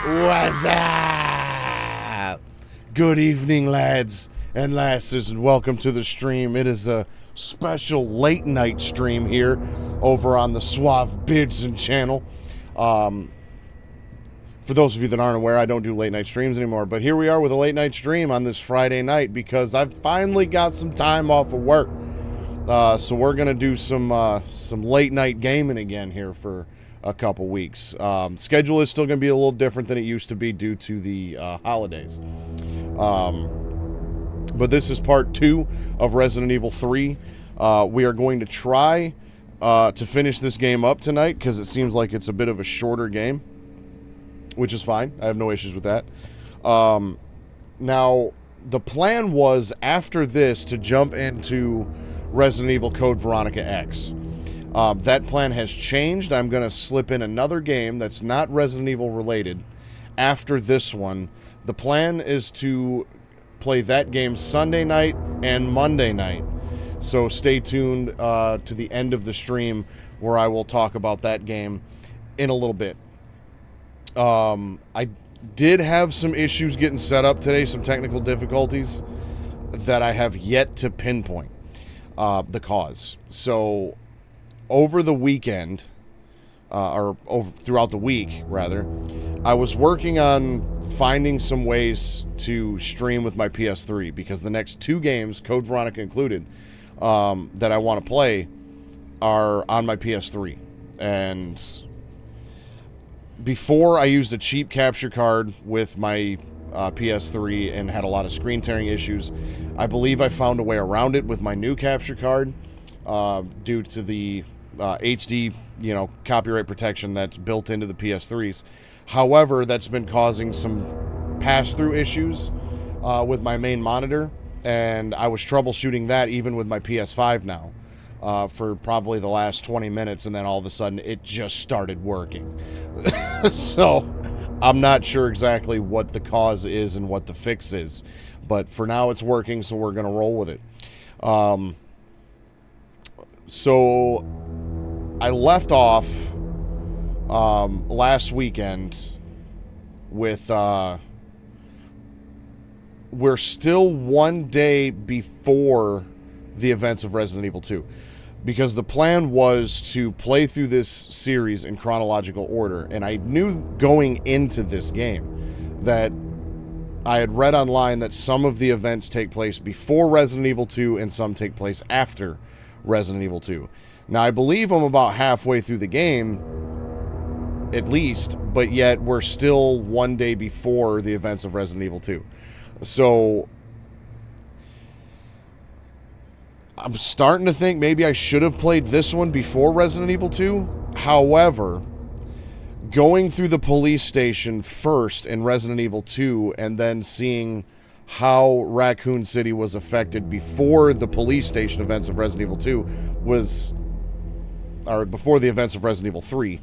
What's up? Good evening, lads and lasses, and welcome to the stream. It is a special late night stream here over on the Suave Bidson channel. For those of you that aren't aware, I don't do late night streams anymore, but here we are with a late night stream on this Friday night because I've finally got some time off of work. So we're gonna do some late night gaming again here for a couple weeks. Schedule is still going to be a little different than it used to be due to the holidays. But this is part 2 of Resident Evil 3. We are going to try to finish this game up tonight because it seems like it's a bit of a shorter game, which is fine. I have no issues with that. Now, the plan was after this to jump into Resident Evil Code Veronica X. That plan has changed. I'm going to slip in another game that's not Resident Evil related after this one. The plan is to play that game Sunday night and Monday night. So stay tuned to the end of the stream where I will talk about that game in a little bit. I did have some issues getting set up today, some technical difficulties that I have yet to pinpoint the cause. So over the weekend, throughout the week, rather, I was working on finding some ways to stream with my PS3 because the next 2 games, Code Veronica included, that I want to play are on my PS3. And before, I used a cheap capture card with my PS3 and had a lot of screen tearing issues. I believe I found a way around it with my new capture card due to the HD, copyright protection that's built into the PS3s. However, that's been causing some pass-through issues with my main monitor, and I was troubleshooting that even with my PS5 now for probably the last 20 minutes, and then all of a sudden it just started working. So I'm not sure exactly what the cause is and what the fix is, but for now it's working, so we're going to roll with it. So I left off last weekend with we're still one day before the events of Resident Evil 2, because the plan was to play through this series in chronological order, and I knew going into this game that I had read online that some of the events take place before Resident Evil 2 and some take place after Resident Evil 2. Now, I believe I'm about halfway through the game, at least, but yet we're still one day before the events of Resident Evil 2. So I'm starting to think maybe I should have played this one before Resident Evil 2. However, going through the police station first in Resident Evil 2 and then seeing how Raccoon City was affected before the police station events of Resident Evil 2 or before the events of Resident Evil 3.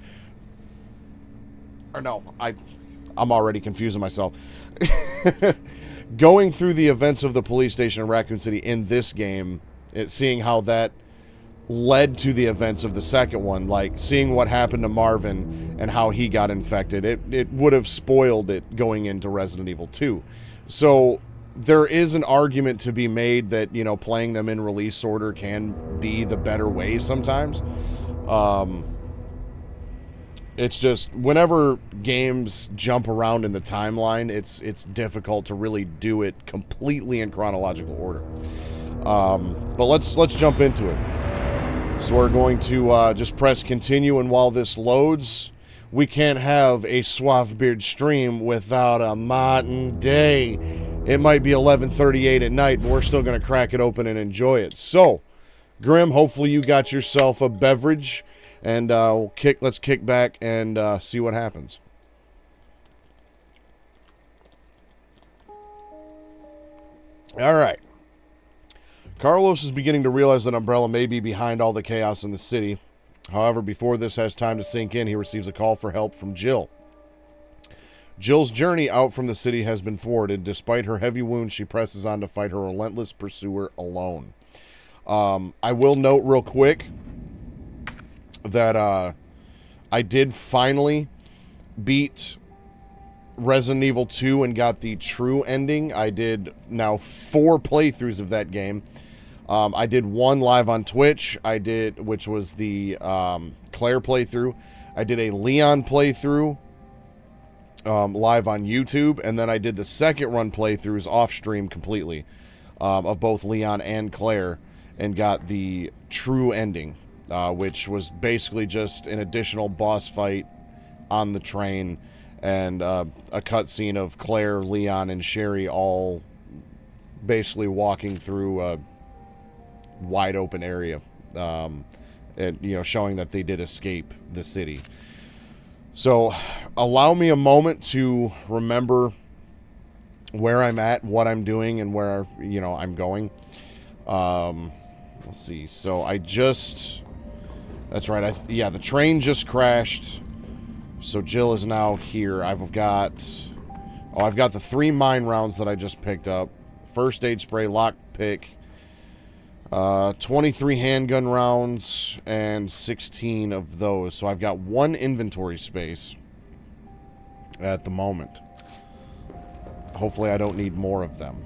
Or no, I'm already confusing myself. Going through the events of the police station in Raccoon City in this game, seeing how that led to the events of the second one, like seeing what happened to Marvin and how he got infected, it would have spoiled it going into Resident Evil 2. So there is an argument to be made that, playing them in release order can be the better way sometimes. It's just whenever games jump around in the timeline, it's difficult to really do it completely in chronological order. But let's jump into it. So we're going to just press continue, and while this loads, we can't have a Suave Beard stream without a Mountain Day. It might be 11:38 at night, but we're still going to crack it open and enjoy it. So, Grim, hopefully you got yourself a beverage, and let's kick back and see what happens. All right. Carlos is beginning to realize that Umbrella may be behind all the chaos in the city. However, before this has time to sink in, he receives a call for help from Jill. Jill's journey out from the city has been thwarted. Despite her heavy wounds, she presses on to fight her relentless pursuer alone. I will note real quick that I did finally beat Resident Evil 2 and got the true ending. I did now 4 playthroughs of that game. I did 1 live on Twitch, which was the Claire playthrough. I did a Leon playthrough live on YouTube, and then I did the second run playthroughs off stream completely of both Leon and Claire, and got the true ending, which was basically just an additional boss fight on the train and a cutscene of Claire, Leon, and Sherry all basically walking through a wide open area, and, you know, showing that they did escape the city. So allow me a moment to remember where I'm at, what I'm doing, and where, you know, I'm going. Let's see. So I just... That's right. Yeah, the train just crashed. So Jill is now here. I've got the 3 mine rounds that I just picked up. First aid spray, lockpick, 23 handgun rounds, and 16 of those. So I've got 1 inventory space at the moment. Hopefully I don't need more of them.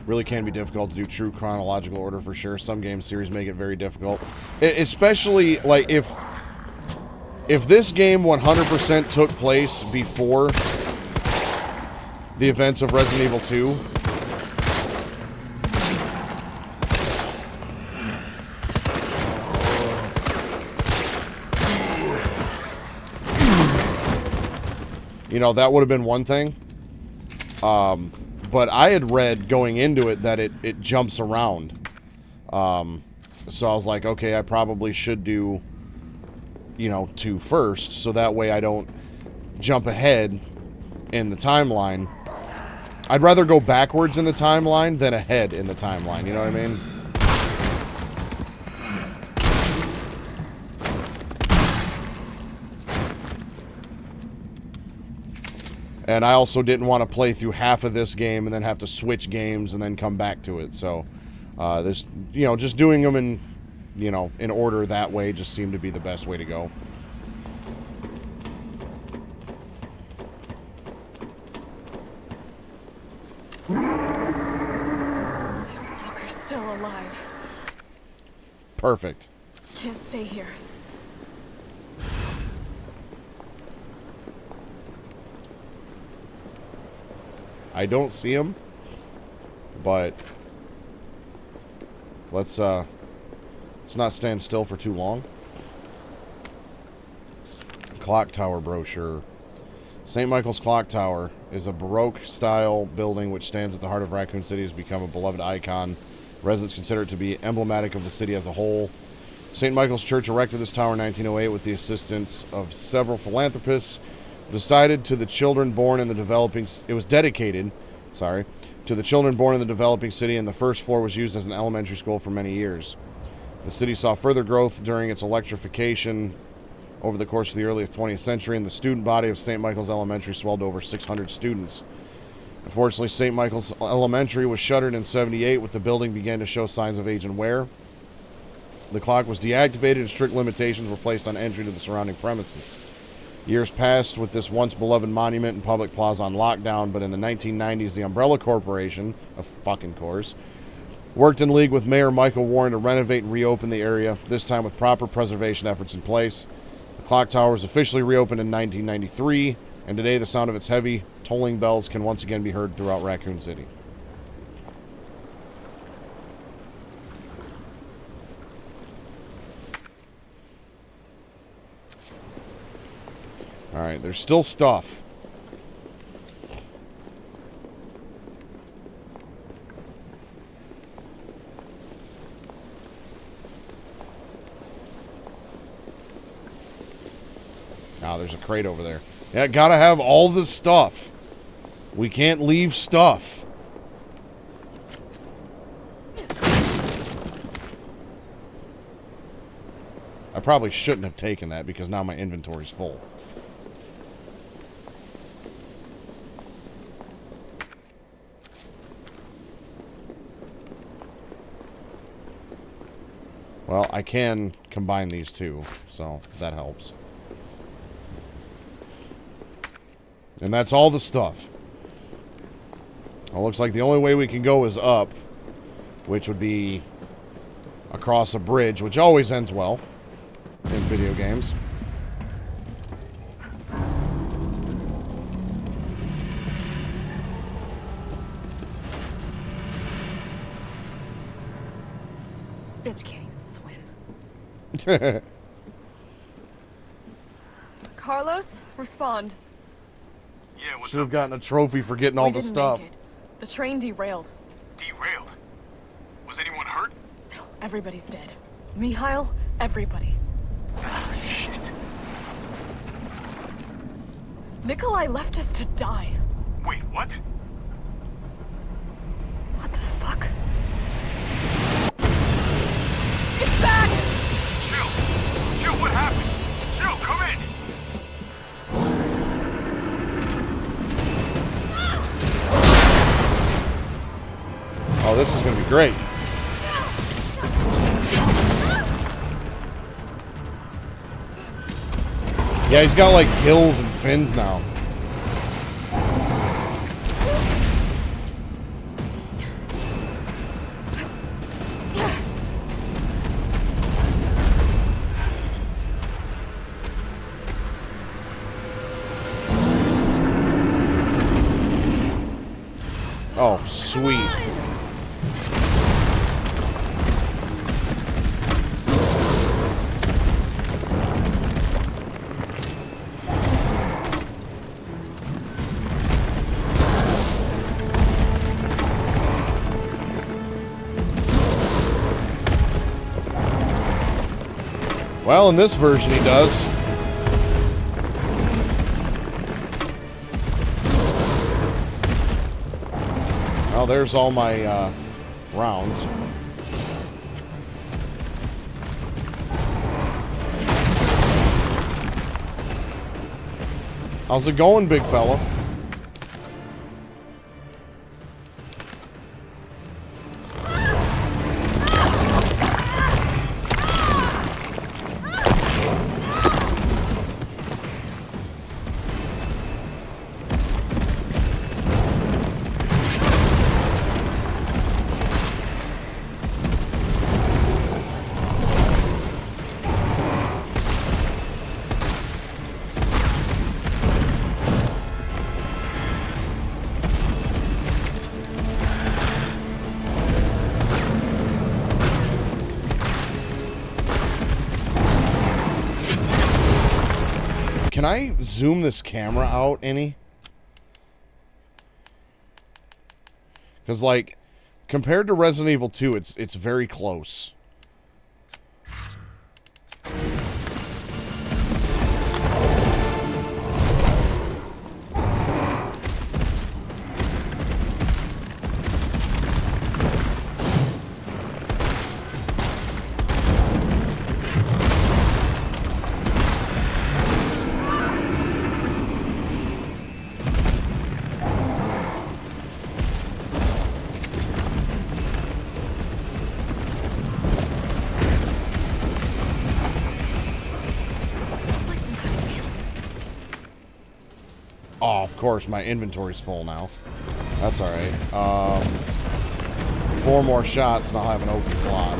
Really can be difficult to do true chronological order for sure. Some game series make it very difficult. Especially, like, if this game 100% took place before the events of Resident Evil 2, you know, that would have been one thing. But I had read going into it that it jumps around. So I was like, okay, I probably should do, you know, 2 first, so that way I don't jump ahead in the timeline. I'd rather go backwards in the timeline than ahead in the timeline, you know what I mean? And I also didn't want to play through half of this game and then have to switch games and then come back to it. So, there's, you know, just doing them in, you know, in order that way just seemed to be the best way to go. Walker's still alive. Perfect. Can't stay here. I don't see him, but let's not stand still for too long. Clock Tower brochure. St. Michael's Clock Tower is a Baroque-style building which stands at the heart of Raccoon City. Has become a beloved icon. Residents consider it to be emblematic of the city as a whole. St. Michael's Church erected this tower in 1908 with the assistance of several philanthropists. Decided to the children born in the developing... It was dedicated, sorry, to the children born in the developing city, and the first floor was used as an elementary school for many years. The city saw further growth during its electrification over the course of the early 20th century, and the student body of St. Michael's Elementary swelled to over 600 students. Unfortunately, St. Michael's Elementary was shuttered in 78, with the building began to show signs of age and wear. The clock was deactivated, and strict limitations were placed on entry to the surrounding premises. Years passed with this once beloved monument and public plaza on lockdown, but in the 1990s, the Umbrella Corporation, of fucking course, worked in league with Mayor Michael Warren to renovate and reopen the area, this time with proper preservation efforts in place. The clock tower was officially reopened in 1993, and today the sound of its heavy, tolling bells can once again be heard throughout Raccoon City. Alright, there's still stuff. Ah, there's a crate over there. Yeah, gotta have all the stuff. We can't leave stuff. I probably shouldn't have taken that because now my inventory's full. Well, I can combine these two, so that helps. And that's all the stuff. Well, looks like the only way we can go is up, which would be across a bridge, which always ends well in video games. Bitch can't even swim. Carlos, respond. Yeah, what's Should have up? gotten a trophy for getting all We the didn't stuff. make it. The train derailed. Derailed? Was anyone hurt? Everybody's dead. Mikhail, everybody. Ah, shit. Nikolai left us to die. Wait, what? What the fuck? It's back! Jill! Jill, what happened? Jill, come in! Oh, this is going to be great. Yeah, he's got like gills and fins now. Oh, sweet. Well, in this version, he does. Well, there's all my rounds. How's it going, big fella? Can I zoom this camera out any? Because, like, compared to Resident Evil 2, it's very close. Oh, of course, my inventory's full now. That's alright. 4 more shots and I'll have an open slot.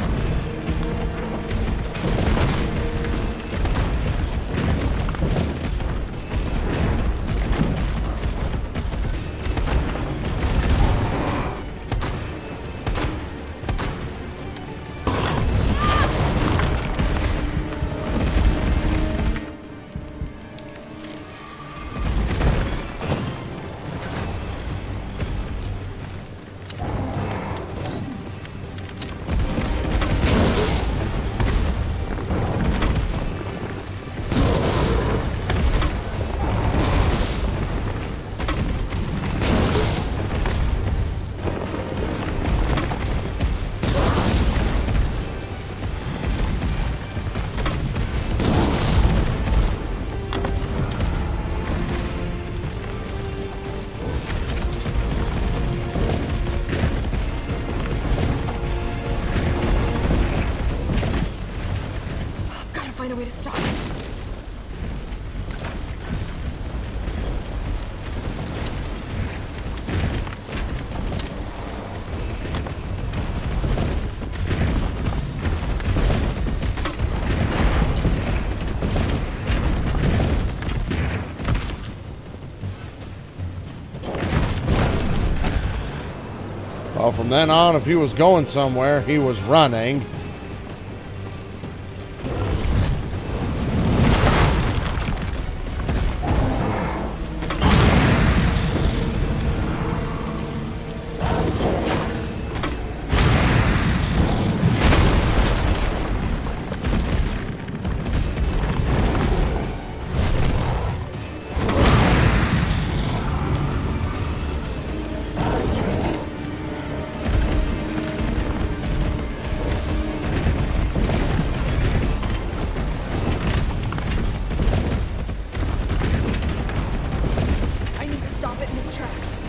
Well, from then on, if he was going somewhere, he was running. I need to stop it in its tracks.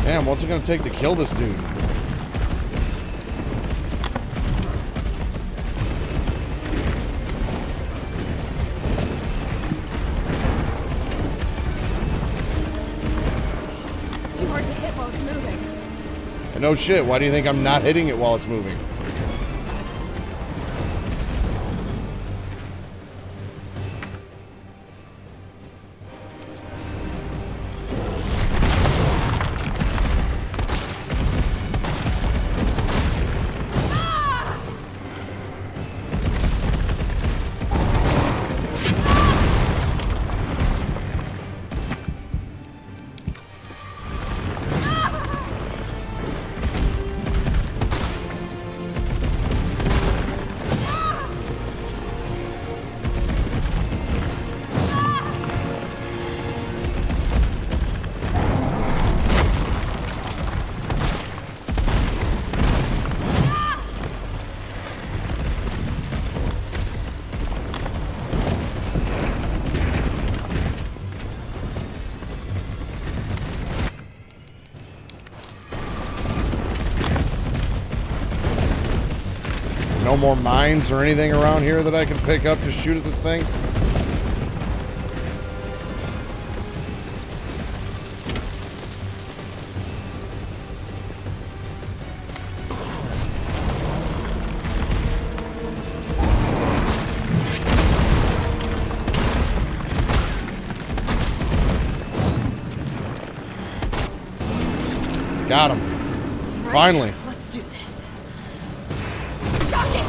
Damn, what's it gonna take to kill this dude? It's too hard to hit while it's moving. And no shit, why do you think I'm not hitting it while it's moving? No more mines or anything around here that I can pick up to shoot at this thing? Got him. Right? Finally. Let's do this. Suck it!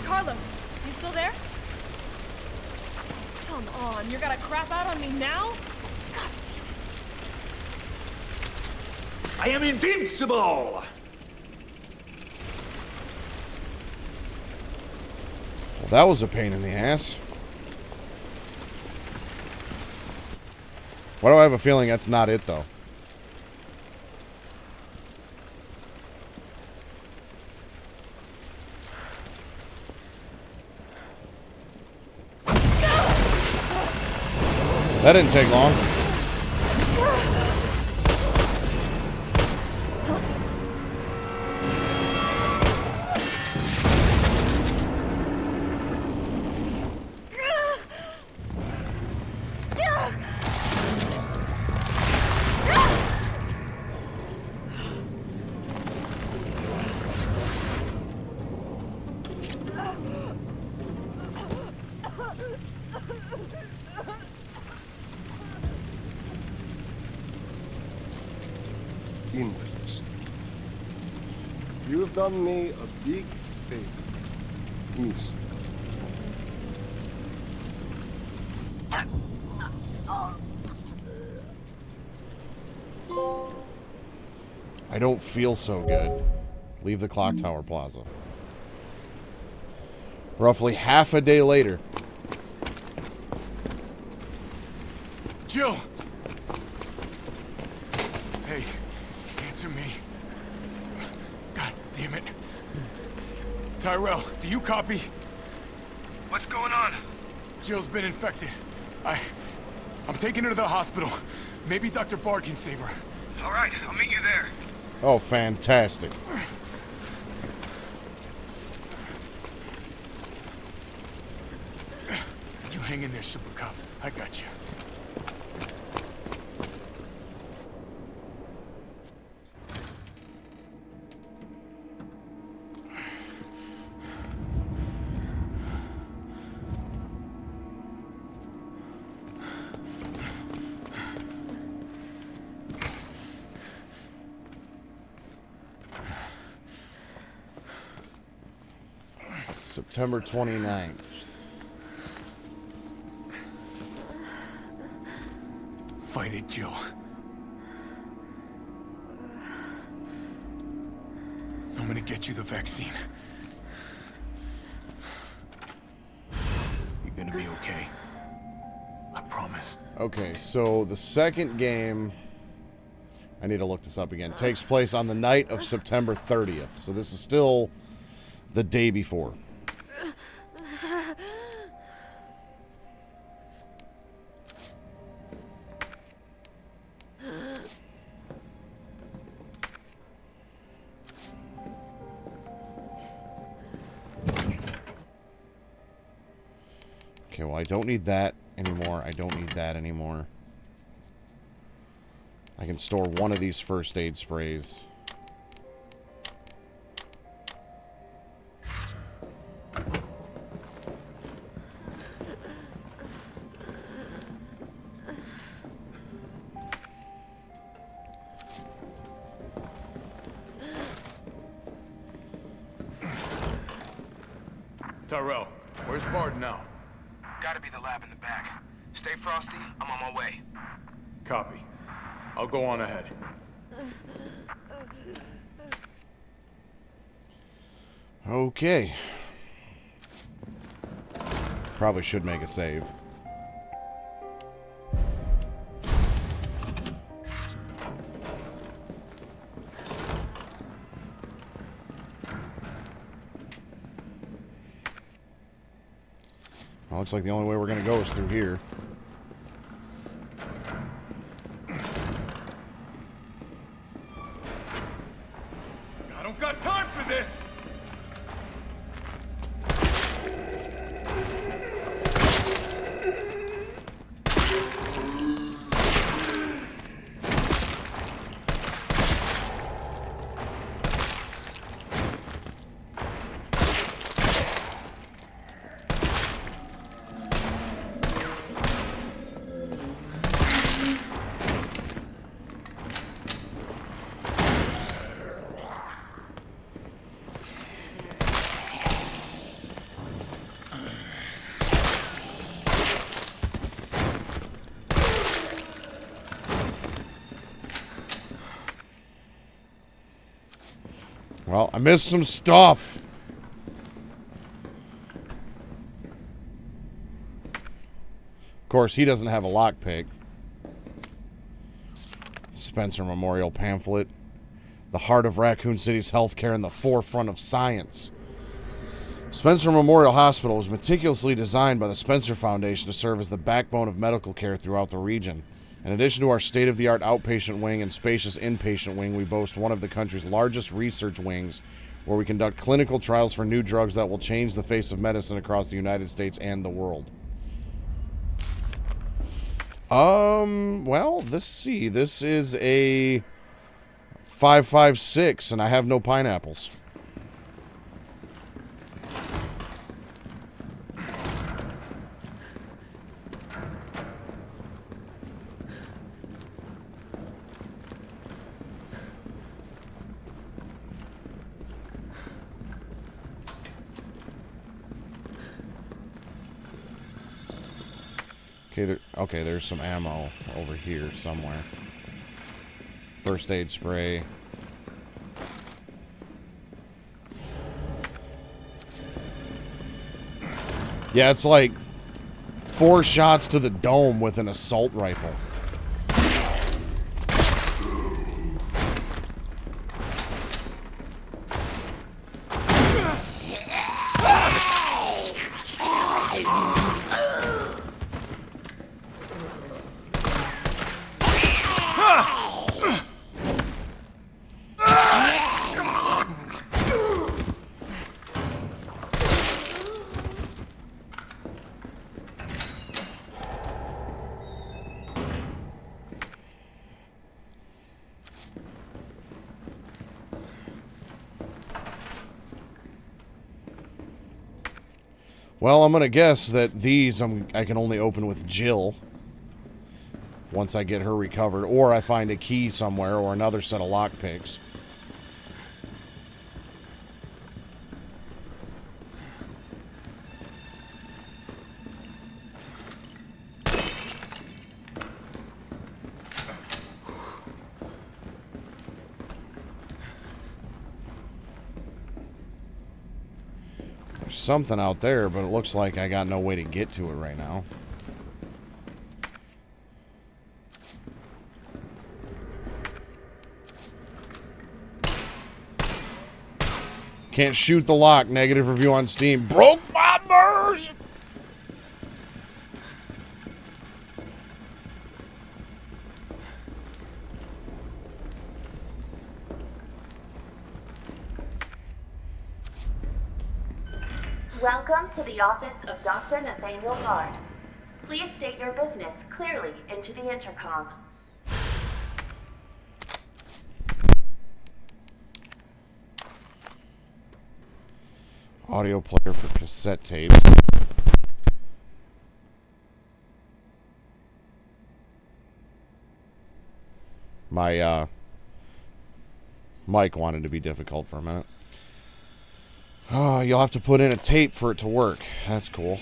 Carlos, you still there? Come on, you're gonna crap out on me now? God damn it. I am invincible! Well, that was a pain in the ass. Why do I have a feeling that's not it, though? That didn't take long. You've done me a big favor, miss. I don't feel so good. Leave the clock tower plaza. Roughly half a day later. Jill! Hey, answer me. God damn it. Tyrell, do you copy? What's going on? Jill's been infected. I'm taking her to the hospital. Maybe Dr. Bard can save her. All right, I'll meet you there. Oh, fantastic. You hang in there, Super Cop. I got you. September 29th. Fight it, Jill. I'm gonna get you the vaccine. You're gonna be okay. I promise. Okay, so the second game, I need to look this up again, takes place on the night of September 30th. So this is still the day before. Okay, well, I don't need that anymore. I don't need that anymore. I can store one of these first aid sprays. Tyrell, where's Bard now? Gotta be the lab in the back. Stay frosty, I'm on my way. Copy. I'll go on ahead. Okay. Probably should make a save. Well, looks like the only way we're going to go is through here. I don't got time for this! Well, I missed some stuff. Of course, he doesn't have a lockpick. Spencer Memorial pamphlet. The heart of Raccoon City's healthcare in the forefront of science. Spencer Memorial Hospital was meticulously designed by the Spencer Foundation to serve as the backbone of medical care throughout the region. In addition to our state-of-the-art outpatient wing and spacious inpatient wing, we boast one of the country's largest research wings, where we conduct clinical trials for new drugs that will change the face of medicine across the United States and the world. Well, let's see. This is a 5.56, and I have no pineapples. Okay, there's some ammo over here somewhere. First aid spray. Yeah, it's like 4 shots to the dome with an assault rifle. Well, I'm gonna guess that these I can only open with Jill once I get her recovered, or I find a key somewhere or another set of lockpicks. There's something out there, but it looks like I got no way to get to it right now. Can't shoot the lock. Negative review on Steam. Broke my immersion. Welcome to the office of Dr. Nathaniel Bard. Please state your business clearly into the intercom. Audio player for cassette tapes. My mic wanted to be difficult for a minute. Oh, you'll have to put in a tape for it to work. That's cool.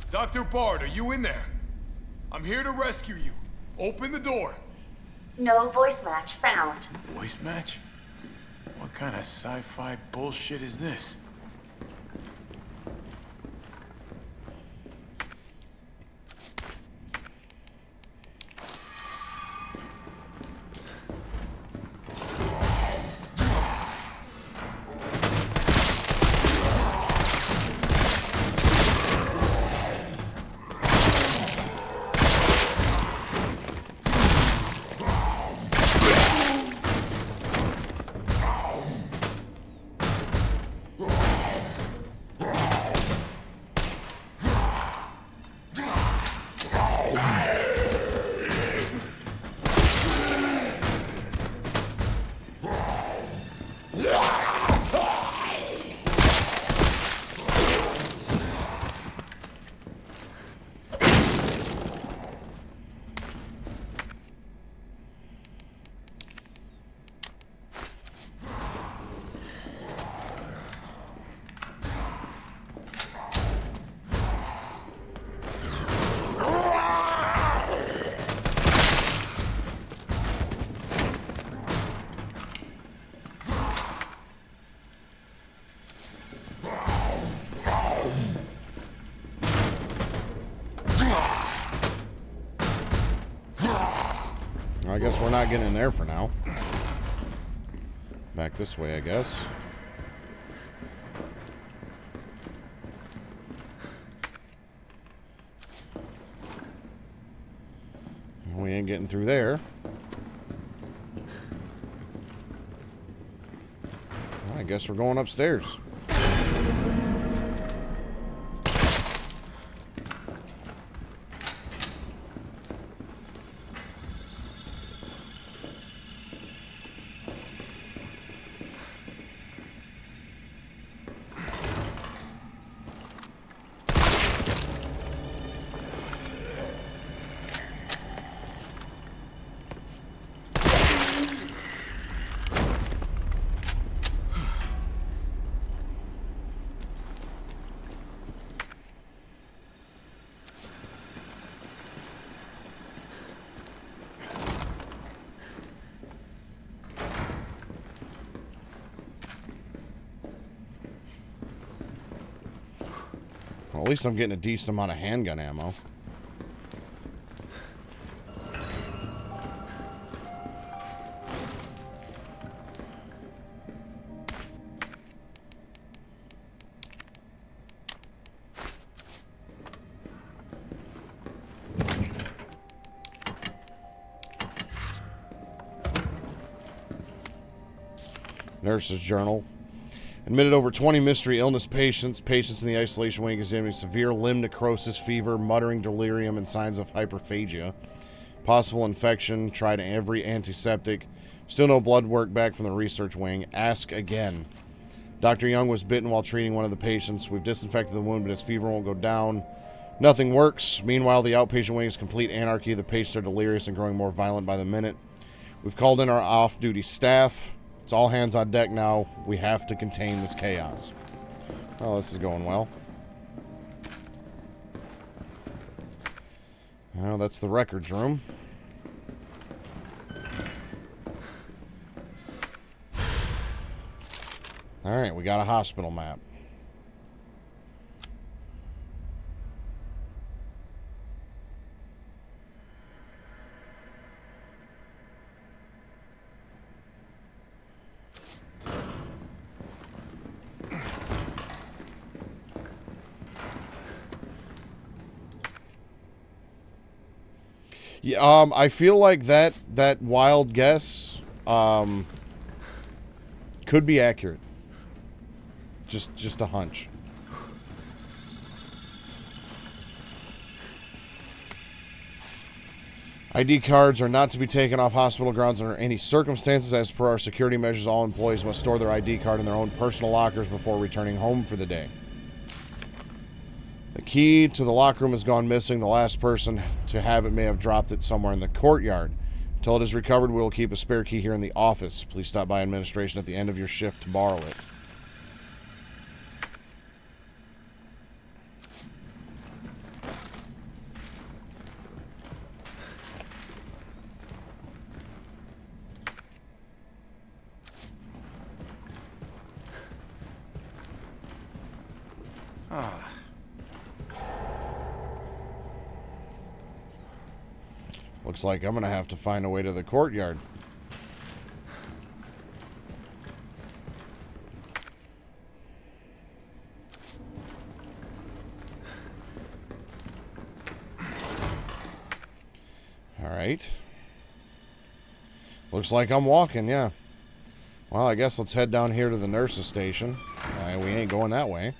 Dr. Bard, are you in there? I'm here to rescue you. Open the door. No voice match found. Voice match? What kind of sci-fi bullshit is this? I guess we're not getting in there for now. Back this way, I guess. We ain't getting through there. Well, I guess we're going upstairs. Well, at least I'm getting a decent amount of handgun ammo. Nurse's journal. Admitted over 20 mystery illness patients. Patients in the isolation wing examining severe limb necrosis, fever, muttering delirium, and signs of hyperphagia. Possible infection. Tried every antiseptic. Still no blood work back from the research wing. Ask again. Dr. Young was bitten while treating one of the patients. We've disinfected the wound, but his fever won't go down. Nothing works. Meanwhile, the outpatient wing is complete anarchy. The patients are delirious and growing more violent by the minute. We've called in our off-duty staff. It's all hands on deck now. We have to contain this chaos. Oh, this is going well. Well, that's the records room. Alright, we got a hospital map. Yeah, I feel like that wild guess could be accurate. Just a hunch. ID cards are not to be taken off hospital grounds under any circumstances. As per our security measures, all employees must store their ID card in their own personal lockers before returning home for the day. The key to the locker room has gone missing. The last person to have it may have dropped it somewhere in the courtyard. Until it is recovered, we will keep a spare key here in the office. Please stop by administration at the end of your shift to borrow it. Looks like I'm going to have to find a way to the courtyard. Alright. Looks like I'm walking, yeah. Well, I guess let's head down here to the nurse's station. We ain't going that way.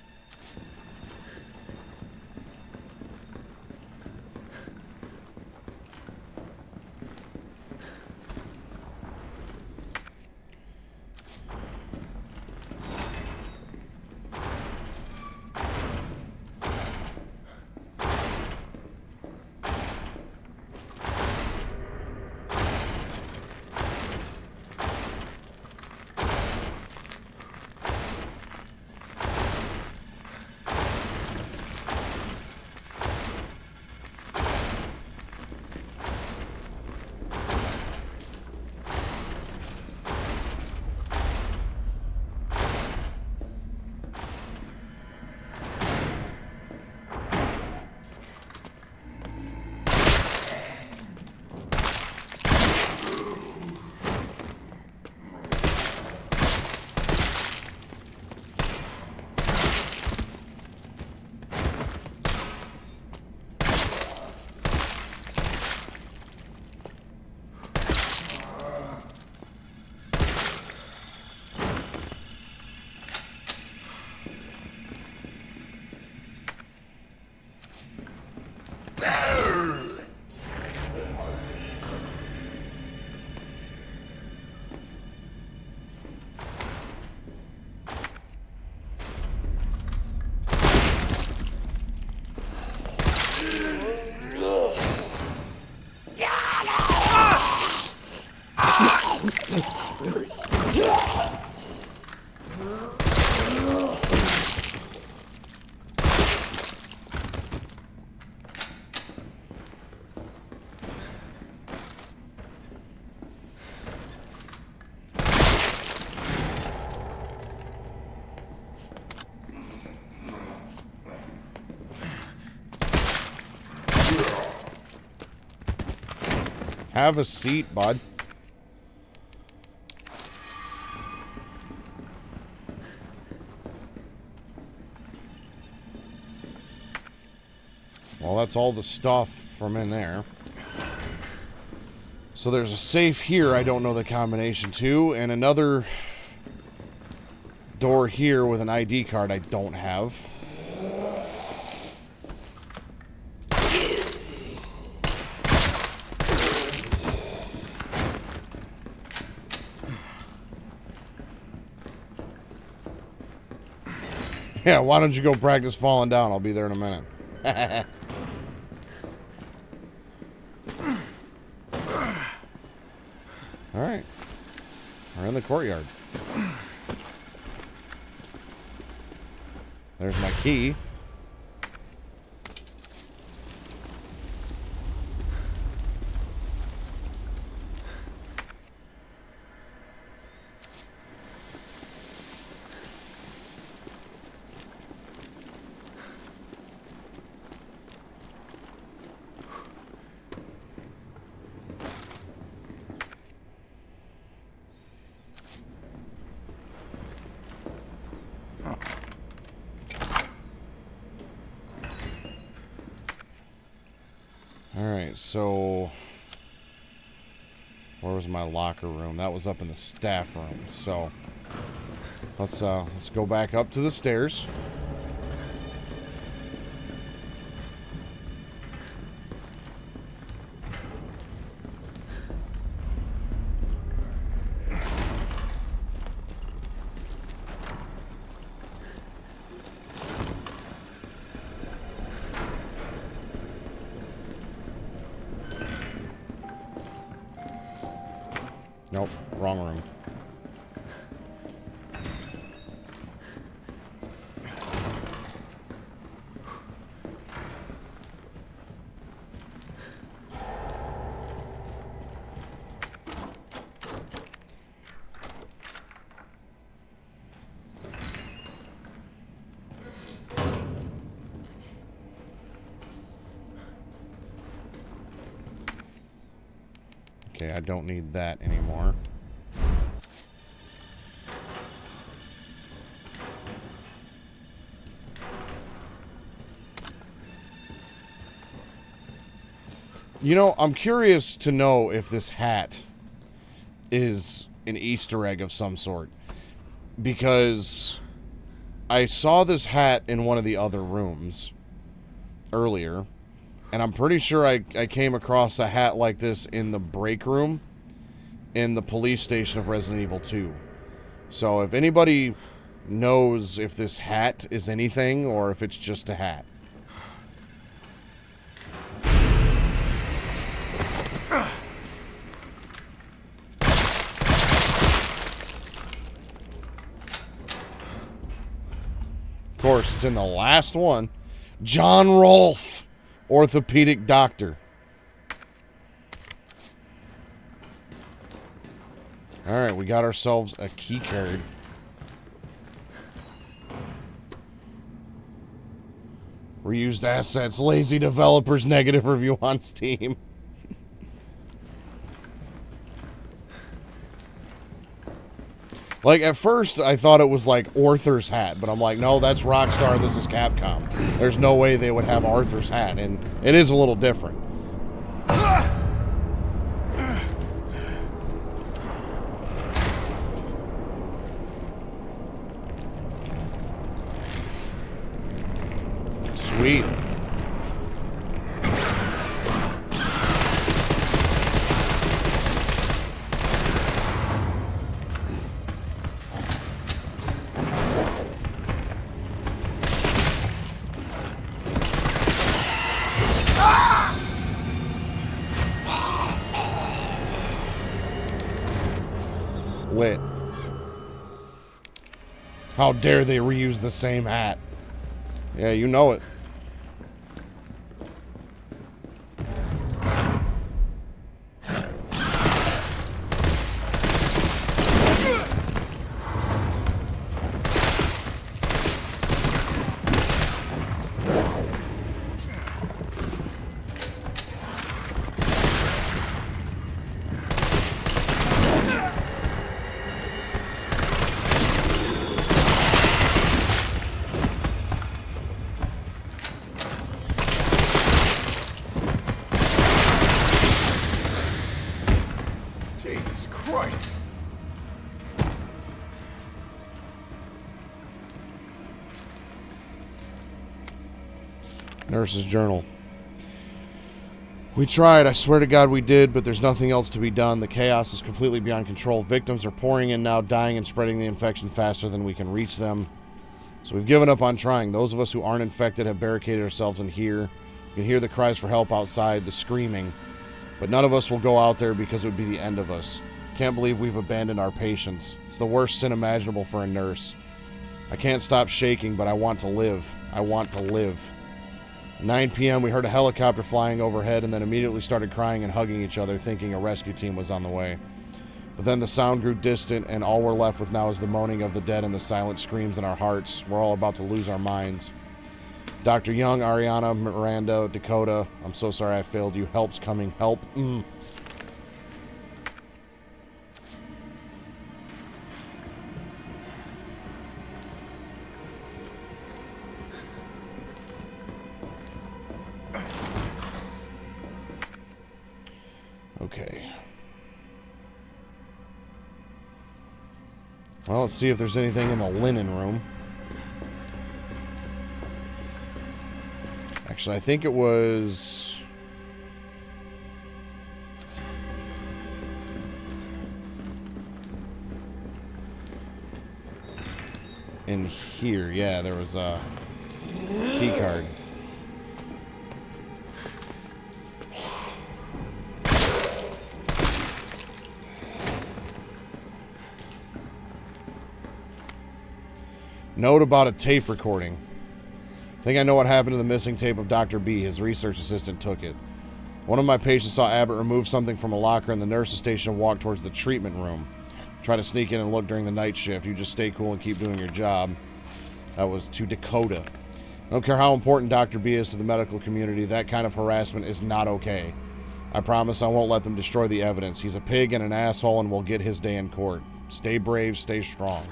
Have a seat, bud. Well, that's all the stuff from in there. So there's a safe here I don't know the combination to, and another door here with an ID card I don't have. Yeah, why don't you go practice falling down? I'll be there in a minute. Alright. We're in the courtyard. There's my key. Alright, so where was my locker room? That was up in the staff room. So let's go back up to the stairs. Nope, wrong room. Okay, I don't need that anymore. You know, I'm curious to know if this hat is an Easter egg of some sort. Because I saw this hat in one of the other rooms earlier. And I'm pretty sure I came across a hat like this in the break room in the police station of Resident Evil 2. So if anybody knows if this hat is anything or if it's just a hat. Of course, it's in the last one. John Rolfe, orthopedic doctor. Alright, we got ourselves a key card. Reused assets, lazy developers, negative review on Steam. Like, at first, I thought it was like Arthur's hat, but I'm like, no, that's Rockstar, this is Capcom. There's no way they would have Arthur's hat, and it is a little different. Sweet. Lit. How dare they reuse the same hat? Yeah, you know it. Nurse's journal. We tried, I swear to God we did, but there's nothing else to be done. The chaos is completely beyond control. Victims are pouring in now, dying and spreading the infection faster than we can reach them. So we've given up on trying. Those of us who aren't infected have barricaded ourselves in here. You can hear the cries for help outside, the screaming. But none of us will go out there because it would be the end of us. Can't believe we've abandoned our patients. It's the worst sin imaginable for a nurse. I can't stop shaking, but I want to live. I want to live. 9 p.m. we heard a helicopter flying overhead and then immediately started crying and hugging each other, thinking a rescue team was on the way. But then the sound grew distant, and all we're left with now is the moaning of the dead and the silent screams in our hearts. We're all about to lose our minds. Dr. Young, Ariana, Miranda, Dakota, I'm so sorry I failed you. Help's coming. Help. Okay. Well, let's see if there's anything in the linen room. Actually, I think it was... in here. Yeah, there was a key card. Note about a tape recording. I think I know what happened to the missing tape of Dr. B. His research assistant took it. One of my patients saw Abbott remove something from a locker in the nurse's station and walk towards the treatment room. Try to sneak in and look during the night shift. You just stay cool and keep doing your job. That was to Dakota. I don't care how important Dr. B is to the medical community. That kind of harassment is not okay. I promise I won't let them destroy the evidence. He's a pig and an asshole and will get his day in court. Stay brave, stay strong.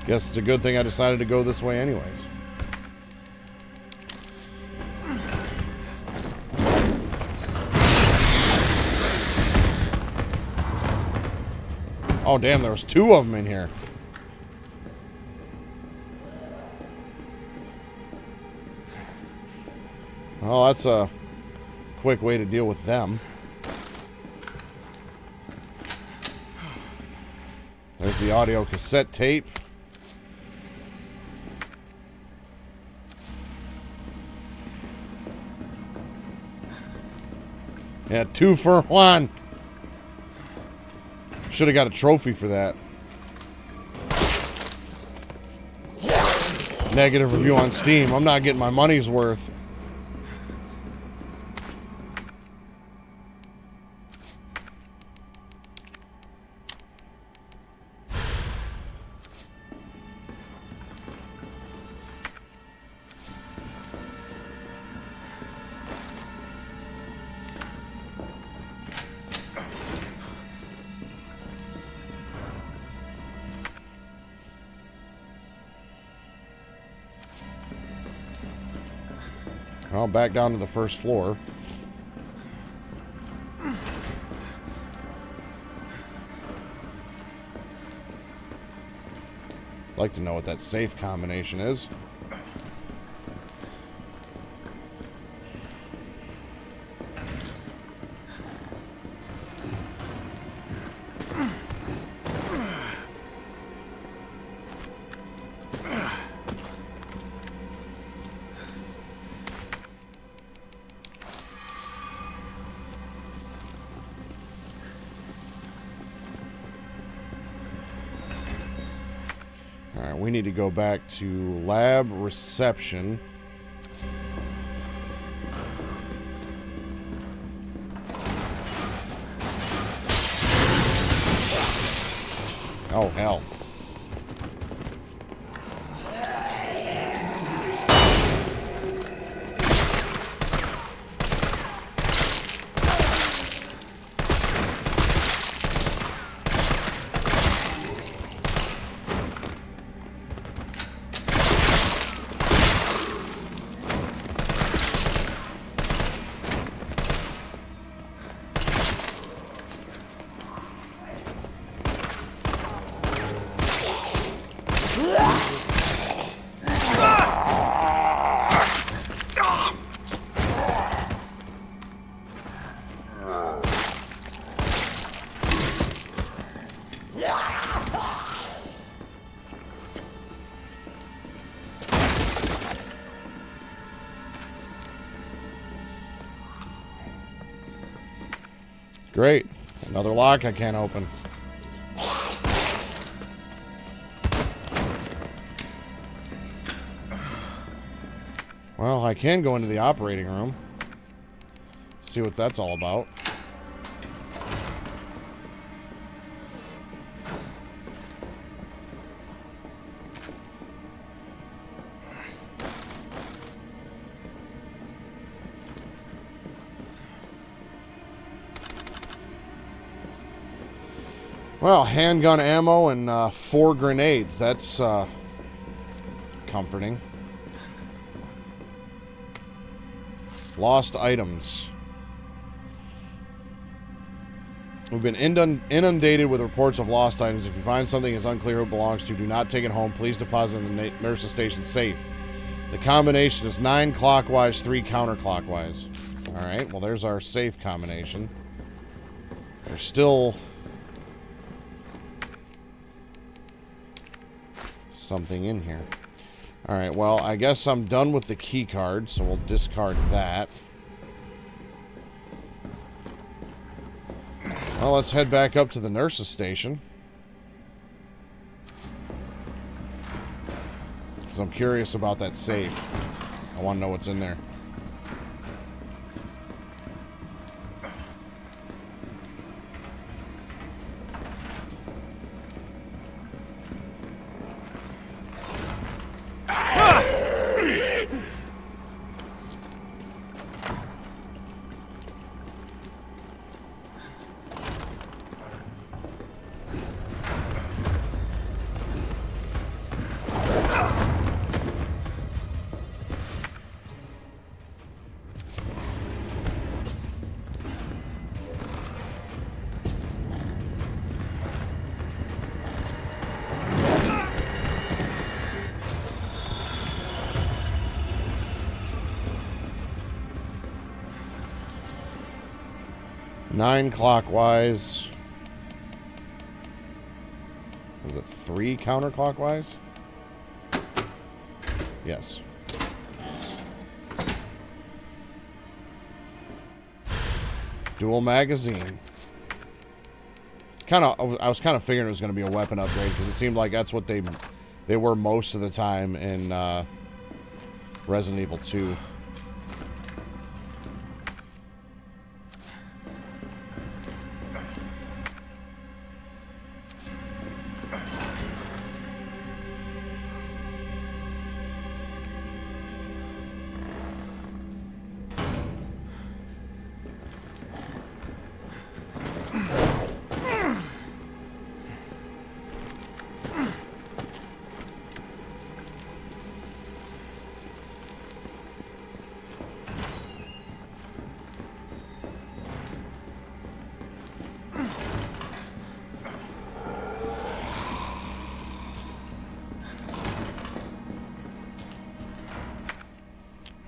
Guess it's a good thing I decided to go this way anyways. Oh damn, there was 2 of them in here. Oh, that's a quick way to deal with them. There's the audio cassette tape. Yeah, 2 for 1. Should have got a trophy for that. Negative review on Steam. I'm not getting my money's worth. Well, back down to the first floor. I'd like to know what that safe combination is. we need to go back to lab reception. Oh, hell. Great. Another lock I can't open. Well, I can go into the operating room. See what that's all about. Well, handgun ammo and 4 grenades. That's comforting. Lost items. We've been inundated with reports of lost items. If you find something is unclear who it belongs to, do not take it home. Please deposit in the nurse's station safe. The combination is 9 clockwise, 3 counterclockwise. Alright, well there's our safe combination. There's still something in here. Alright, well, I guess I'm done with the key card, so we'll discard that. Well, let's head back up to the nurse's station. Because I'm curious about that safe. I want to know what's in there. Nine clockwise. Was it 3 counterclockwise? Yes. Dual magazine. I was kind of figuring it was going to be a weapon upgrade because it seemed like that's what they were most of the time in Resident Evil 2.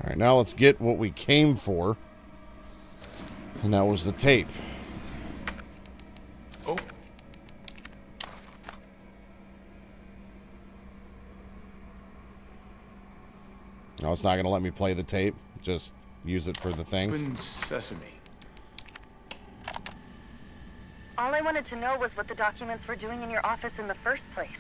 Alright, now let's get what we came for. And that was the tape. Oh. No, it's not going to let me play the tape. Just use it for the thing. Open sesame. All I wanted to know was what the documents were doing in your office in the first place.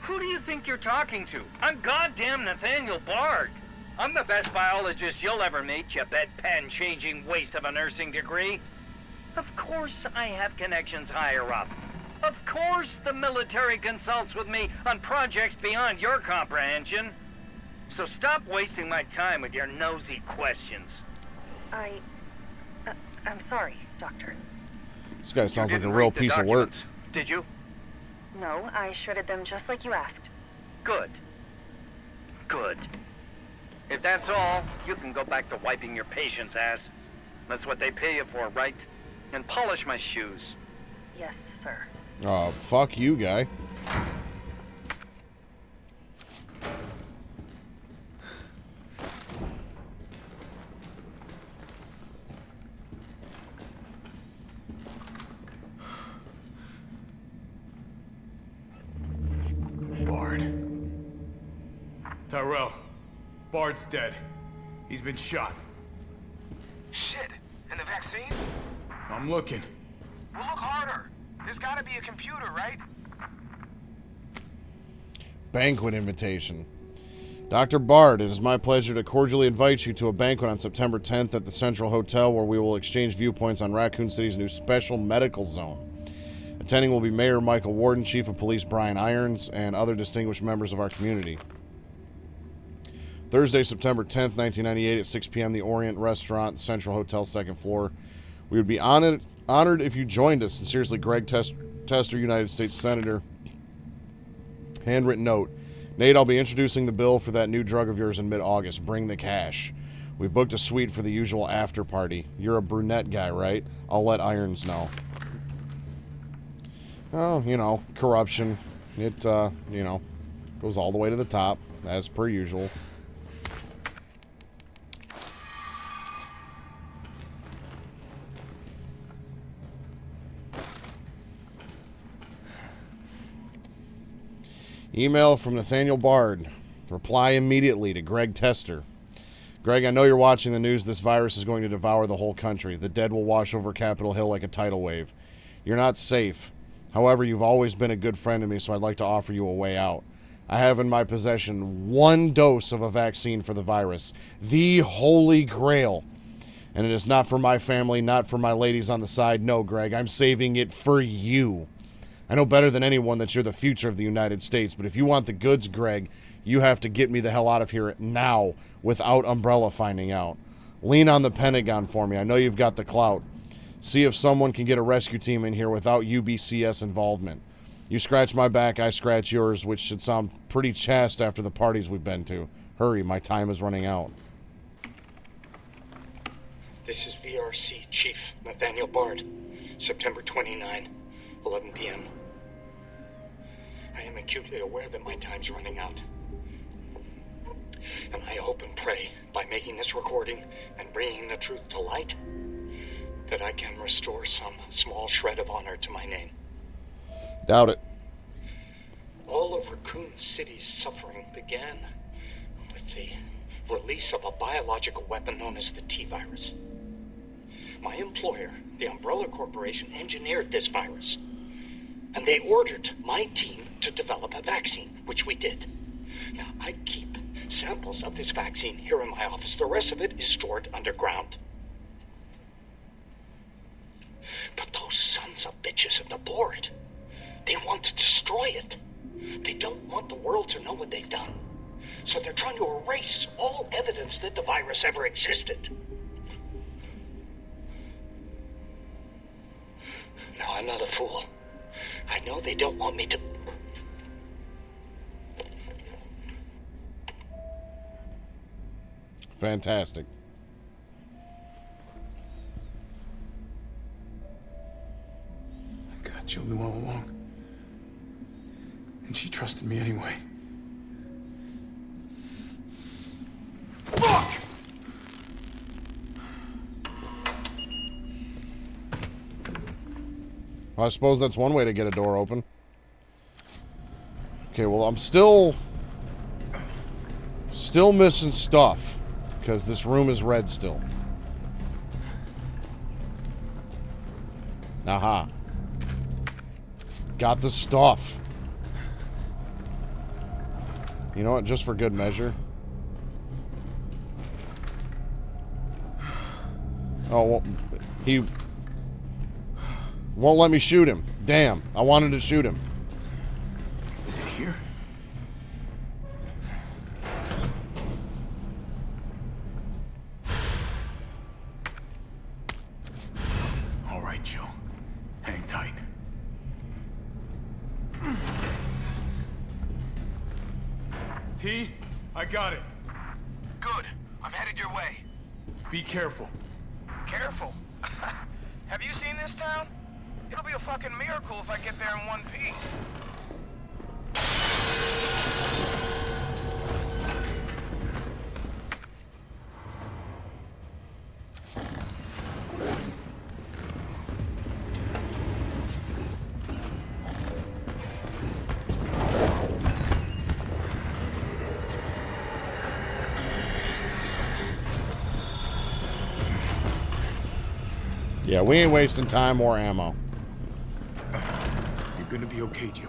Who do you think you're talking to? I'm goddamn Nathaniel Bard. I'm the best biologist you'll ever meet, you bedpan-changing waste of a nursing degree. Of course I have connections higher up. Of course the military consults with me on projects beyond your comprehension. So stop wasting my time with your nosy questions. I'm sorry, Doctor. This guy sounds like a You didn't real read the piece of work. documents, did you? No, I shredded them just like you asked. Good. Good. If that's all, you can go back to wiping your patient's ass. That's what they pay you for, right? And polish my shoes. Yes, sir. Oh, fuck you, guy. Bard. Tyrell. Bard's dead. He's been shot. Shit. And the vaccine? I'm looking. Well, look harder. There's gotta be a computer, right? Banquet invitation. Dr. Bard, it is my pleasure to cordially invite you to a banquet on September 10th at the Central Hotel where we will exchange viewpoints on Raccoon City's new special medical zone. Attending will be Mayor Michael Warden, Chief of Police Brian Irons, and other distinguished members of our community. Thursday, September 10th, 1998 at 6 p.m. the Orient Restaurant, Central Hotel, second floor. We would be honored if you joined us. Sincerely, Greg Tester, United States Senator. Handwritten note. Nate, I'll be introducing the bill for that new drug of yours in mid-August. Bring the cash. We booked a suite for the usual after party. You're a brunette guy, right? I'll let Irons know. Oh, you know, corruption. It, you know, goes all the way to the top, as per usual. Email from Nathaniel Bard. Reply immediately to Greg Tester. Greg, I know you're watching the news. This virus is going to devour the whole country. The dead will wash over Capitol Hill like a tidal wave. You're not safe. However, you've always been a good friend to me, so I'd like to offer you a way out. I have in my possession 1 dose of a vaccine for the virus. The Holy Grail. And it is not for my family, not for my ladies on the side. No, Greg, I'm saving it for you. I know better than anyone that you're the future of the United States, but if you want the goods, Greg, you have to get me the hell out of here now without Umbrella finding out. Lean on the Pentagon for me. I know you've got the clout. See if someone can get a rescue team in here without UBCS involvement. You scratch my back, I scratch yours, which should sound pretty chaste after the parties we've been to. Hurry, my time is running out. This is VRC Chief Nathaniel Bard, September 29, 11 p.m. I am acutely aware that my time's running out. And I hope and pray, by making this recording and bringing the truth to light, that I can restore some small shred of honor to my name. Doubt it. All of Raccoon City's suffering began with the release of a biological weapon known as the T-virus. My employer, the Umbrella Corporation, engineered this virus. And they ordered my team to develop a vaccine, which we did. Now, I keep samples of this vaccine here in my office. The rest of it is stored underground. But those sons of bitches at the board, they want to destroy it. They don't want the world to know what they've done. So they're trying to erase all evidence that the virus ever existed. Now, I'm not a fool. I know they don't want me to... Fantastic. I got you all along. And she trusted me anyway. Fuck! Well, I suppose that's one way to get a door open. Okay, well, I'm still missing stuff because this room is red still. Aha. Got the stuff. You know what? Just for good measure. Oh, well, he won't let me shoot him. Damn, I wanted to shoot him. Is it here? All right, Joe. Hang tight. T, I got it. Good. I'm headed your way. Be careful. Careful. Have you seen this town? It'll be a fucking miracle if I get there in one piece. Yeah, we ain't wasting time or ammo. You're gonna be okay, Joe.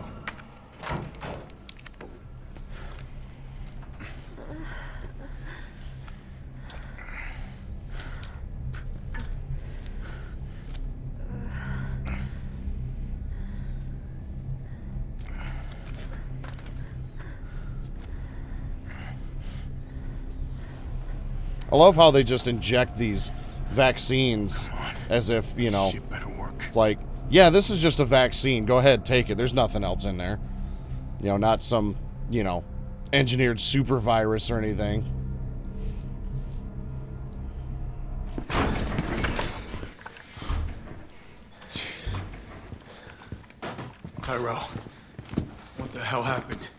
I love how they just inject these vaccines as if, you know, Shit better work. it's like, yeah, this is just a vaccine. Go ahead, take it. There's nothing else in there. You know, not some, you know, engineered super virus or anything. Tyrell, what the hell happened?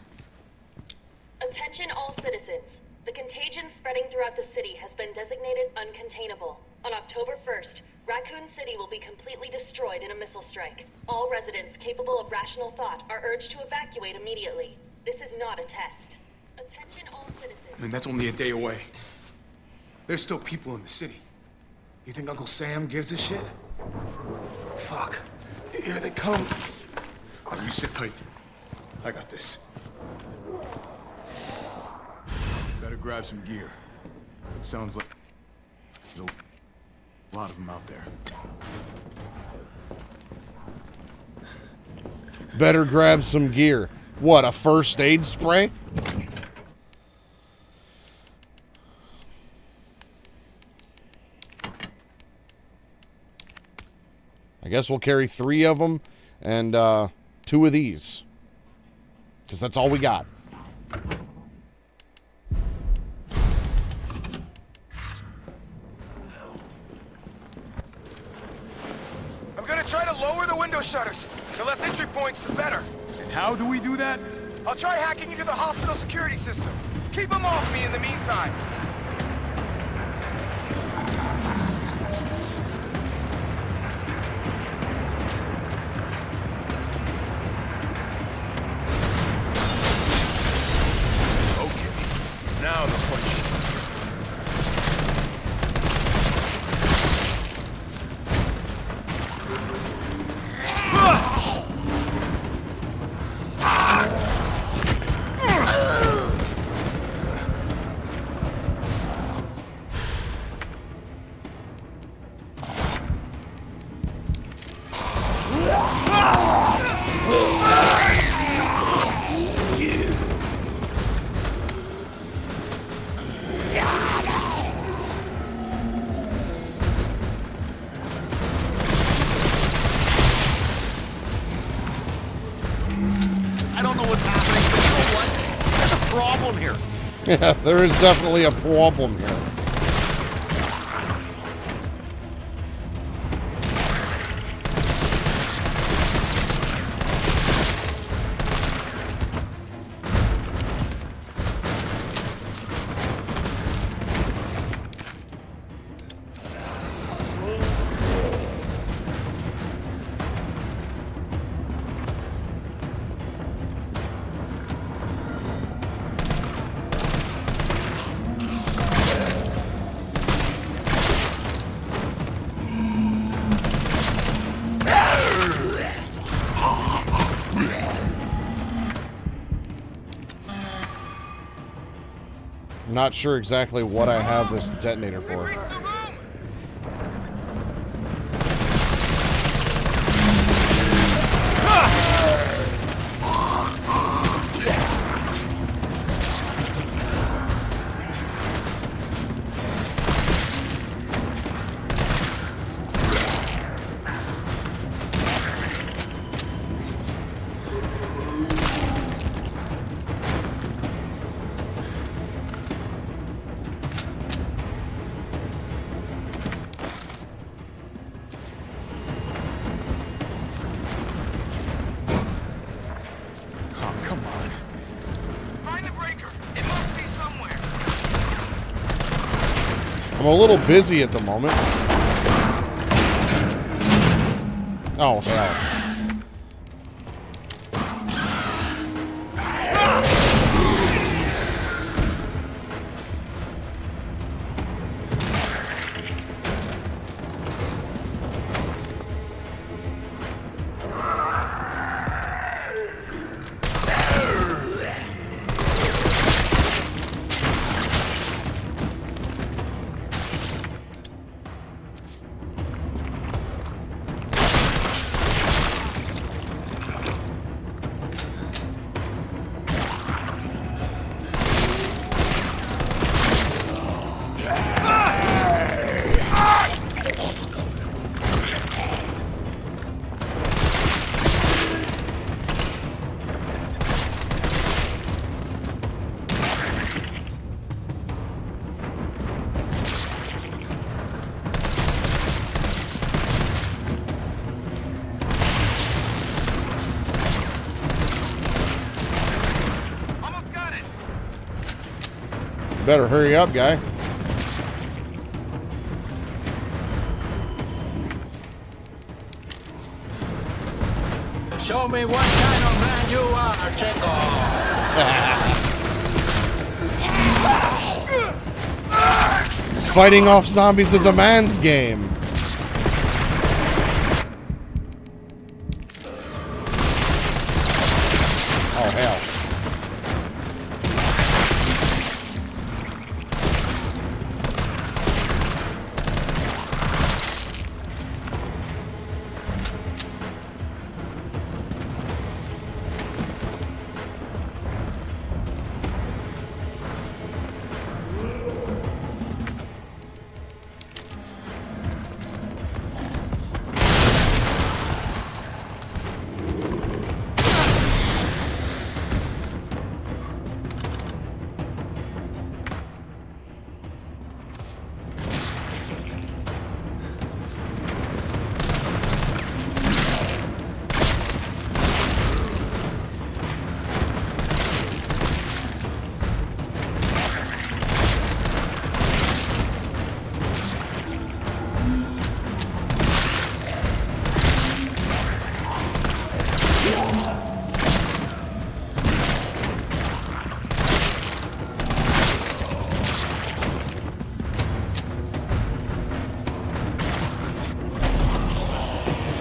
Attention all citizens. The contagion spreading throughout the city has been designated uncontainable. On October 1st, Raccoon City will be completely destroyed in a missile strike. All residents capable of rational thought are urged to evacuate immediately. This is not a test. Attention all citizens. I mean, that's only a day away. There's still people in the city. You think Uncle Sam gives a shit? Fuck. Here they come. Oh, you sit tight. I got this. Better grab some gear. It sounds like there's a lot of them out there. Better grab some gear. What, a first aid spray? I guess we'll carry 3 of them and 2 of these. Because that's all we got. I'm gonna try to lower the window shutters. The less entry points, the better. And how do we do that? I'll try hacking into the hospital security system. Keep them off me in the meantime. Okay. Now the question. Yeah, there is definitely a problem here. I'm not sure exactly what I have this detonator for. I'm a little busy at the moment. Oh, hell. Better hurry up, guy. Show me what kind of man you are, Checo. Fighting off zombies is a man's game. Oh, hell.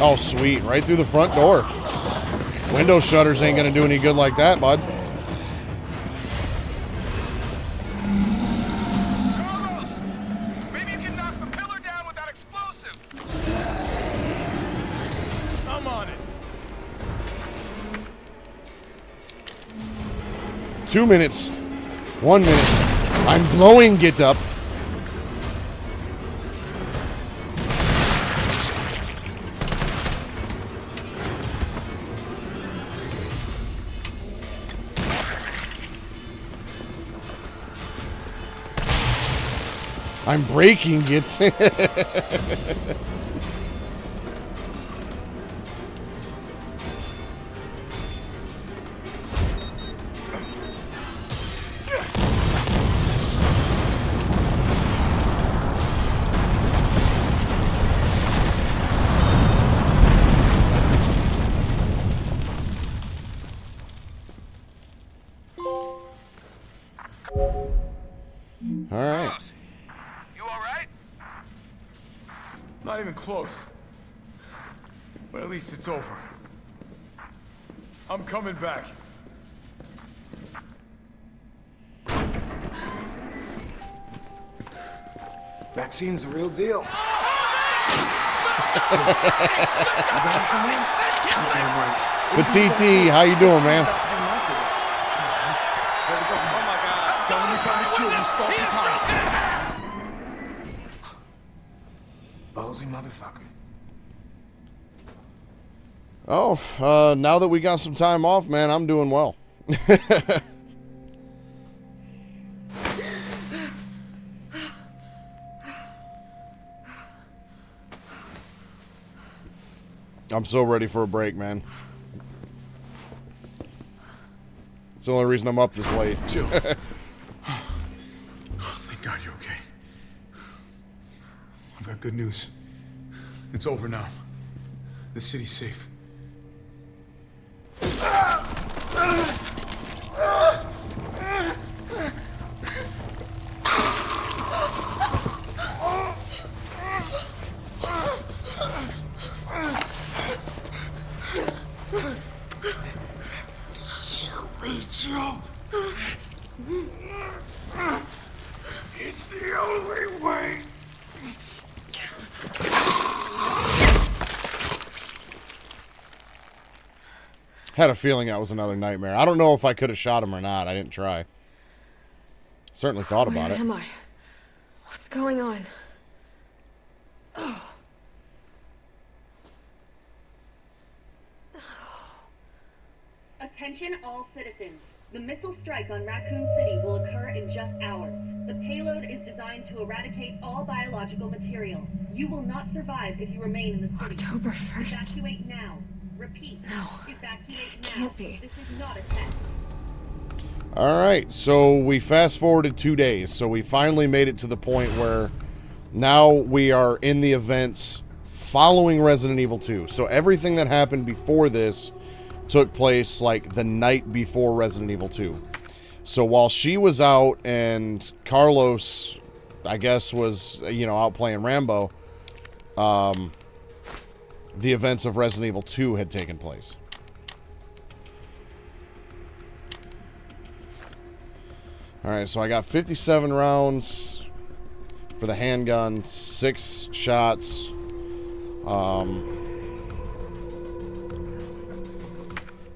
Oh, sweet. Right through the front door. Window shutters ain't gonna do any good like that, bud. Maybe you can knock the pillar down with that explosive. I'm on it. 2 minutes. 1 minute. I'm blowing it up. I'm breaking it. All right. You all right? Not even close. But at least it's over. I'm coming back. Vaccine's the real deal. But TT, how you doing, man? Ballsy motherfucker. Oh, now that we got some time off, man, I'm doing well. I'm so ready for a break, man. It's the only reason I'm up this late. Jill. Thank God you're okay. I've got good news. It's over now. The city's safe. Rachel! It's the only way! Had a feeling that was another nightmare. I don't know if I could have shot him or not. I didn't try. Certainly thought about it. Where am I? What's going on? Oh. Attention all citizens. The missile strike on Raccoon City will occur in just hours. The payload is designed to eradicate all biological material. You will not survive if you remain in the city. October 1st. Evacuate now. Repeat. No. Evacuate now. Can't be. This is not a test. Alright, so we fast forwarded 2 days. So we finally made it to the point where now we are in the events following Resident Evil 2. So everything that happened before this took place like the night before Resident Evil 2. So while she was out and Carlos, I guess, was, you know, out playing Rambo, the events of Resident Evil 2 had taken place. Alright, so I got 57 rounds for the handgun, 6 shots.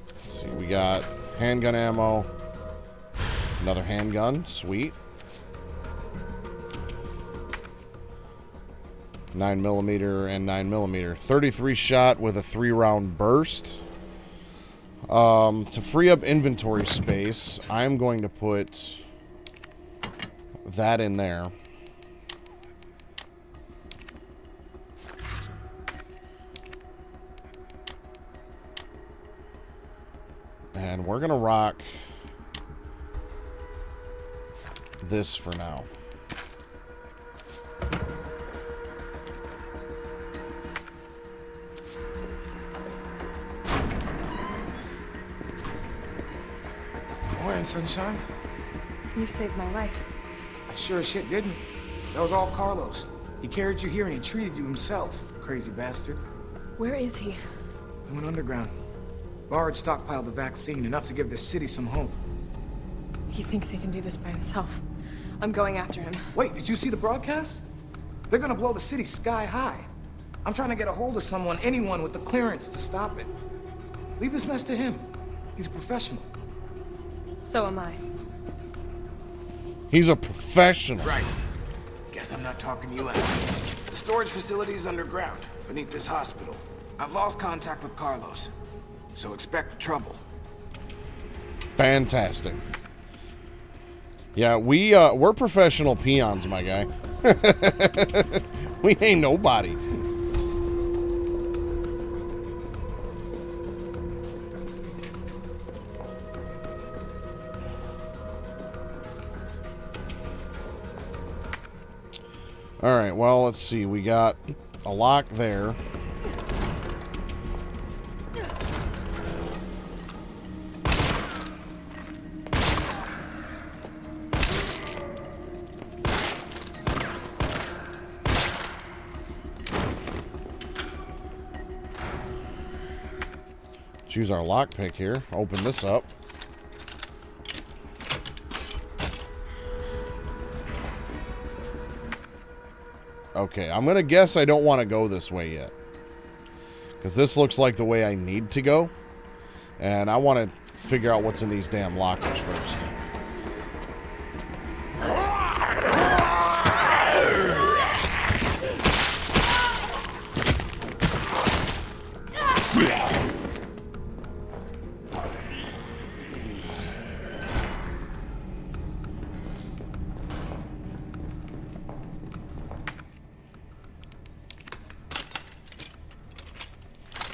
Let's see, we got handgun ammo, another handgun, sweet. 9mm and 9mm. 33 shot with a 3-round burst. To free up inventory space, I'm going to put that in there. And we're going to rock this for now. Morning, sunshine. You saved my life. I sure as shit didn't. That was all Carlos. He carried you here and he treated you himself, crazy bastard. Where is he? He went underground. Bard stockpiled the vaccine, enough to give this city some hope. He thinks he can do this by himself. I'm going after him. Wait, did you see the broadcast? They're gonna blow the city sky high. I'm trying to get a hold of someone, anyone with the clearance to stop it. Leave this mess to him. He's a professional. So am I. He's a professional. Right. Guess I'm not talking you out. The storage facility is underground, beneath this hospital. I've lost contact with Carlos, so expect trouble. Fantastic. Yeah, we're professional peons, my guy. We ain't nobody. All right, well, let's see. We got a lock there. Choose our lockpick here. Open this up. Okay, I'm going to guess I don't want to go this way yet. Because this looks like the way I need to go. And I want to figure out what's in these damn lockers first.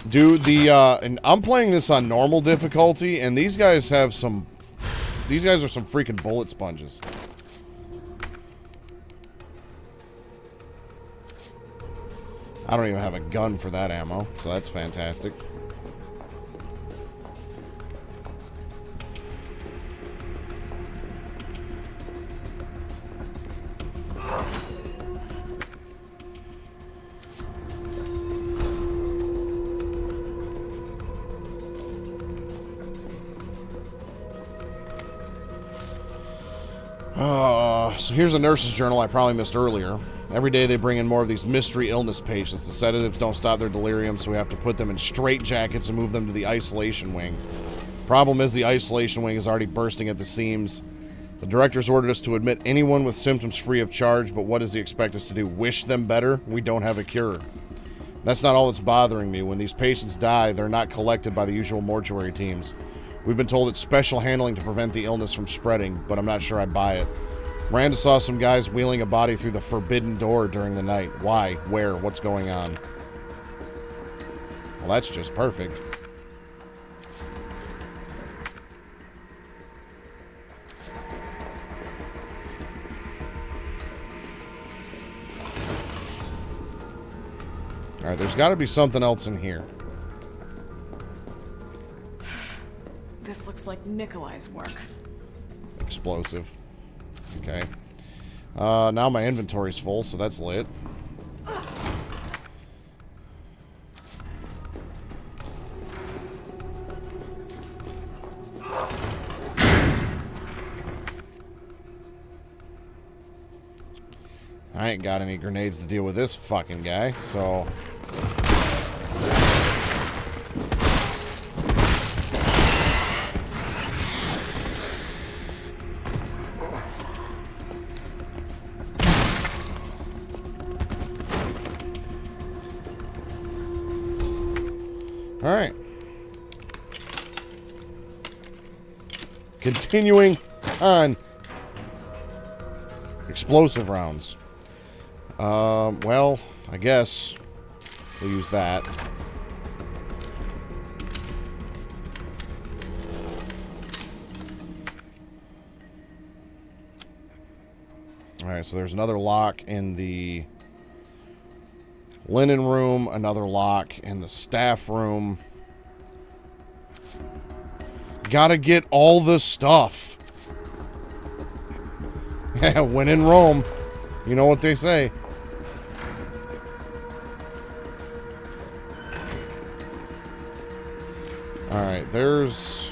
Dude, and I'm playing this on normal difficulty, and these guys have some... These guys are some freaking bullet sponges. I don't even have a gun for that ammo, so that's fantastic. So here's a nurse's journal I probably missed earlier. Every day they bring in more of these mystery illness patients. The sedatives don't stop their delirium, so we have to put them in straitjackets and move them to the isolation wing. Problem is, the isolation wing is already bursting at the seams. The director's ordered us to admit anyone with symptoms free of charge, but what does he expect us to do? Wish them better? We don't have a cure. That's not all that's bothering me. When these patients die, they're not collected by the usual mortuary teams. We've been told it's special handling to prevent the illness from spreading, but I'm not sure I buy it. Miranda saw some guys wheeling a body through the forbidden door during the night. Why? Where? What's going on? Well, that's just perfect. Alright, there's got to be something else in here. This looks like Nikolai's work. Explosive. Okay. Now my inventory's full, so that's lit. I ain't got any grenades to deal with this fucking guy, so... Alright. Continuing on. Explosive rounds. Well, I guess we'll use that. Alright, so there's another lock in the linen room, another lock in the staff room. Gotta get all the stuff. When in Rome, you know what they say. Alright, there's...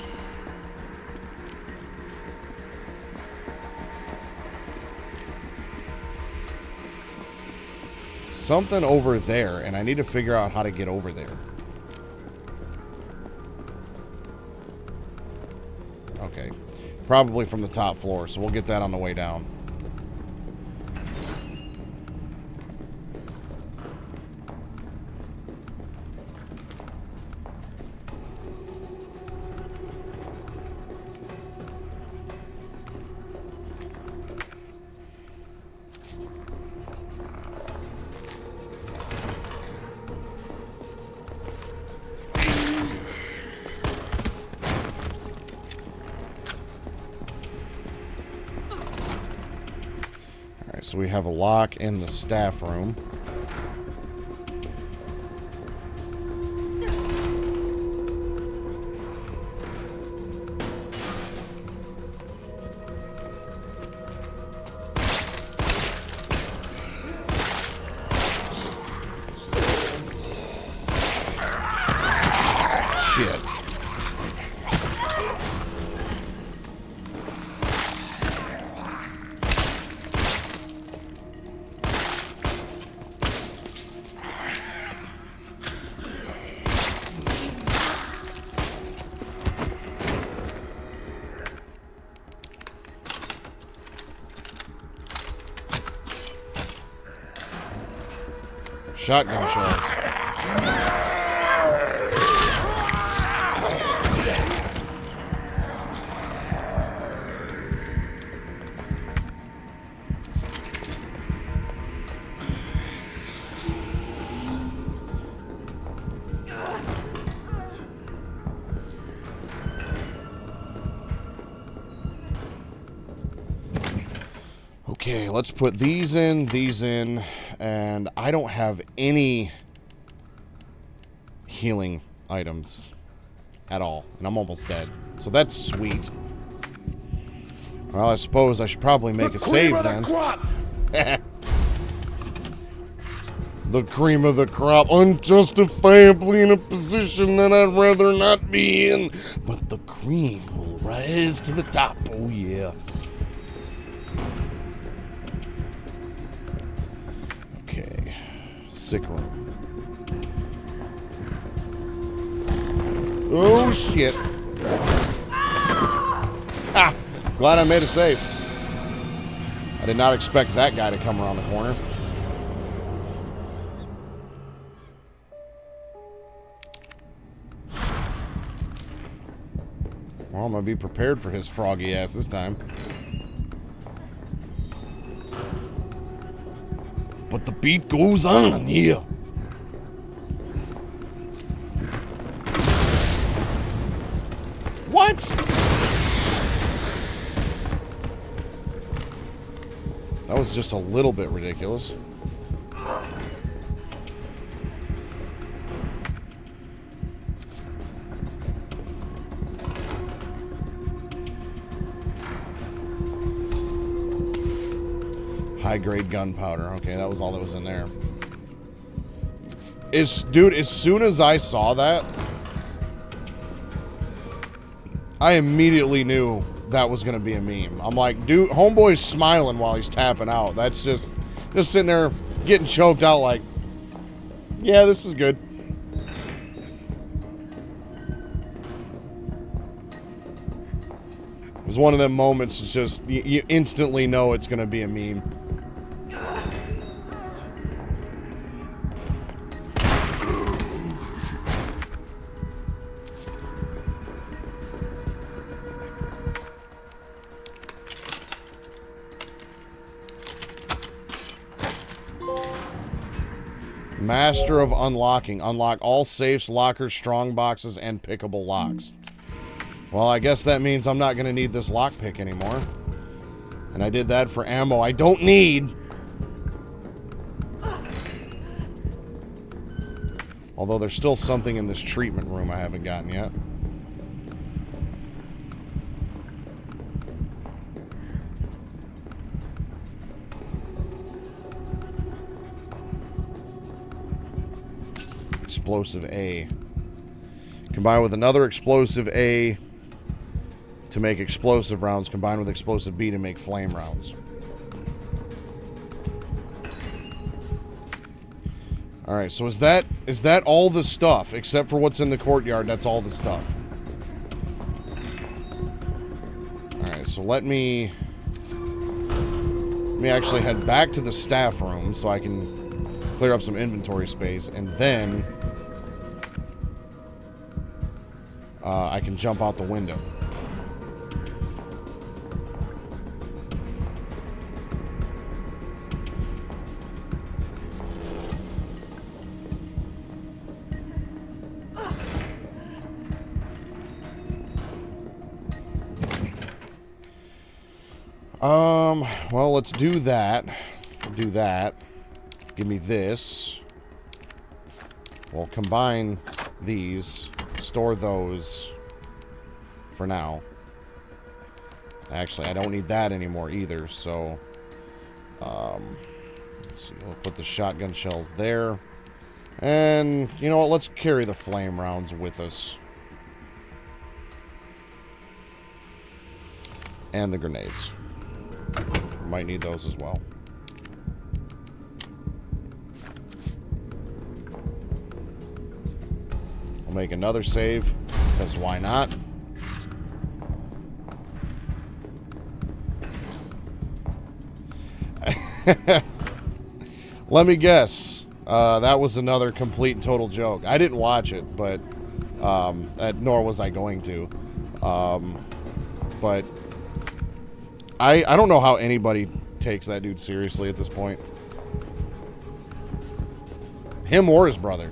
something over there, and I need to figure out how to get over there. Okay. Probably from the top floor, so we'll get that on the way down. So we have a lock in the staff room. Shit. shotgun shells. Okay, let's put these in, and I don't have any healing items at all, and I'm almost dead. So that's sweet. Well, I suppose I should probably make a save then. The cream of the crop, unjustifiably in a position that I'd rather not be in, but the cream will rise to the top. Oh yeah. Okay, sick room. Oh shit. Ah, glad I made a save. I did not expect that guy to come around the corner. Well, I'm gonna be prepared for his froggy ass this time. But the beat goes on, yeah. What? That was just a little bit ridiculous. High-grade gunpowder. Okay, that was all that was in there. Dude, as soon as I saw that, I immediately knew that was going to be a meme. I'm like, dude, homeboy's smiling while he's tapping out. That's just sitting there getting choked out like, yeah, this is good. It was one of them moments, it's just, you instantly know it's going to be a meme. Master of Unlocking. Unlock all safes, lockers, strong boxes, and pickable locks. Well, I guess that means I'm not going to need this lockpick anymore. And I did that for ammo I don't need. Although there's still something in this treatment room I haven't gotten yet. Explosive A. Combined with another explosive A to make explosive rounds. Combined with explosive B to make flame rounds. Alright, so is that all the stuff? Except for what's in the courtyard, that's all the stuff. Alright, so let me actually head back to the staff room so I can clear up some inventory space, and then I can jump out the window. Well, let's do that. Do that. Give me this. We'll combine these. Store those for now. Actually, I don't need that anymore either, so let's see, we'll put the shotgun shells there. And you know what, let's carry the flame rounds with us. And the grenades. Might need those as well. I'll make another save, because why not? Let me guess. That was another complete and total joke. I didn't watch it, but nor was I going to. But I don't know how anybody takes that dude seriously at this point. Him or his brother.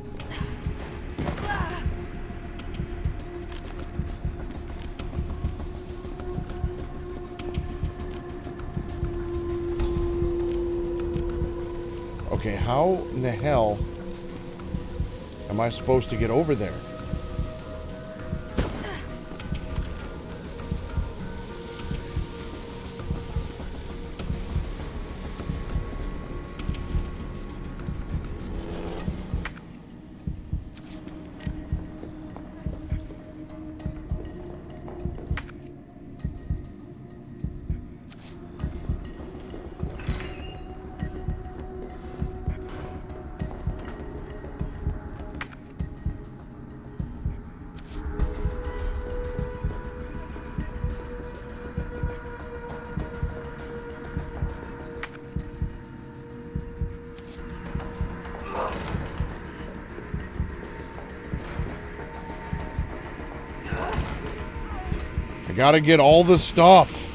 Okay, how in the hell am I supposed to get over there? Gotta get all the stuff.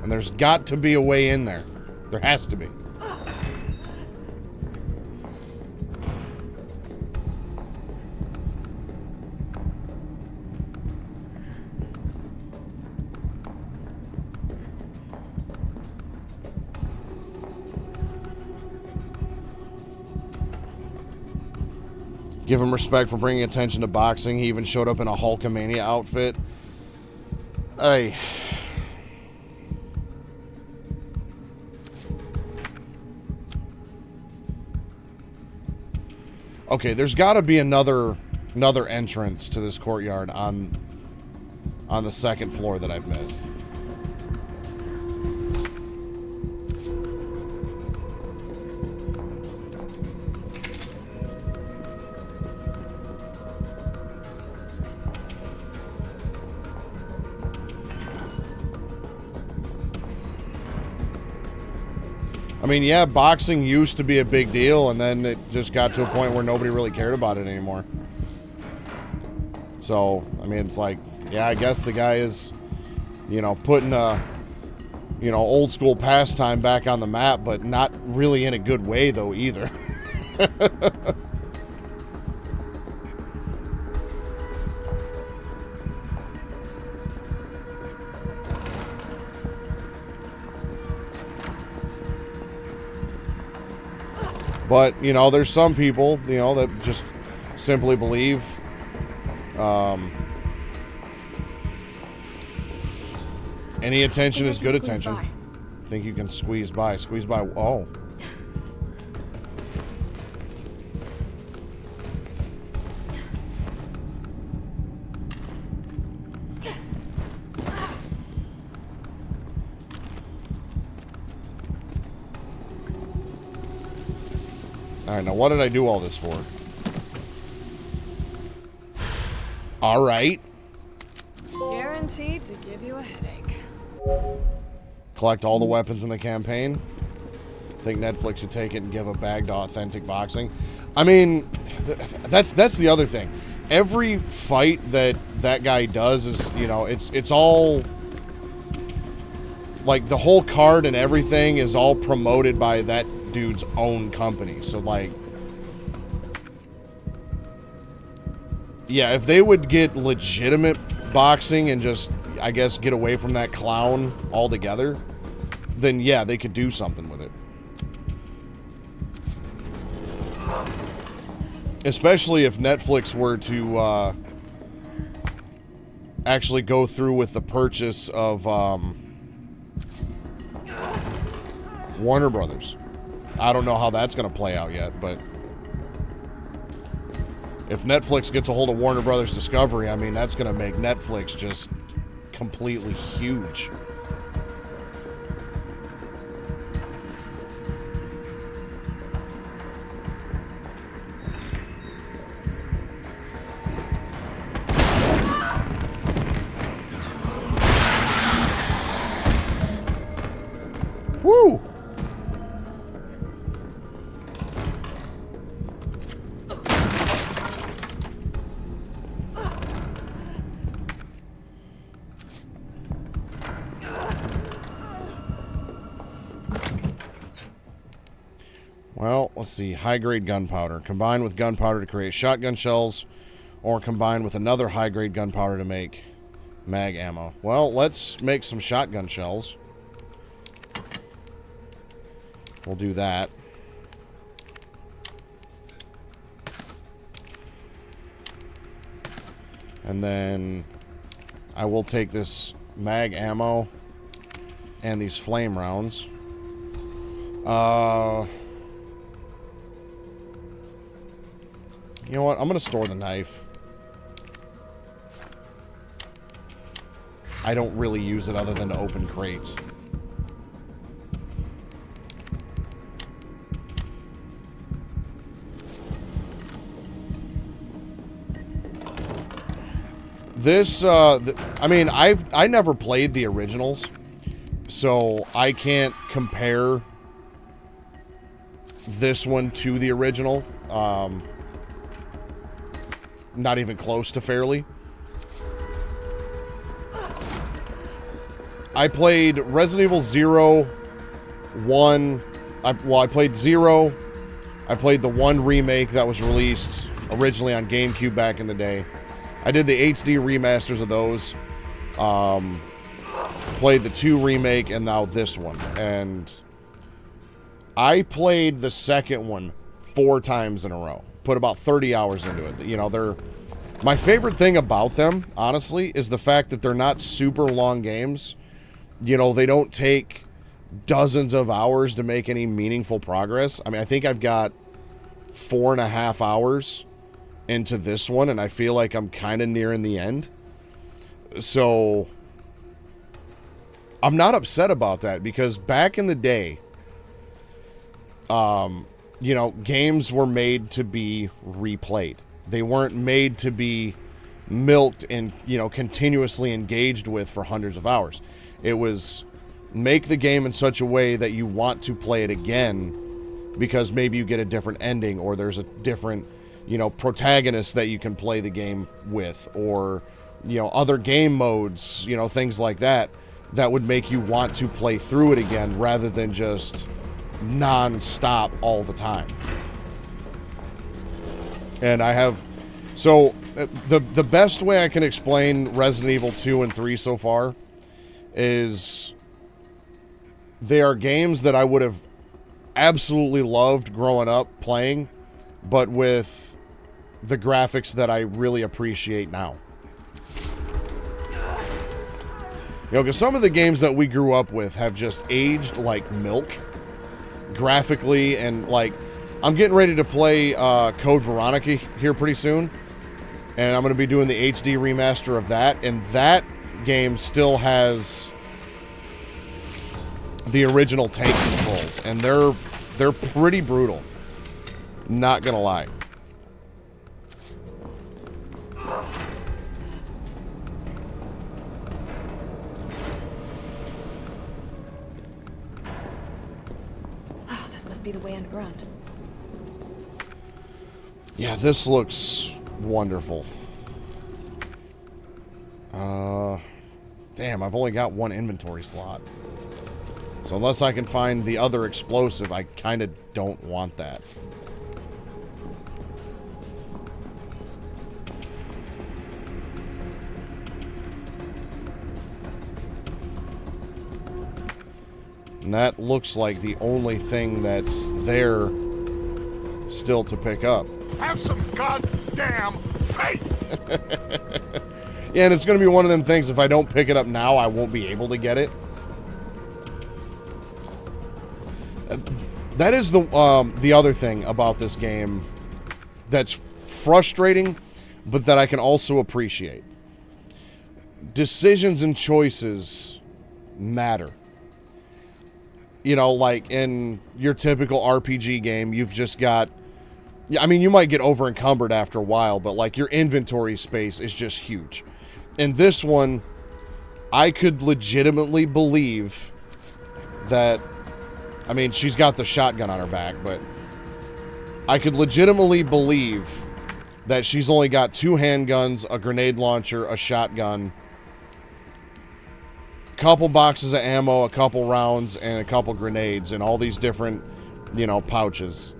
And there's got to be a way in there. There has to be. Give him respect for bringing attention to boxing. He even showed up in a Hulkamania outfit. Hey. Okay, there's got to be another entrance to this courtyard on the second floor that I've missed. I mean, yeah, boxing used to be a big deal, and then it just got to a point where nobody really cared about it anymore. So, I mean, it's like, yeah, I guess the guy is, you know, putting a, you know, old school pastime back on the map, but not really in a good way, though, either. But, you know, there's some people, you know, that just simply believe any attention is good attention. Think you can squeeze by. Squeeze by. Oh. Alright, now what did I do all this for? Alright. Guaranteed to give you a headache. Collect all the weapons in the campaign. Think Netflix should take it and give a bag to Authentic Boxing. I mean, that's the other thing. Every fight that guy does is, you know, it's all... Like, the whole card and everything is all promoted by that dude's own company. So, like, yeah, if they would get legitimate boxing and just, I guess, get away from that clown altogether, then yeah, they could do something with it. Especially if Netflix were to actually go through with the purchase of Warner Brothers. I don't know how that's going to play out yet, but if Netflix gets a hold of Warner Brothers Discovery, I mean, that's going to make Netflix just completely huge. Woo! Well, let's see. High-grade gunpowder. Combine with gunpowder to create shotgun shells, or combine with another high-grade gunpowder to make mag ammo. Well, let's make some shotgun shells. We'll do that. And then I will take this mag ammo and these flame rounds. You know what? I'm going to store the knife. I don't really use it other than to open crates. This, I mean, I never played the originals, so I can't compare this one to the original. Not even close to fairly. I played Resident Evil 0, 1. I played 0. I played the 1 remake that was released originally on GameCube back in the day. I did the HD remasters of those. Played the 2 remake and now this one. And I played the second one 4 times in a row. Put about 30 hours into it. You know, my favorite thing about them, honestly, is the fact that they're not super long games. You know, they don't take dozens of hours to make any meaningful progress. I mean, I think I've got 4.5 hours into this one, and I feel like I'm kind of nearing the end. So I'm not upset about that, because back in the day, you know, games were made to be replayed. They weren't made to be milked and, you know, continuously engaged with for hundreds of hours. It was make the game in such a way that you want to play it again, because maybe you get a different ending, or there's a different, you know, protagonist that you can play the game with, or, you know, other game modes, you know, things like that, that would make you want to play through it again rather than just non-stop all the time. And I have, so the best way I can explain Resident Evil 2 and 3 so far is they are games that I would have absolutely loved growing up playing, but with the graphics that I really appreciate now. You know, because some of the games that we grew up with have just aged like milk graphically, and like, I'm getting ready to play Code Veronica here pretty soon, and I'm going to be doing the HD remaster of that, and that game still has the original tank controls, and they're pretty brutal. Not gonna lie. Oh, this must be the way underground. Yeah, this looks wonderful. Damn, I've only got 1 inventory slot. So unless I can find the other explosive, I kind of don't want that. And that looks like the only thing that's there still to pick up. Have some goddamn faith! Yeah, and it's going to be one of them things, if I don't pick it up now, I won't be able to get it. That is the other thing about this game that's frustrating, but that I can also appreciate. Decisions and choices matter. You know, like in your typical RPG game, you've just got... I mean, you might get over encumbered after a while, but like your inventory space is just huge. In this one, I could legitimately believe that... I mean, she's got the shotgun on her back, but I could legitimately believe that she's only got 2 handguns, a grenade launcher, a shotgun, couple boxes of ammo, a couple rounds, and a couple grenades in all these different, you know, pouches.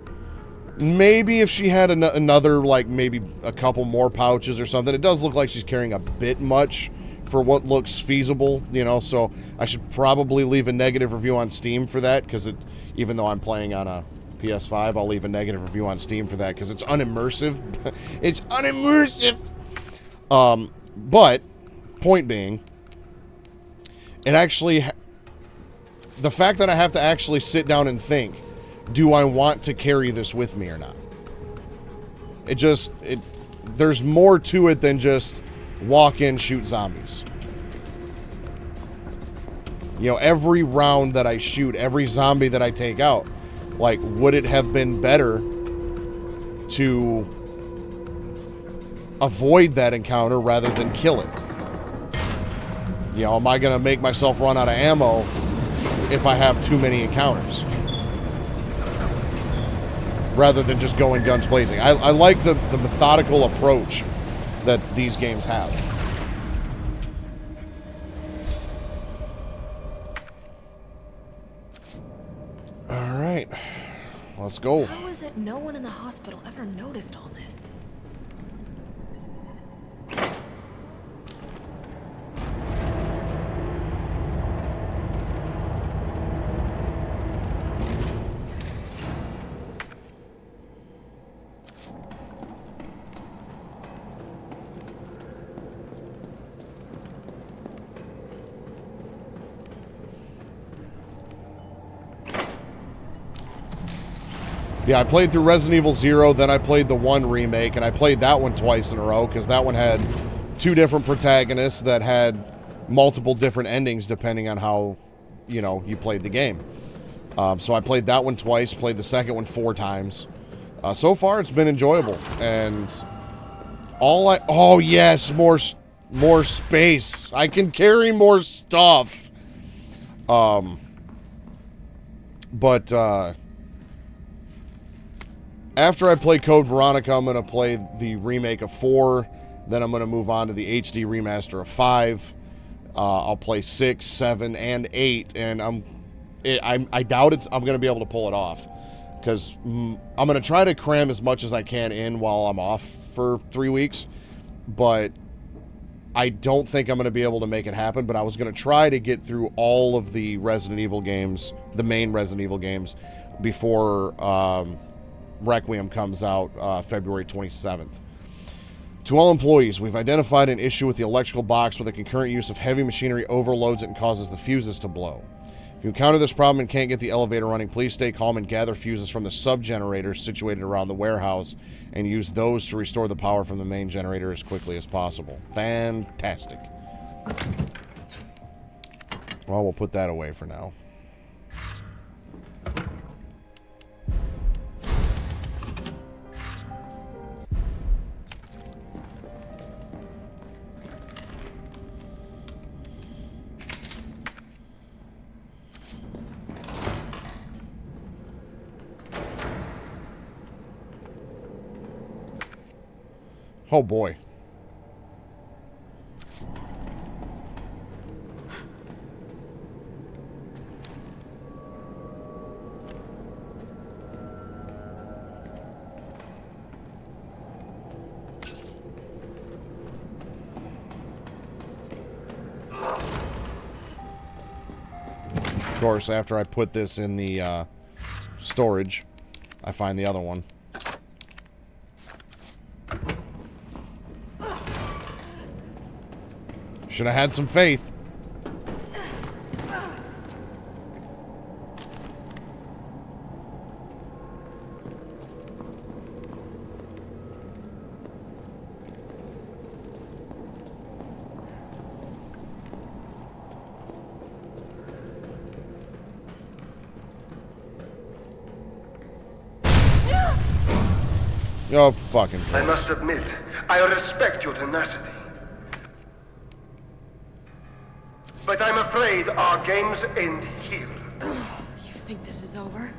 Maybe if she had another, like, maybe a couple more pouches or something. It does look like she's carrying a bit much for what looks feasible, you know, so I should probably leave a negative review on Steam for that, because even though I'm playing on a PS5, I'll leave a negative review on Steam for that, because it's unimmersive. It's unimmersive! But, point being, it actually... the fact that I have to actually sit down and think, do I want to carry this with me or not? There's more to it than just walk in, shoot zombies. You know, every round that I shoot, every zombie that I take out, like, would it have been better to avoid that encounter rather than kill it? You know, am I going to make myself run out of ammo if I have too many encounters? Rather than just going guns blazing. I like the methodical approach that these games have. Alright. Let's go. How is it no one in the hospital ever noticed all this? Yeah, I played through Resident Evil 0, then I played the 1 remake, and I played that one twice in a row, because that one had 2 different protagonists that had multiple different endings depending on how, you know, you played the game. So I played that one twice, played the second one 4 times. So far, it's been enjoyable, and oh yes, more space. I can carry more stuff. After I play Code Veronica, I'm going to play the remake of 4. Then I'm going to move on to the HD remaster of 5. I'll play 6, 7, and 8. And I doubt I'm going to be able to pull it off. Because I'm going to try to cram as much as I can in while I'm off for 3 weeks. But I don't think I'm going to be able to make it happen. But I was going to try to get through all of the Resident Evil games, the main Resident Evil games, before... Requiem comes out February 27th. To all employees, we've identified an issue with the electrical box where the concurrent use of heavy machinery overloads it and causes the fuses to blow. If you encounter this problem and can't get the elevator running, please stay calm and gather fuses from the sub-generators situated around the warehouse and use those to restore the power from the main generator as quickly as possible. Fantastic. Well, we'll put that away for now. Oh boy. Of course, after I put this in the storage, I find the other one. Should have had some faith. Oh, fucking I must admit, I respect your tenacity. But I'm afraid our games end here. You think this is over?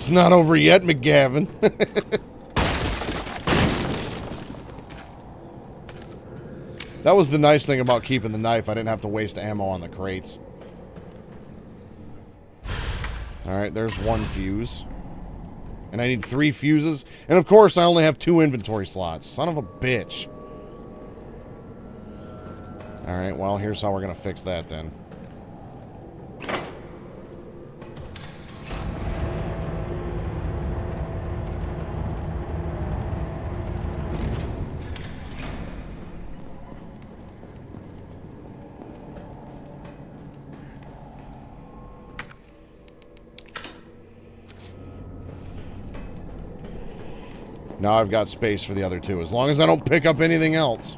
It's not over yet, McGavin. That was the nice thing about keeping the knife. I didn't have to waste ammo on the crates. Alright, there's one fuse. And I need 3 fuses. And of course, I only have 2 inventory slots. Son of a bitch. Alright, well, here's how we're going to fix that then. Now I've got space for the other 2, as long as I don't pick up anything else.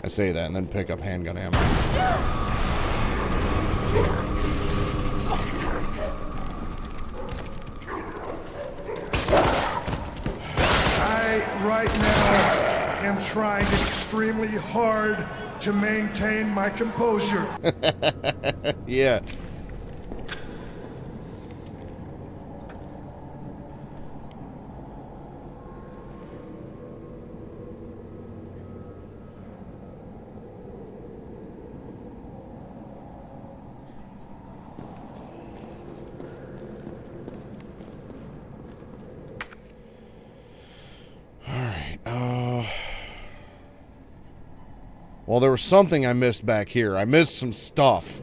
I say that and then pick up handgun ammo. I, right now, am trying extremely hard to maintain my composure. Yeah. Well, there was something I missed back here. I missed some stuff.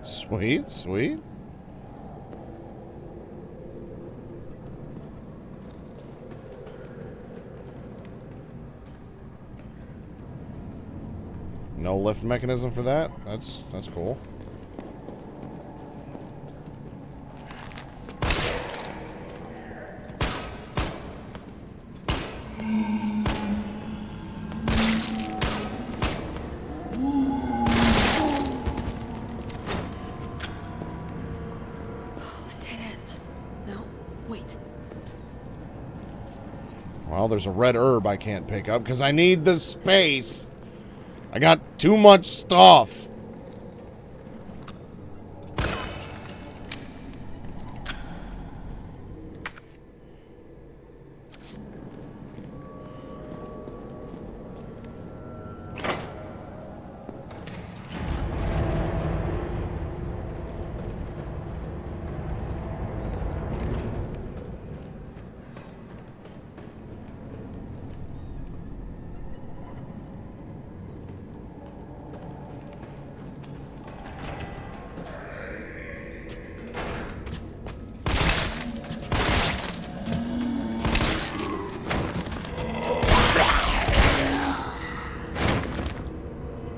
Sweet, sweet. No lift mechanism for that? That's cool. Well, there's a red herb I can't pick up because I need the space. I got too much stuff.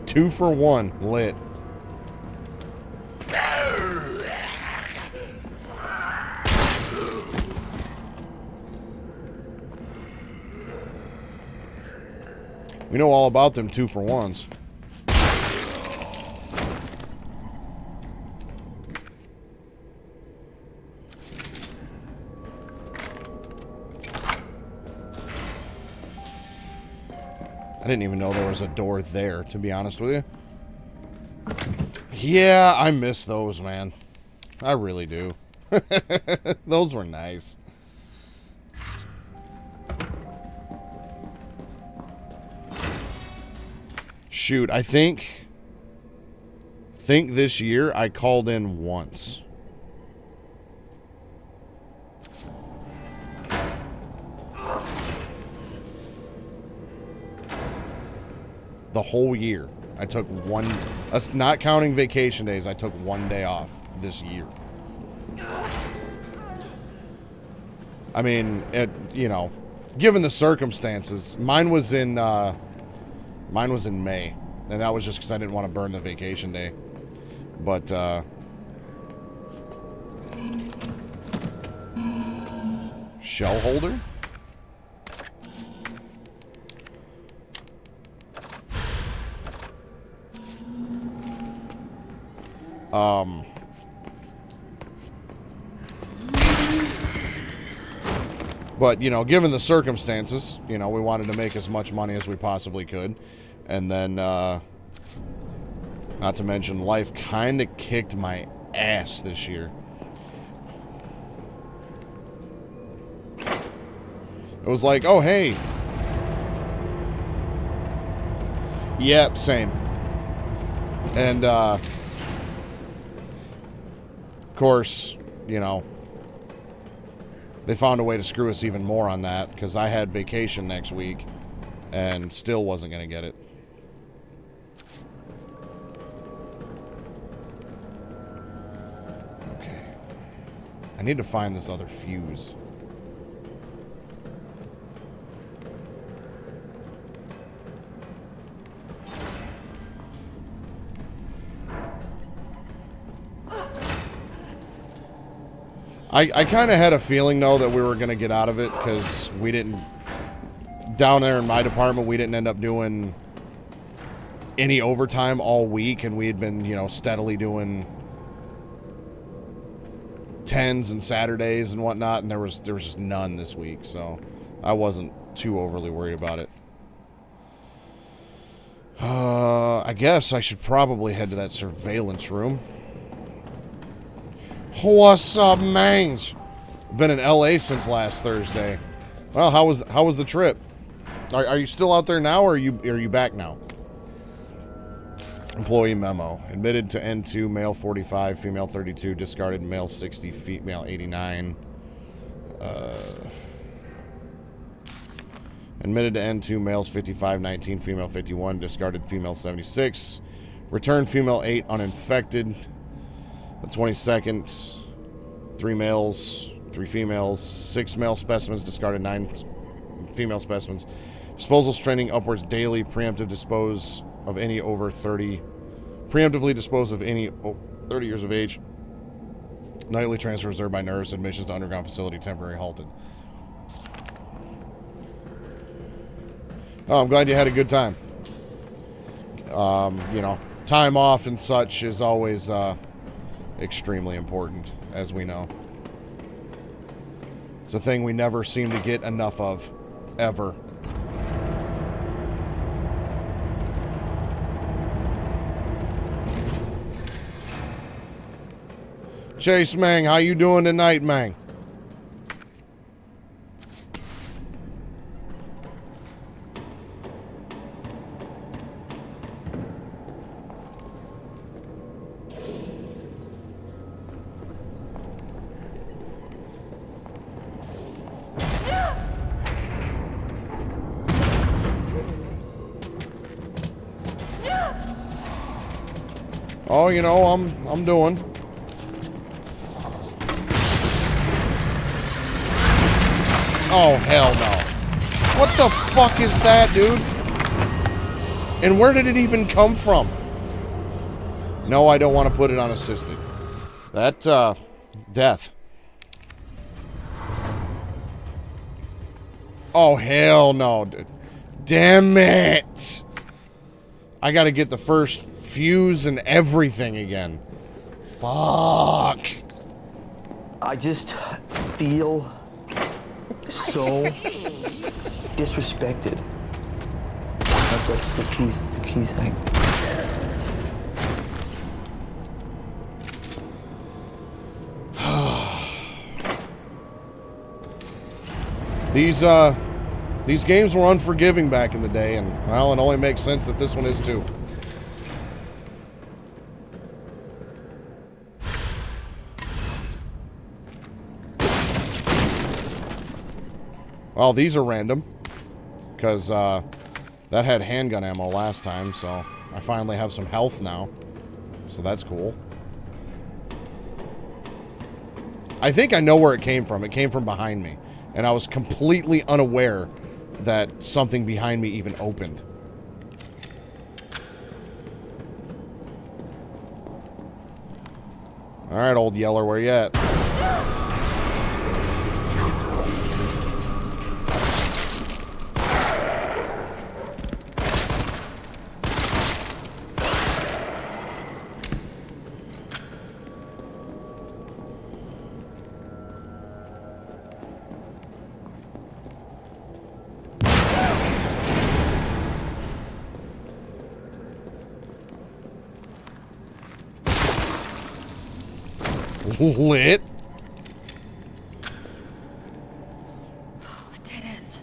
Two for one, lit. We know all about them 2 for ones. I didn't even know there was a door there, to be honest with you. Yeah, I miss those, man. I really do. Those were nice. Shoot, I think this year I called in once. The whole year. I took one, that's not counting vacation days, I took 1 day off this year. I mean, you know, given the circumstances, mine was in May. And that was just because I didn't want to burn the vacation day. But, shell holder? But, you know, given the circumstances, you know, we wanted to make as much money as we possibly could. And then, not to mention, life kind of kicked my ass this year. It was like, oh, hey. Yep, same. And, of course, you know, they found a way to screw us even more on that, because I had vacation next week and still wasn't going to get it. Okay. I need to find this other fuse. I kind of had a feeling, though, that we were going to get out of it, because we didn't... Down there in my department, we didn't end up doing any overtime all week, and we had been, you know, steadily doing 10s and Saturdays and whatnot, and there was just none this week, so I wasn't too overly worried about it. I guess I should probably head to that surveillance room. What's up, mangs? Been in LA since last Thursday. Well, how was the trip? Are you still out there now, or are you back now? Employee memo. Admitted to N2, male 45, female 32, discarded male 60, female 89. Admitted to N2, males 55, 19, female 51, discarded female 76. Returned female 8, uninfected. The 22nd, 3 males, 3 females, 6 male specimens, discarded 9 female specimens. Disposals trending upwards daily. Preemptively dispose of any over 30 years of age. Nightly transfer reserved by nurse. Admissions to underground facility temporarily halted. Oh, I'm glad you had a good time. You know, time off and such is always extremely important, as we know. It's a thing we never seem to get enough of, ever. Chase Mang, how you doing tonight, Mang? Oh, you know, I'm doing. Oh, hell no. What the fuck is that, dude? And where did it even come from? No, I don't want to put it on assisted. That, death. Oh, hell no, dude. Damn it. I gotta get the first fuse and everything again. Fuck. I just feel so disrespected. That's the key thing. These games were unforgiving back in the day, and, well, it only makes sense that this one is too. Well, these are random, because that had handgun ammo last time, so I finally have some health now, so that's cool. I think I know where it came from. It came from behind me, and I was completely unaware that something behind me even opened. Alright, old Yeller, where you at? Lit. A dead end.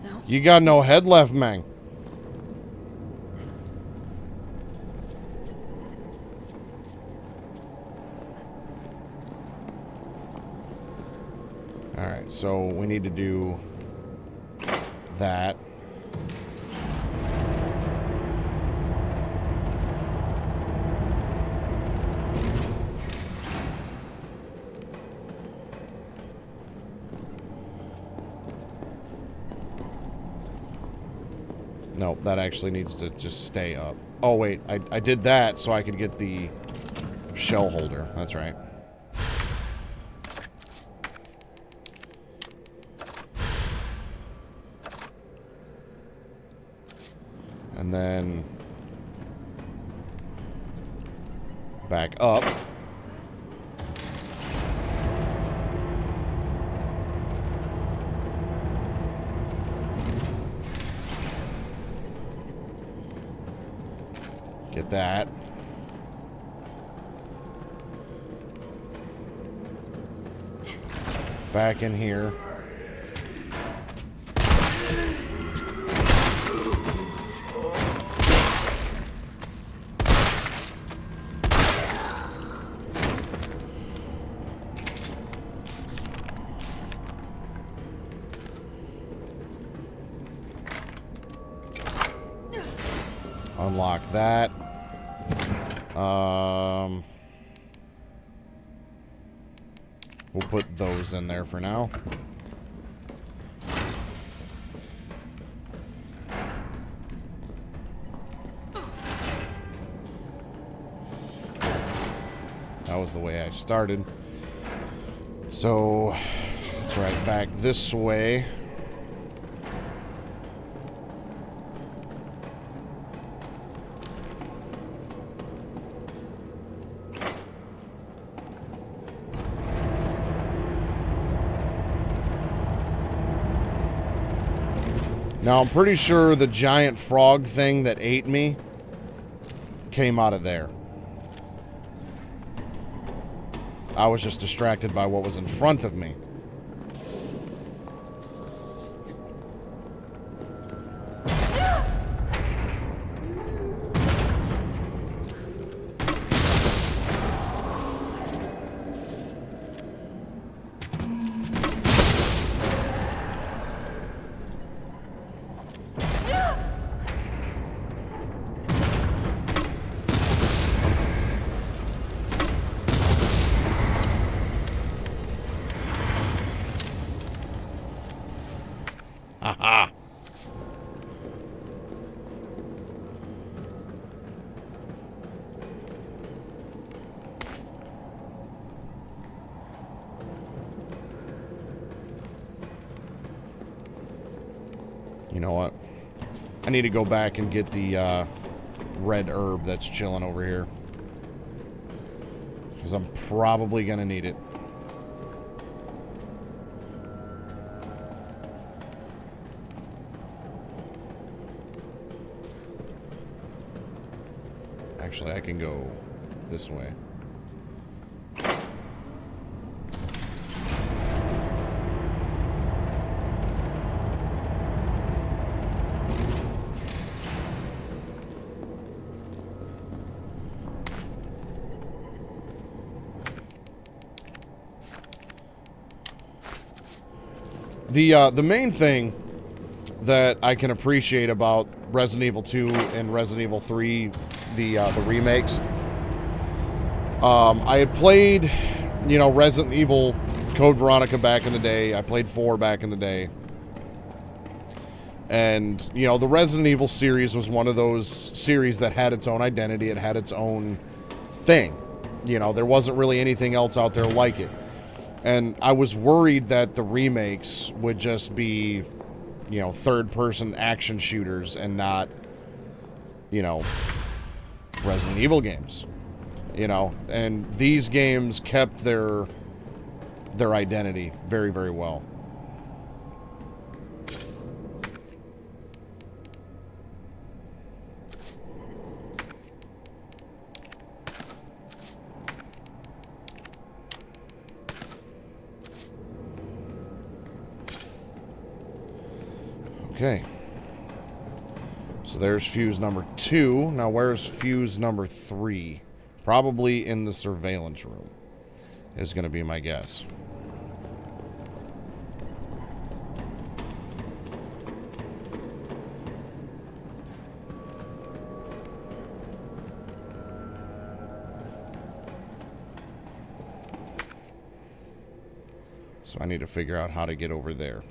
No. You got no head left, man. Alright, so we need to do that. Nope, that actually needs to just stay up. Oh, wait. I did that so I could get the shell holder. That's right. And then back up. Get that. Back in here. Unlock that. We'll put those in there for now. That was the way I started. So, let's right back this way. Now, I'm pretty sure the giant frog thing that ate me came out of there. I was just distracted by what was in front of me. Haha. You know what? I need to go back and get the red herb that's chilling over here. Because I'm probably going to need it. Actually, I can go this way. The main thing that I can appreciate about Resident Evil 2 and Resident Evil 3, the remakes, I had played, you know, Resident Evil Code Veronica back in the day. I played 4 back in the day. And, you know, the Resident Evil series was one of those series that had its own identity. It had its own thing. You know, there wasn't really anything else out there like it. And I was worried that the remakes would just be, you know, third-person action shooters and not, you know, Resident Evil games. You know, and these games kept their identity very, very well. Okay. So there's fuse number 2. Now where's fuse number 3? Probably in the surveillance room, is going to be my guess. So I need to figure out how to get over there.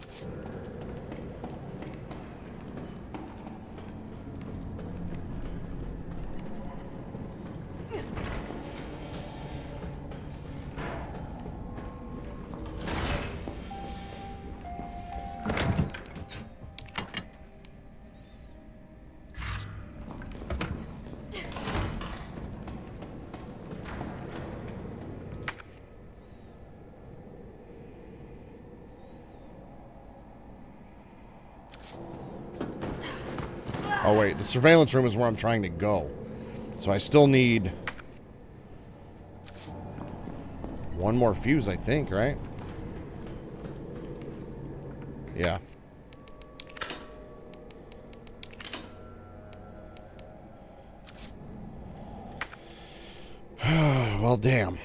Oh, wait. The surveillance room is where I'm trying to go. So I still need one more fuse, I think, right? Yeah. Well, damn.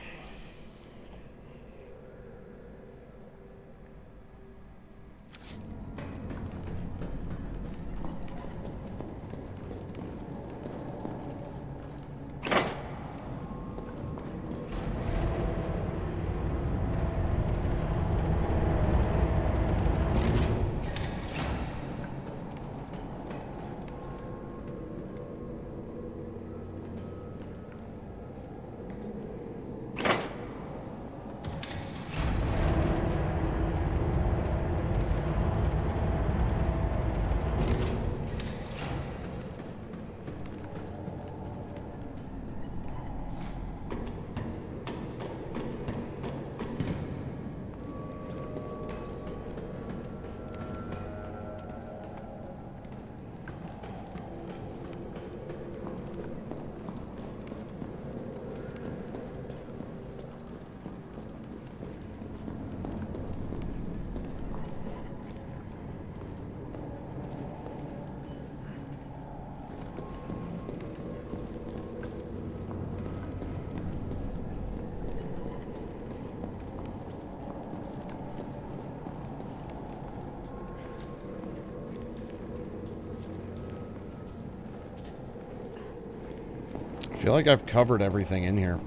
I feel like I've covered everything in here.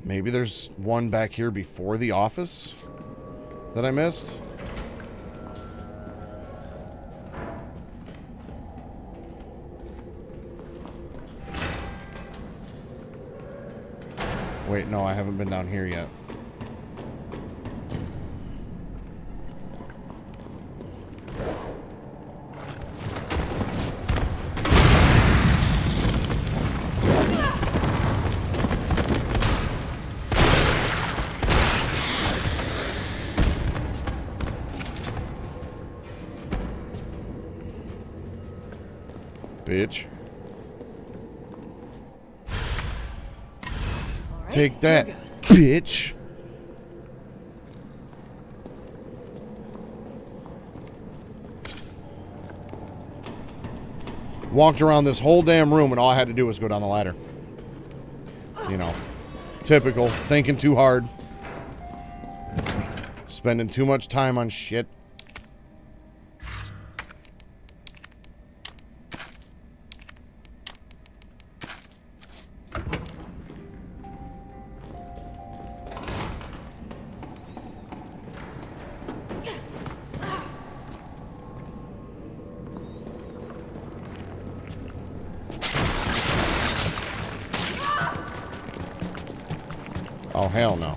Maybe there's one back here before the office that I missed. Wait, no, I haven't been down here yet. Bitch. Take that, bitch. Walked around this whole damn room and all I had to do was go down the ladder. You know, typical, thinking too hard. Spending too much time on shit. Oh, hell no.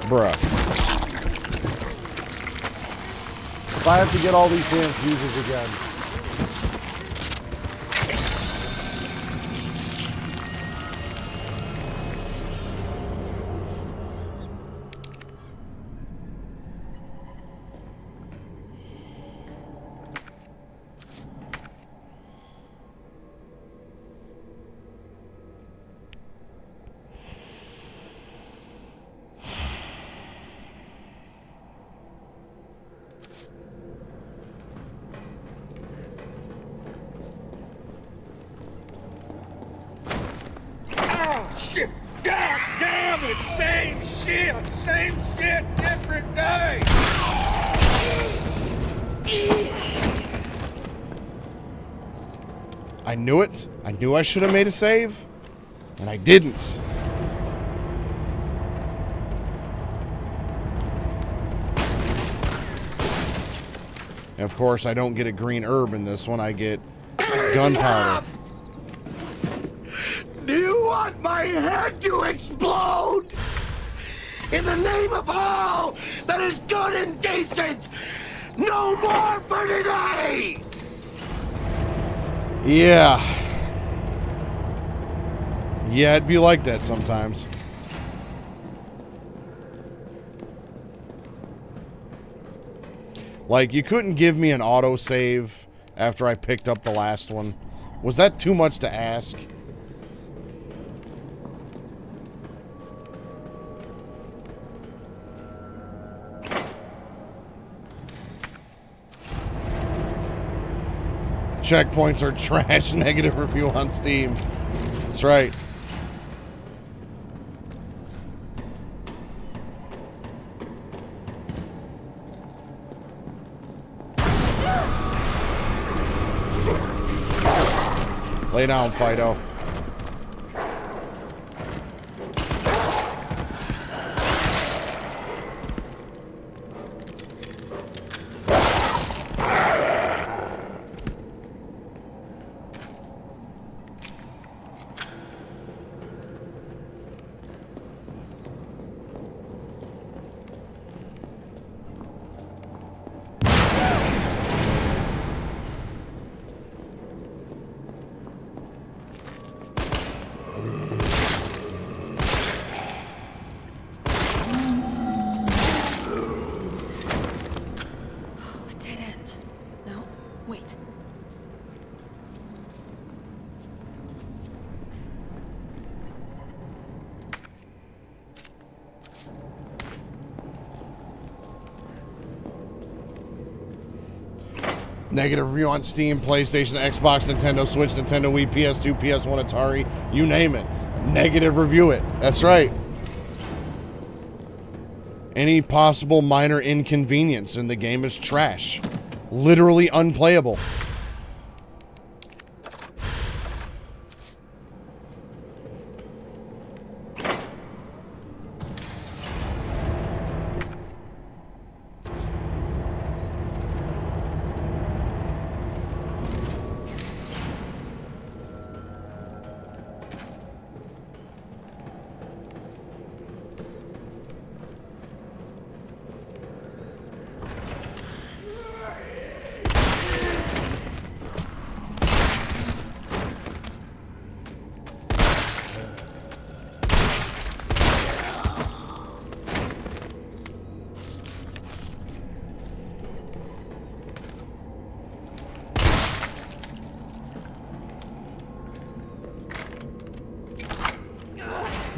Bruh. If I have to get all these damn fuses again. Shit! God damn it! Same shit, different day! I knew it. I knew I should have made a save, and I didn't. And of course, I don't get a green herb in this one. I get gunpowder. Do you want my head to explode? In the name of all that is good and decent, no more for today! Yeah. Yeah, it'd be like that sometimes. Like, you couldn't give me an autosave after I picked up the last one. Was that too much to ask? Checkpoints are trash. Negative review on Steam. That's right. Lay down, Fido. Negative review on Steam, PlayStation, Xbox, Nintendo Switch, Nintendo Wii, PS2, PS1, Atari, you name it. Negative review it. That's right. Any possible minor inconvenience in the game is trash. Literally unplayable.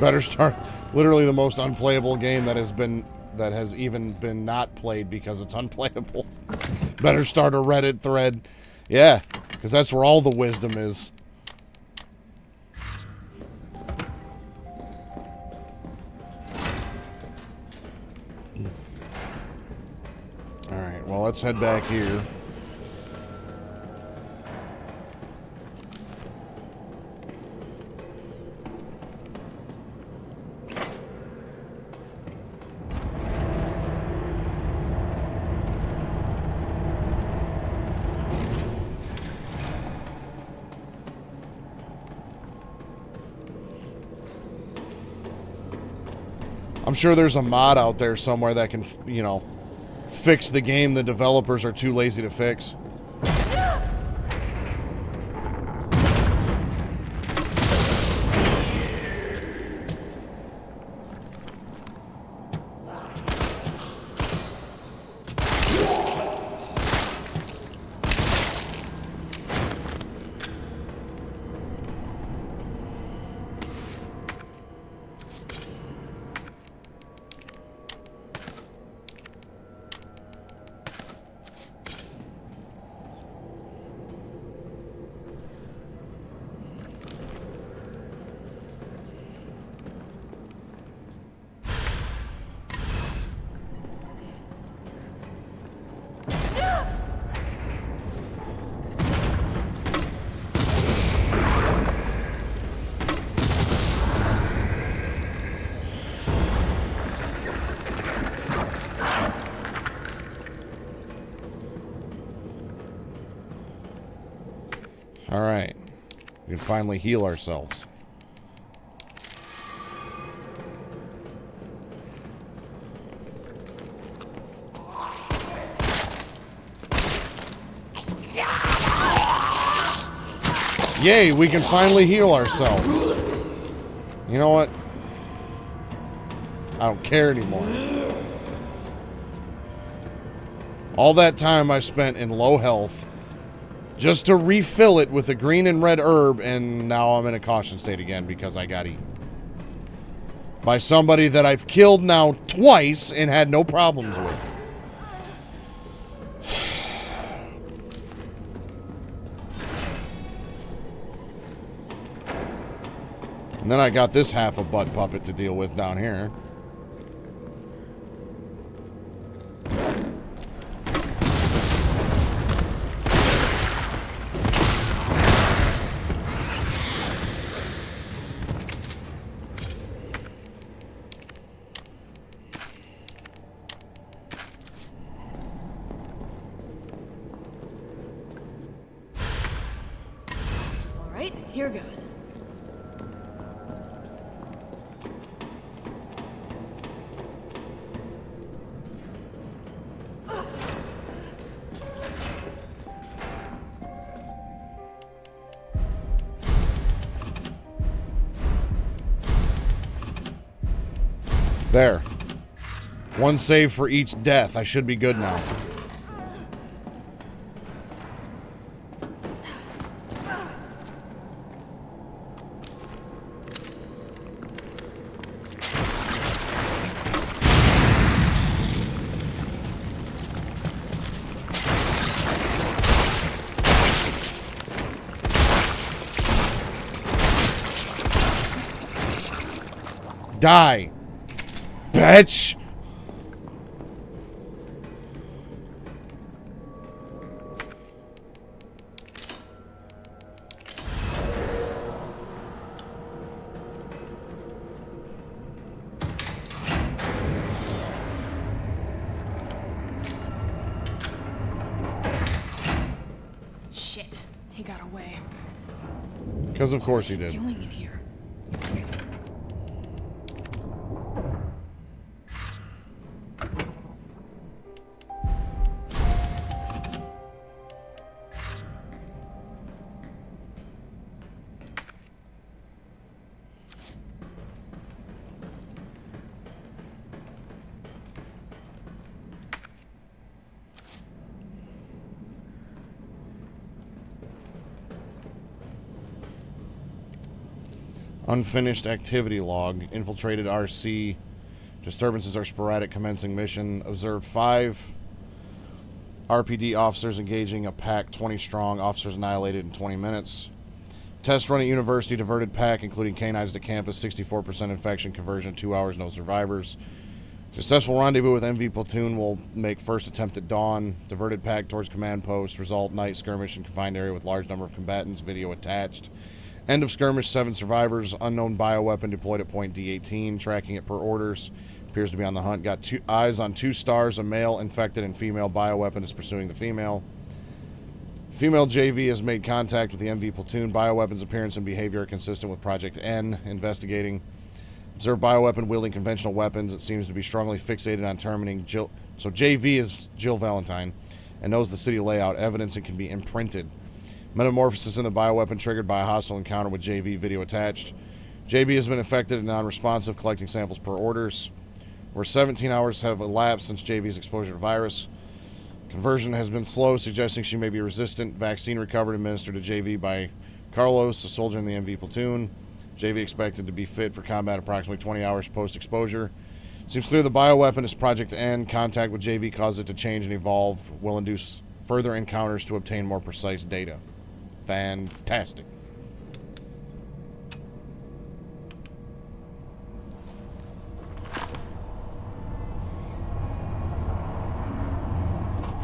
Better start. Literally the most unplayable game that has even been not played because it's unplayable. Better start a Reddit thread. Yeah, because that's where all the wisdom is. Alright, well, let's head back here. I'm sure there's a mod out there somewhere that can, you know, fix the game the developers are too lazy to fix. Alright. We can finally heal ourselves. Yay, we can finally heal ourselves. You know what? I don't care anymore. All that time I spent in low health just to refill it with a green and red herb, and now I'm in a caution state again because I got eaten. By somebody that I've killed now twice and had no problems with. And then I got this half a butt puppet to deal with down here. All right, here goes. There. One save for each death. I should be good now. Die. Bitch! Shit, he got away. Because of course he did. What's he doing in here? Unfinished activity log. Infiltrated RC. Disturbances are sporadic. Commencing mission. Observed 5 RPD officers engaging a pack 20 strong. Officers annihilated in 20 minutes. Test run at university. Diverted pack, including canines to campus. 64% infection. Conversion 2 hours. No survivors. Successful rendezvous with MV platoon will make first attempt at dawn. Diverted pack towards command post. Result night skirmish in confined area with large number of combatants. Video attached. End of skirmish, 7 survivors. Unknown bioweapon deployed at point D18. Tracking it per orders. Appears to be on the hunt. Got 2 eyes on 2 stars. A male infected and female bioweapon is pursuing the female. Female JV has made contact with the MV platoon. Bioweapons appearance and behavior are consistent with Project N. Investigating. Observe bioweapon wielding conventional weapons. It seems to be strongly fixated on terminating Jill. So JV is Jill Valentine and knows the city layout. Evidence it can be imprinted. Metamorphosis in the bioweapon triggered by a hostile encounter with JV. Video attached. JB has been affected and non-responsive, collecting samples per orders. Where 17 hours have elapsed since JV's exposure to virus. Conversion has been slow, suggesting she may be resistant. Vaccine recovered administered to JV by Carlos, a soldier in the MV platoon. JV expected to be fit for combat approximately 20 hours post-exposure. Seems clear the bioweapon is Project N. Contact with JV caused it to change and evolve. Will induce further encounters to obtain more precise data. Fantastic.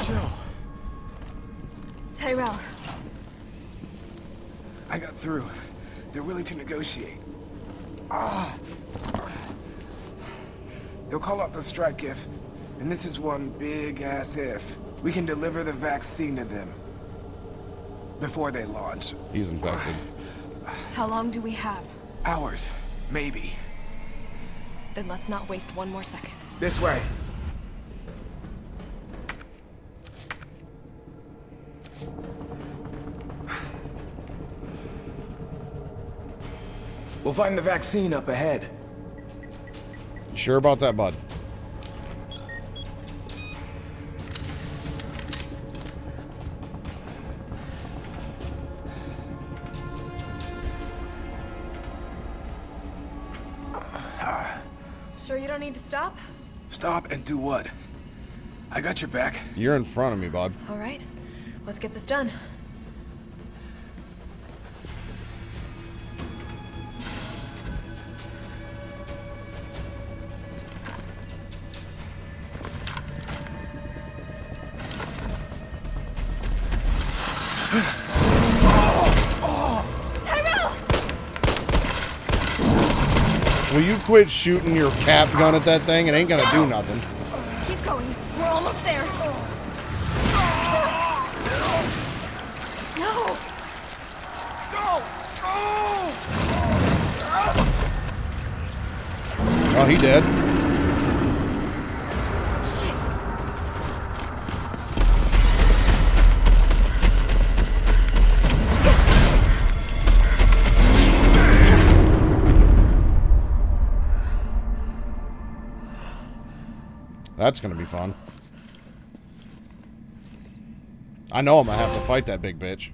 Jill. Tyrell. I got through. They're willing to negotiate. Ah. They'll call off the strike if, and this is one big-ass if, we can deliver the vaccine to them before they launch. He's infected. How long do we have? Hours. Maybe. Then let's not waste one more second. This way. We'll find the vaccine up ahead. You sure about that, bud? Sure you don't need to stop? Stop and do what? I got your back. You're in front of me, bud. All right, let's get this done. Will you quit shooting your cap gun at that thing? It ain't gonna do nothing. Keep going. We're almost there. No. Oh, he dead. Shit. That's gonna be fun. I know I'm gonna have to fight that big bitch.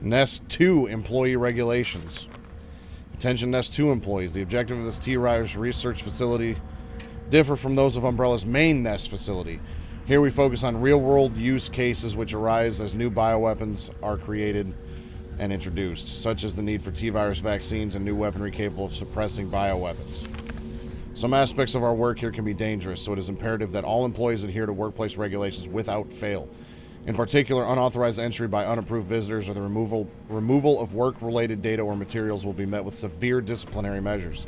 Nest 2 employee regulations. Attention Nest 2 employees. The objective of this T-Riders research facility differ from those of Umbrella's main Nest facility. Here we focus on real-world use cases which arise as new bioweapons are created and introduced, such as the need for T-Virus vaccines and new weaponry capable of suppressing bioweapons. Some aspects of our work here can be dangerous, so it is imperative that all employees adhere to workplace regulations without fail. In particular, unauthorized entry by unapproved visitors or the removal of work-related data or materials will be met with severe disciplinary measures.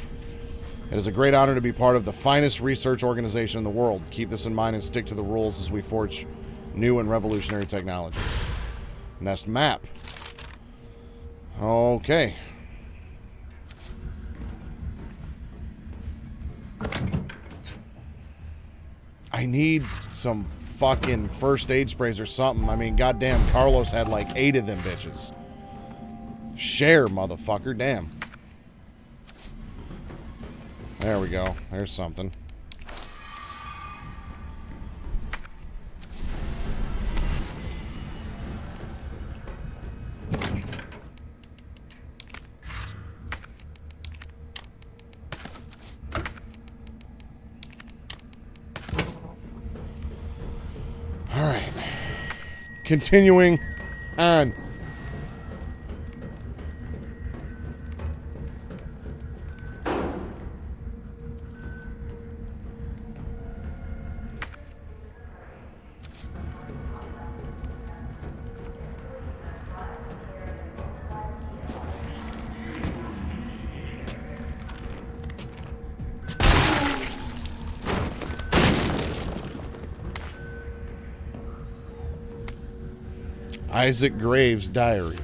It is a great honor to be part of the finest research organization in the world. Keep this in mind and stick to the rules as we forge new and revolutionary technologies. Nest map. Okay. I need some fucking first aid sprays or something. I mean, goddamn, Carlos had like 8 of them bitches. Share, motherfucker. Damn. There we go. There's something. All right. Continuing on. Isaac Graves' diary.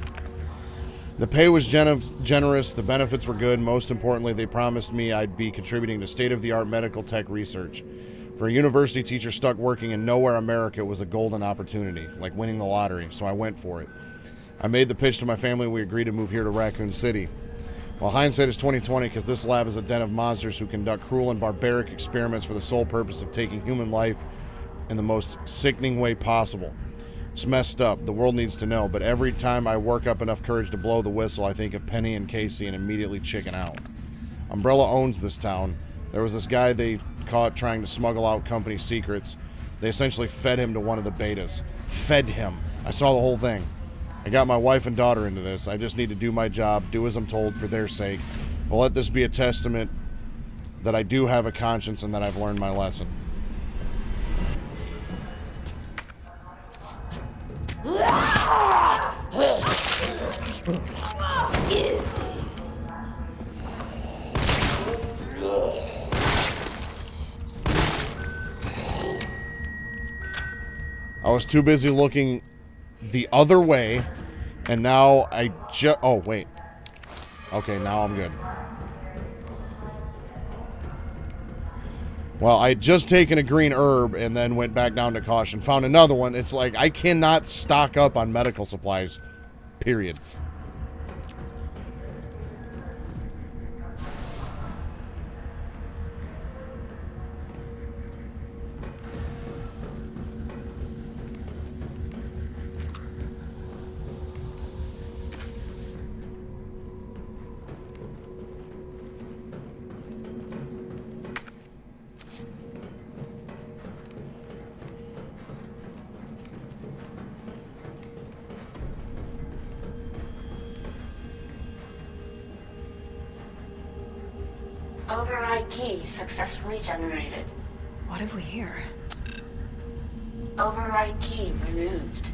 The pay was generous, the benefits were good. Most importantly, they promised me I'd be contributing to state-of-the-art medical tech research. For a university teacher stuck working in nowhere America, it was a golden opportunity, like winning the lottery, so I went for it. I made the pitch to my family, and we agreed to move here to Raccoon City. Well, hindsight is 20/20, because this lab is a den of monsters who conduct cruel and barbaric experiments for the sole purpose of taking human life in the most sickening way possible. It's messed up. The world needs to know, but every time I work up enough courage to blow the whistle, I think of Penny and Casey and immediately chicken out. Umbrella owns this town. There was this guy they caught trying to smuggle out company secrets. They essentially fed him to one of the betas. Fed him. I saw the whole thing. I got my wife and daughter into this. I just need to do my job, do as I'm told for their sake. But let this be a testament that I do have a conscience and that I've learned my lesson. I was too busy looking the other way, and now I just... Oh, wait. Okay, now I'm good. Well, I had just taken a green herb and then went back down to caution. Found another one. It's like, I cannot stock up on medical supplies. Period. Override key successfully generated. What have we here? Override key removed.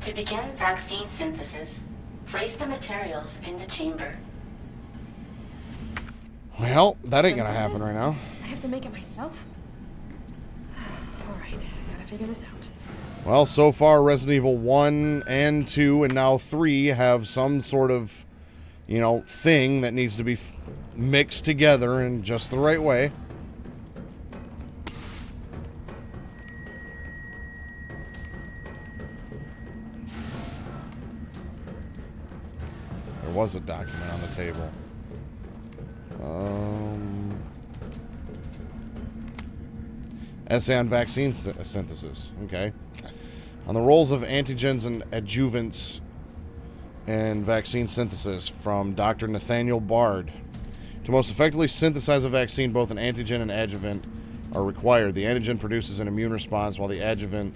To begin vaccine synthesis, place the materials in the chamber. Well, that ain't gonna happen right now. I have to make it myself? Alright, gotta figure this out. Well, so far Resident Evil 1 and 2 and now 3 have some sort of, you know, thing that needs to be mixed together in just the right way. There was a document on the table. Essay on vaccine synthesis. Okay. On the roles of antigens and adjuvants and vaccine synthesis from Dr. Nathaniel Bard. To most effectively synthesize a vaccine, both an antigen and adjuvant are required. The antigen produces an immune response, while the adjuvant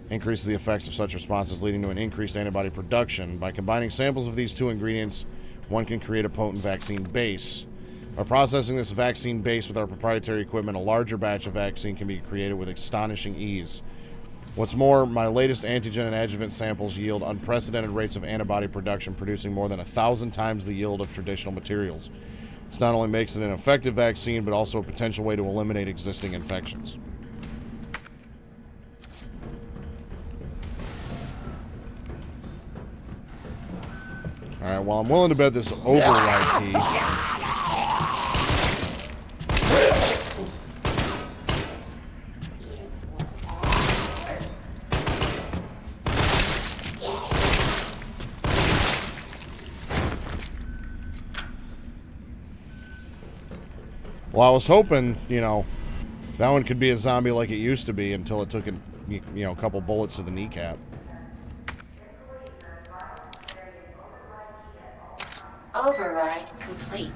increases the effects of such responses, leading to an increased antibody production. By combining samples of these two ingredients, one can create a potent vaccine base. By processing this vaccine base with our proprietary equipment, a larger batch of vaccine can be created with astonishing ease. What's more, my latest antigen and adjuvant samples yield unprecedented rates of antibody production, producing more than 1,000 times the yield of traditional materials. This not only makes it an effective vaccine, but also a potential way to eliminate existing infections. Alright, well, I'm willing to bet this override key... Well, I was hoping, you know, that one could be a zombie like it used to be until it took, a couple bullets to the kneecap. Override complete.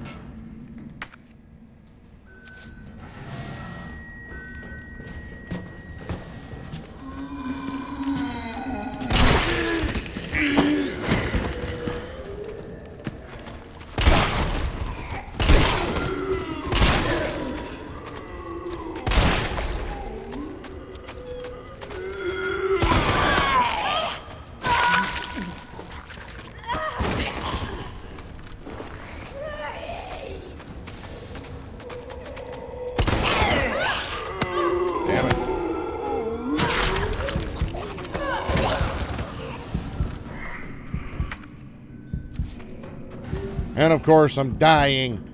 And of course, I'm dying.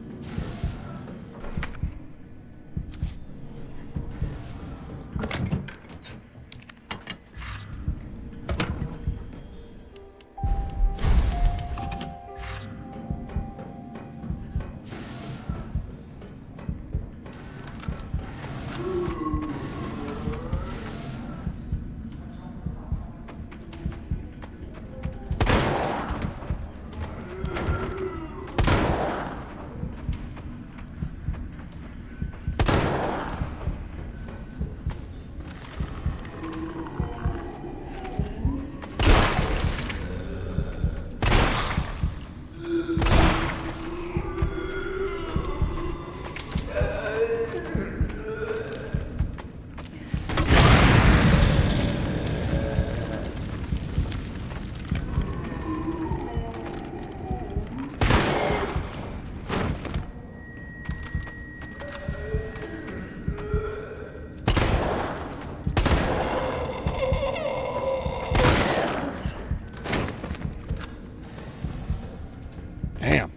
Damn.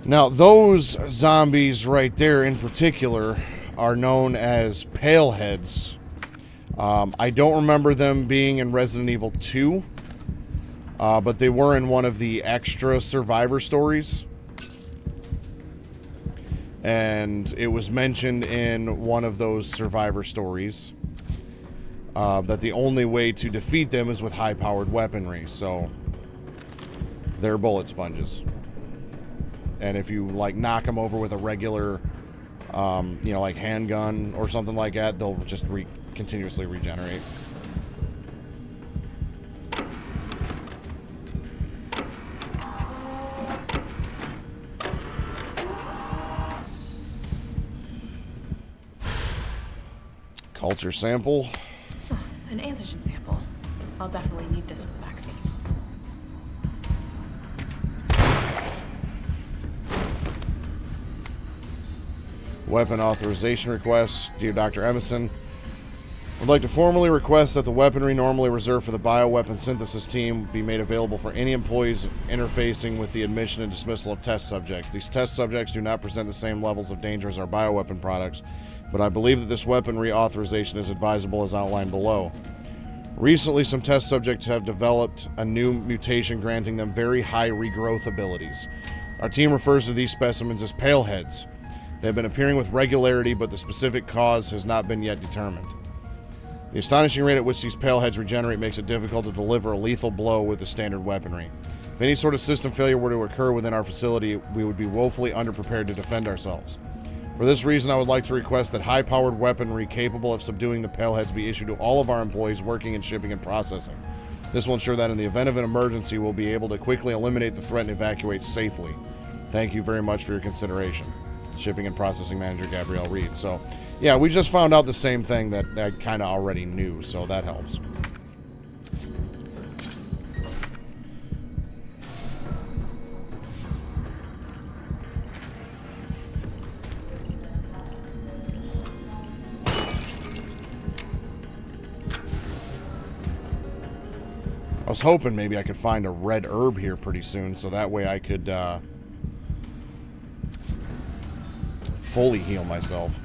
Now, those zombies right there in particular are known as Paleheads. I don't remember them being in Resident Evil 2, but they were in one of the extra survivor stories. And it was mentioned in one of those survivor stories that the only way to defeat them is with high-powered weaponry. So they're bullet sponges. And if you, like, knock them over with a regular, you know, like handgun or something like that, they'll just continuously regenerate. Culture sample. An antigen sample. I'll definitely need this for the vaccine. Weapon authorization request. Dear Dr. Emerson, I'd like to formally request that the weaponry normally reserved for the bioweapon synthesis team be made available for any employees interfacing with the admission and dismissal of test subjects. These test subjects do not present the same levels of danger as our bioweapon products, but I believe that this weaponry authorization is advisable as outlined below. Recently, some test subjects have developed a new mutation granting them very high regrowth abilities. Our team refers to these specimens as Paleheads. They have been appearing with regularity, but the specific cause has not been yet determined. The astonishing rate at which these Paleheads regenerate makes it difficult to deliver a lethal blow with the standard weaponry. If any sort of system failure were to occur within our facility, we would be woefully underprepared to defend ourselves. For this reason, I would like to request that high-powered weaponry capable of subduing the Paleheads be issued to all of our employees working in shipping and processing. This will ensure that in the event of an emergency, we'll be able to quickly eliminate the threat and evacuate safely. Thank you very much for your consideration. Shipping and Processing Manager Gabrielle Reed. So, yeah, we just found out the same thing that I kind of already knew, so that helps. I was hoping maybe I could find a red herb here pretty soon, so that way I could fully heal myself.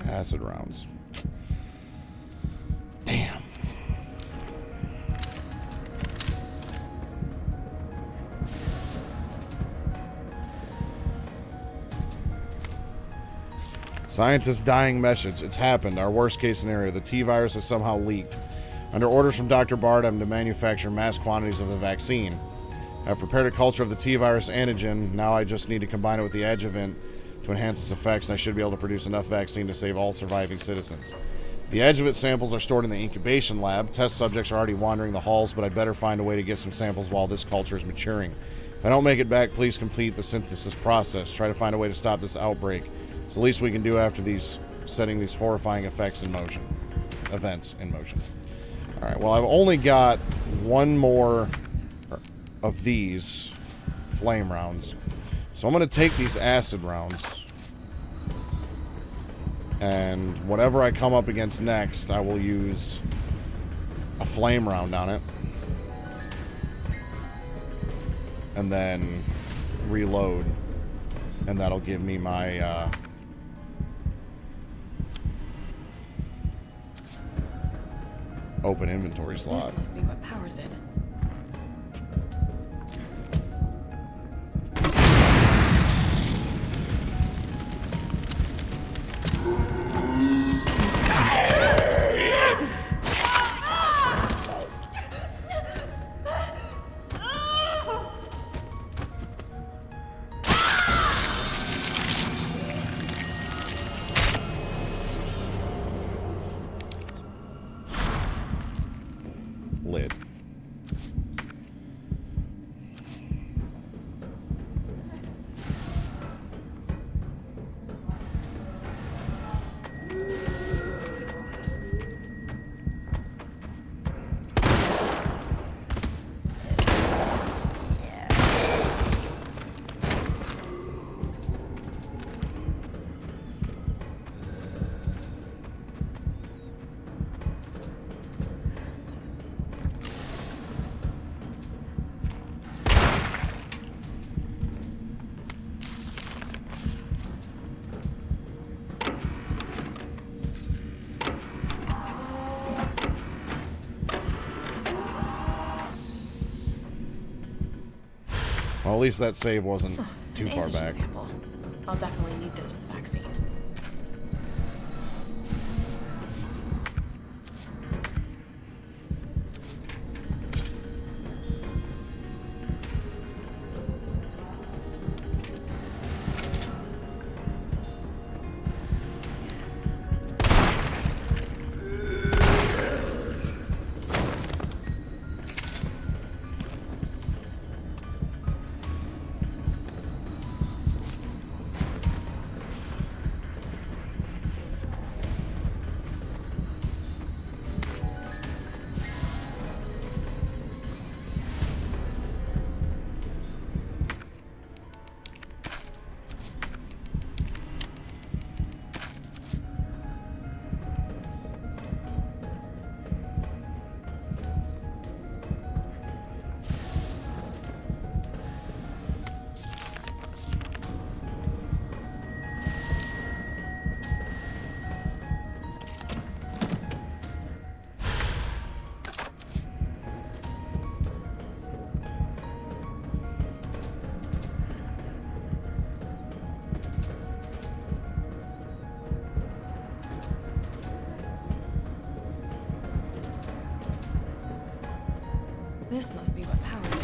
Acid rounds. Damn. Scientist dying message. It's happened. Our worst case scenario. The T-virus has somehow leaked. Under orders from Dr. Bard, I'm to manufacture mass quantities of the vaccine. I've prepared a culture of the T-virus antigen. Now I just need to combine it with the adjuvant to enhance its effects, and I should be able to produce enough vaccine to save all surviving citizens. The adjuvant samples are stored in the incubation lab. Test subjects are already wandering the halls, but I'd better find a way to get some samples while this culture is maturing. If I don't make it back, please complete the synthesis process. Try to find a way to stop this outbreak. It's the least we can do after setting these horrifying events in motion. Alright, well, I've only got one more of these flame rounds. So I'm going to take these acid rounds. And whatever I come up against next, I will use a flame round on it. And then reload. And that'll give me my... open inventory slot. This must be what powers it. Lid. Well, at least that save wasn't too far back. Sample. I'll definitely need this for the vaccine. This must be what powers it.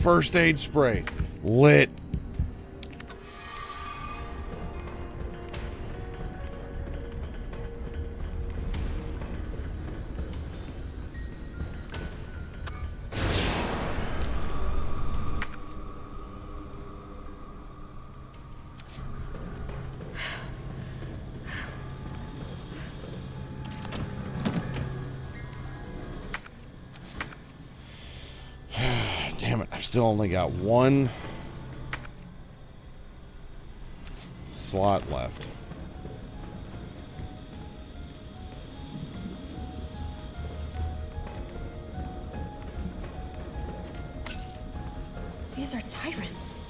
First aid spray. Lit. Damn it, I've still only got one slot left. These are tyrants.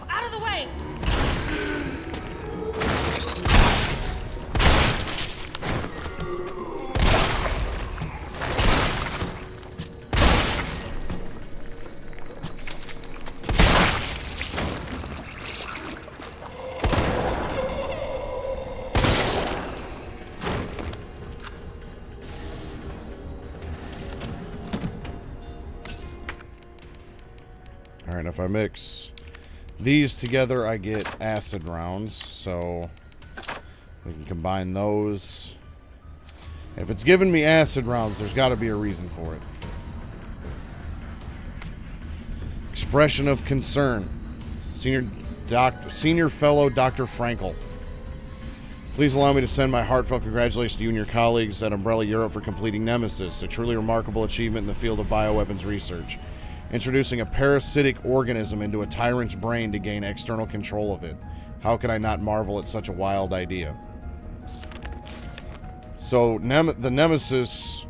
Out of the way! Alright, if I mix these together, I get acid rounds, so we can combine those. If it's giving me acid rounds, there's got to be a reason for it. Expression of concern. Senior fellow Dr. Frankel. Please allow me to send my heartfelt congratulations to you and your colleagues at Umbrella Europe for completing Nemesis, a truly remarkable achievement in the field of bioweapons research. Introducing a parasitic organism into a tyrant's brain to gain external control of it. How could I not marvel at such a wild idea? So, the Nemesis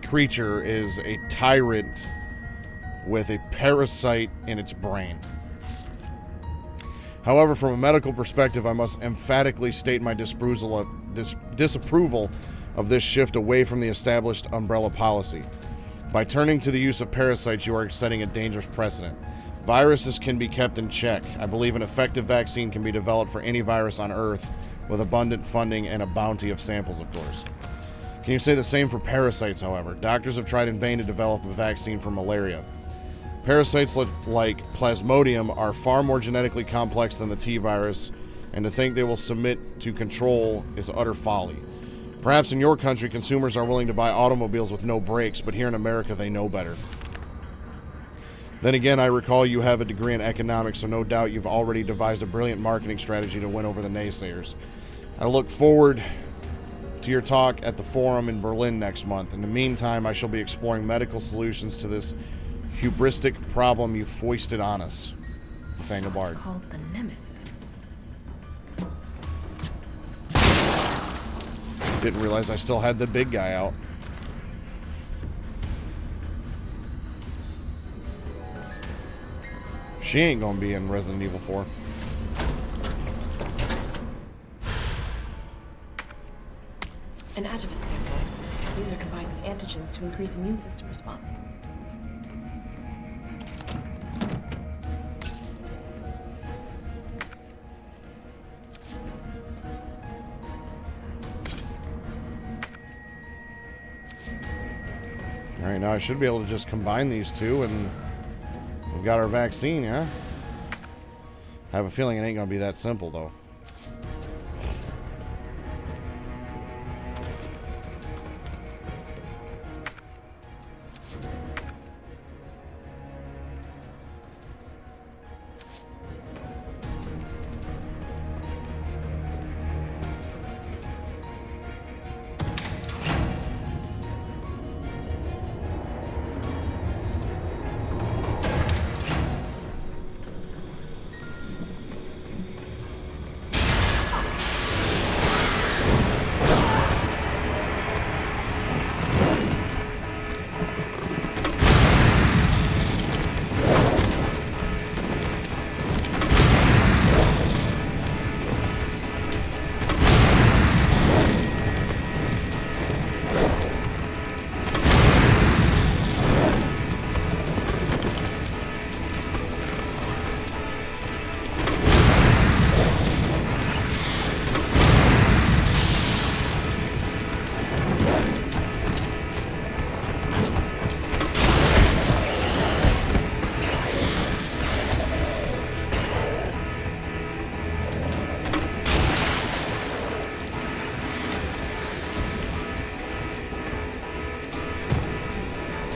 creature is a tyrant with a parasite in its brain. However, from a medical perspective, I must emphatically state my disapproval of this shift away from the established Umbrella policy. By turning to the use of parasites, you are setting a dangerous precedent. Viruses can be kept in check. I believe an effective vaccine can be developed for any virus on Earth with abundant funding and a bounty of samples, of course. Can you say the same for parasites, however? Doctors have tried in vain to develop a vaccine for malaria. Parasites like Plasmodium are far more genetically complex than the T-virus, and to think they will submit to control is utter folly. Perhaps in your country, consumers are willing to buy automobiles with no brakes, but here in America, they know better. Then again, I recall you have a degree in economics, so no doubt you've already devised a brilliant marketing strategy to win over the naysayers. I look forward to your talk at the forum in Berlin next month. In the meantime, I shall be exploring medical solutions to this hubristic problem you foisted on us. Nathaniel Bard. It's called the Nemesis. Didn't realize I still had the big guy out. She ain't gonna be in Resident Evil 4. An adjuvant sample. These are combined with antigens to increase immune system response. Alright, now I should be able to just combine these two and we've got our vaccine, yeah? I have a feeling it ain't gonna be that simple, though.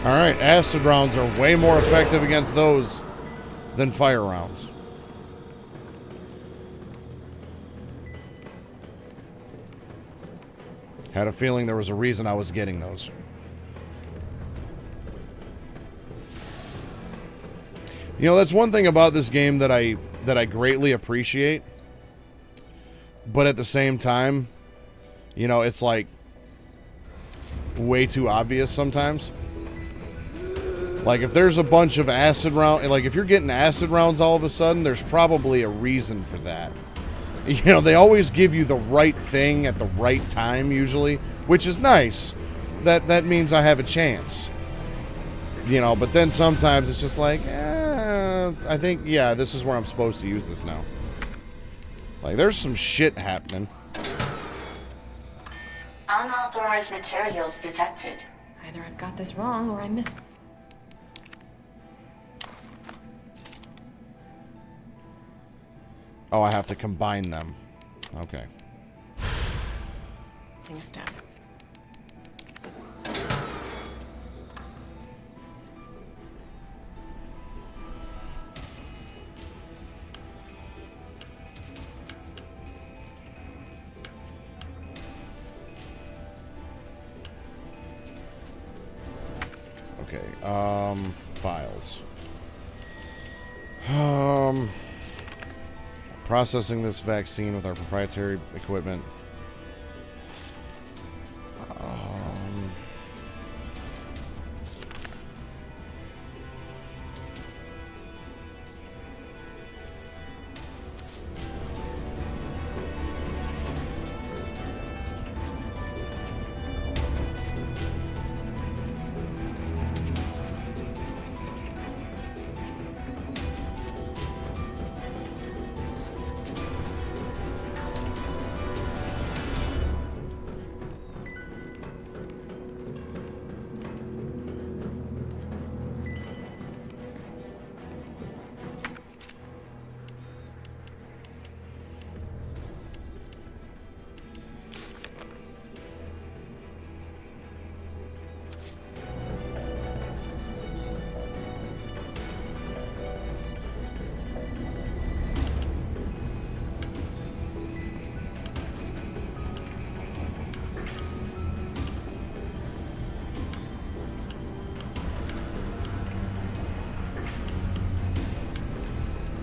Alright, acid rounds are way more effective against those than fire rounds. Had a feeling there was a reason I was getting those. You know, that's one thing about this game that I greatly appreciate. But at the same time, you know, it's like way too obvious sometimes. Like if there's a bunch of acid round, like if you're getting acid rounds all of a sudden, there's probably a reason for that. You know, they always give you the right thing at the right time usually, which is nice. That means I have a chance. You know, but then sometimes it's just like, I think, yeah, this is where I'm supposed to use this now. Like, there's some shit happening. Unauthorized materials detected. Either I've got this wrong or I missed. Oh, I have to combine them. Okay. Thing step. Okay, files. Processing this vaccine with our proprietary equipment.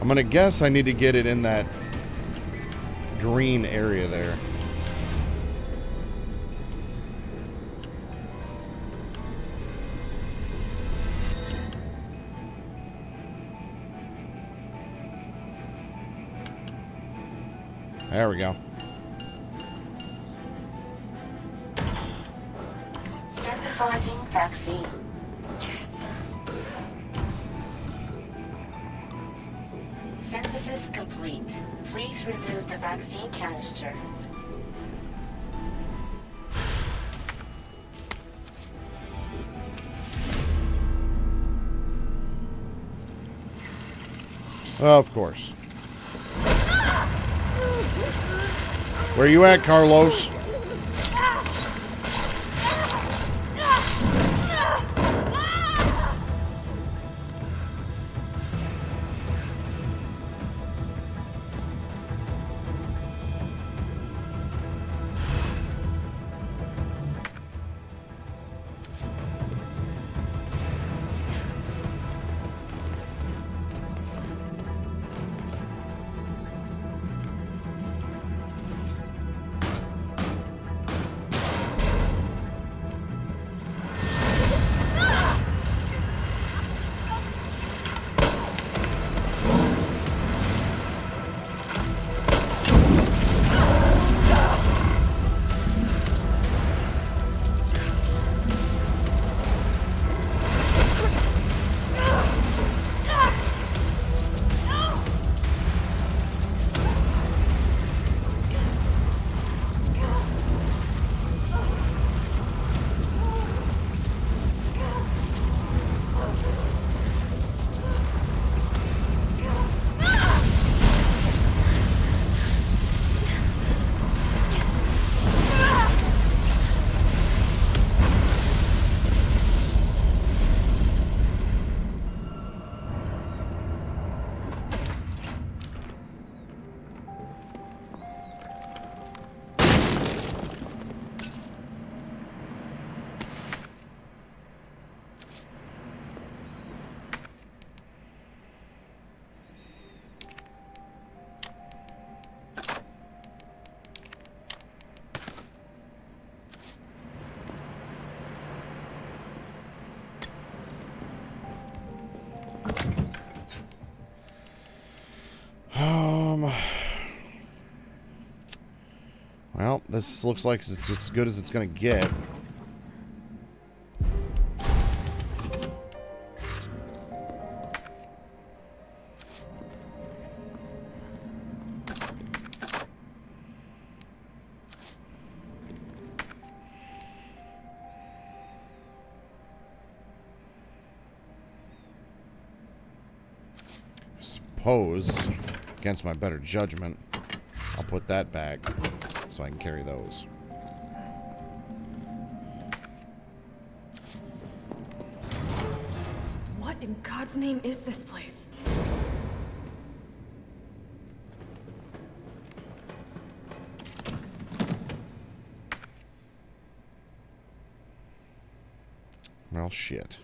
I'm gonna guess I need to get it in that green area there. There we go. Synthesizing vaccine. Synthesis complete. Please remove the vaccine canister. Of course. Where you at, Carlos? Well, this looks like it's as good as it's going to get. Suppose, against my better judgment, I'll put that back so I can carry those. What in God's name is this place? Well, shit.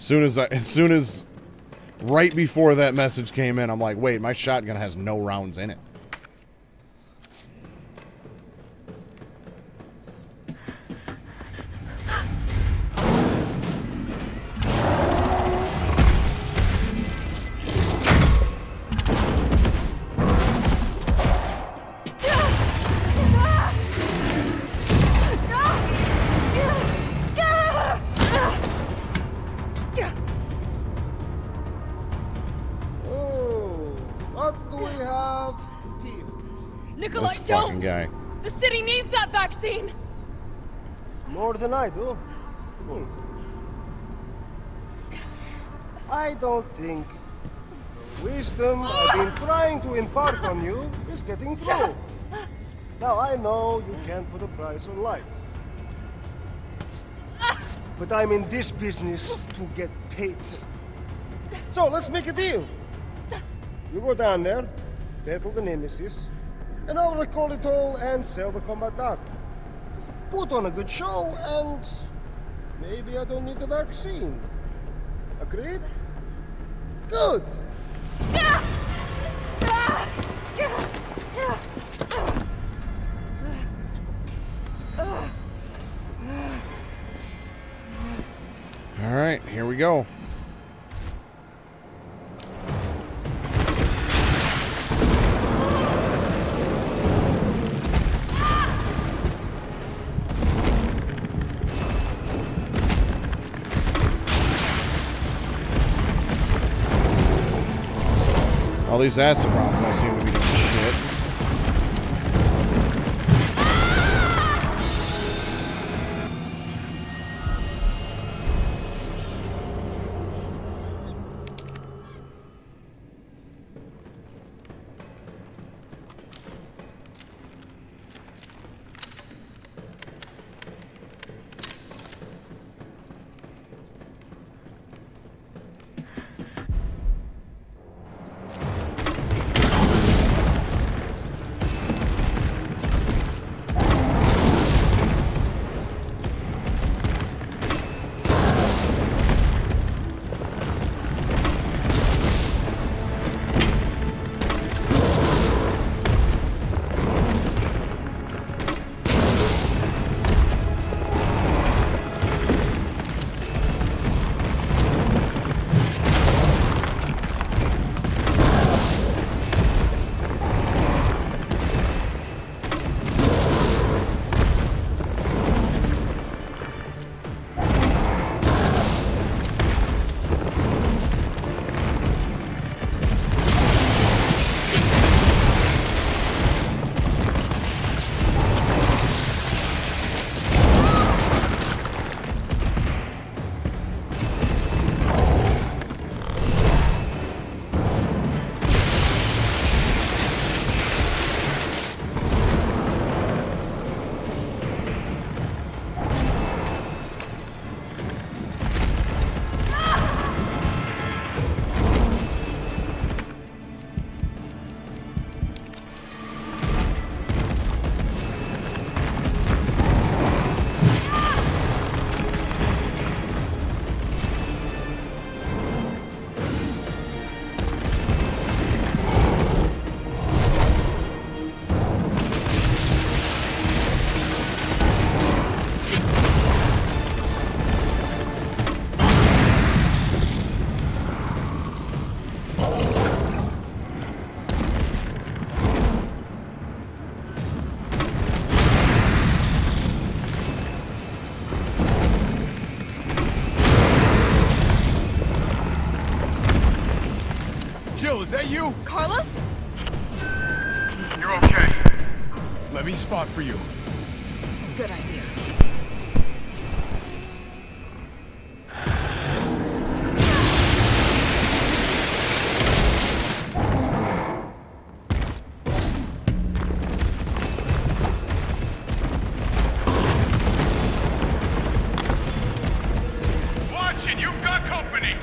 As soon as right before that message came in, I'm like, wait, my shotgun has no rounds in it. Nikolai, This fucking guy. The city needs that vaccine! More than I do. I don't think the wisdom I've been trying to impart on you is getting through. Now, I know you can't put a price on life. But I'm in this business to get paid. So, let's make a deal. You go down there, battle the Nemesis, and I'll recall it all and sell the combat data. Put on a good show, and maybe I don't need the vaccine. Agreed? Good! Alright, here we go. All these acid rounds don't seem to be doing shit. Jill, is that you? Carlos? You're okay. Let me spot for you. Good idea. Watch it, you've got company.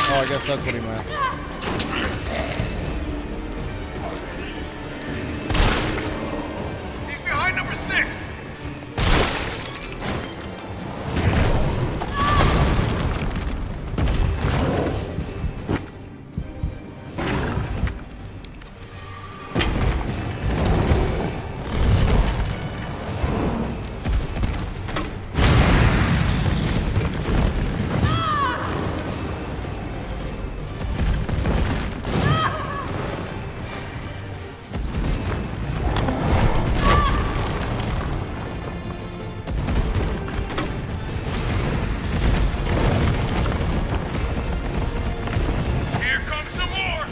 Oh, I guess that's what he meant. He's behind number 6. Here comes some more.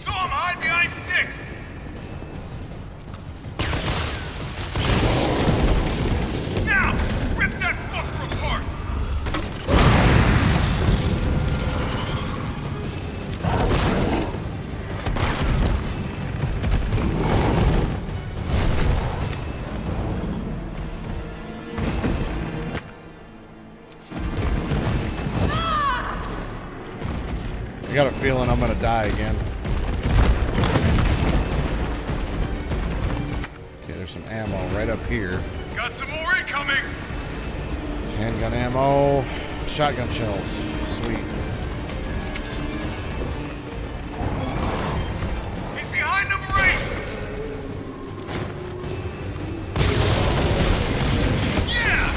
Saw him hide behind 6. Now, rip that fucker apart. I got a feeling I'm gonna die again. Okay, there's some ammo right up here. Got some more incoming. Handgun ammo, shotgun shells. Sweet. He's behind number 8. Yeah.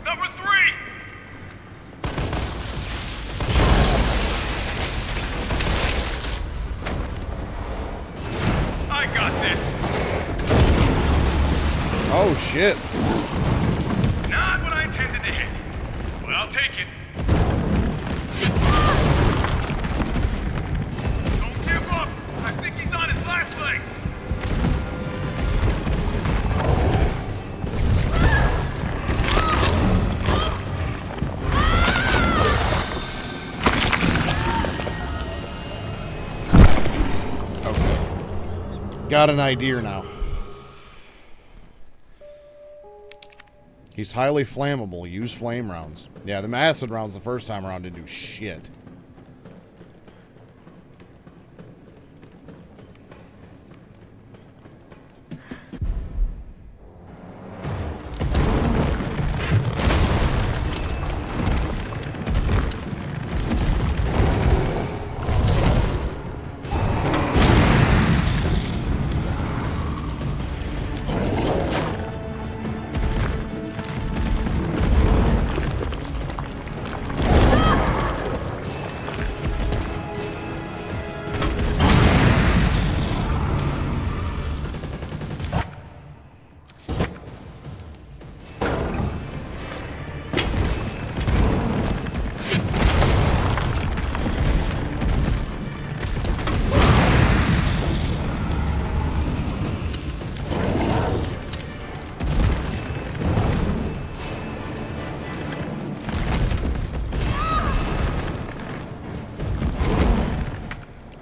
Number 3. I got this. Oh shit. Not what I intended to hit. But I'll take it. Don't give up. I think he's on his last legs. Okay. Got an idea now. He's highly flammable. Use flame rounds. Yeah, the acid rounds the first time around didn't do shit.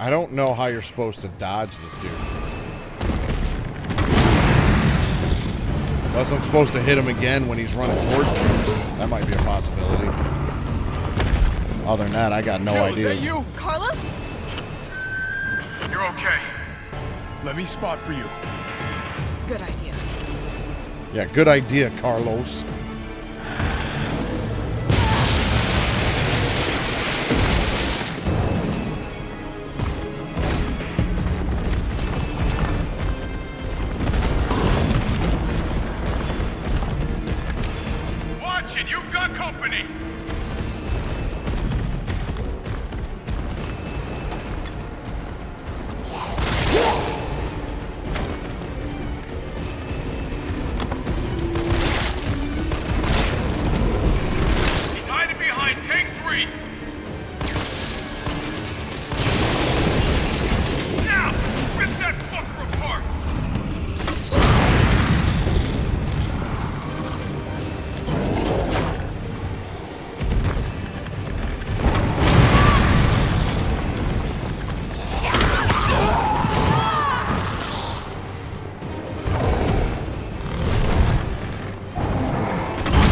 I don't know how you're supposed to dodge this dude. Unless I'm supposed to hit him again when he's running towards me. That might be a possibility. Other than that, I got no ideas. Is that you? Carlos? You're okay. Let me spot for you. Good idea. Yeah, good idea, Carlos. Watch it, you've got company. He's hiding behind tank 3. Now, rip that fucker apart.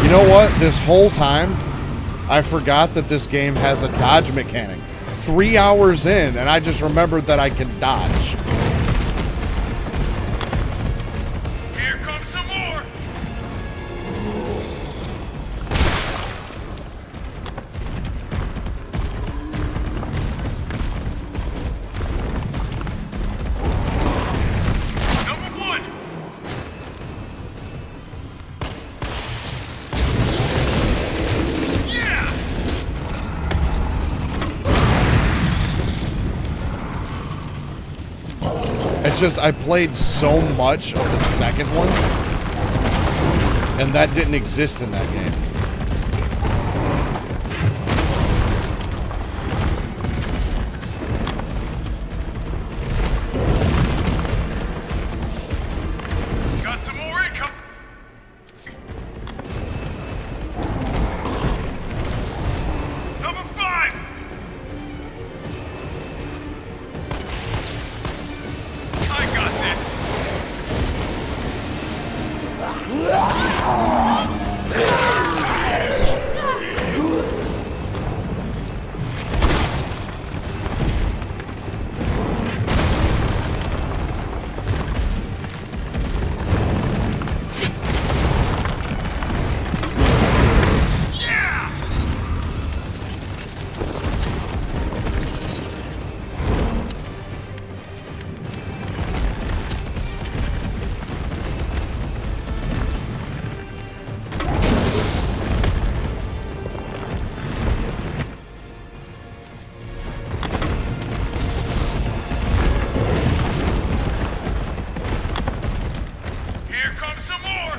You know what? This whole time, I forgot that this game has a dodge mechanic. 3 hours in, and I just remembered that I can dodge. Here comes some more. Number 1. Yeah. It's just, I played so much of the second one, and that didn't exist in that game. Got some more income. Number 5. I got this. Yeah! Here comes some more.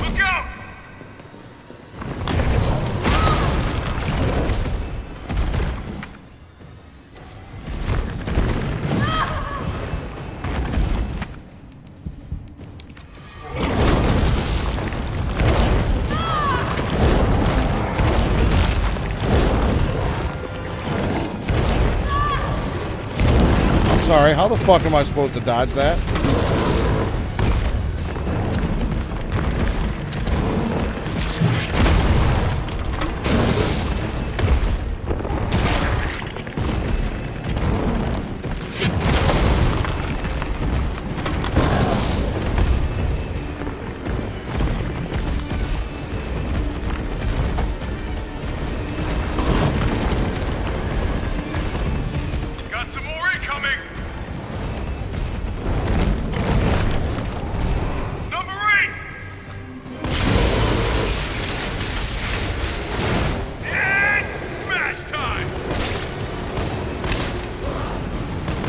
Look out! I'm sorry, how the fuck am I supposed to dodge that? Got some more incoming. Number 8. And smash time.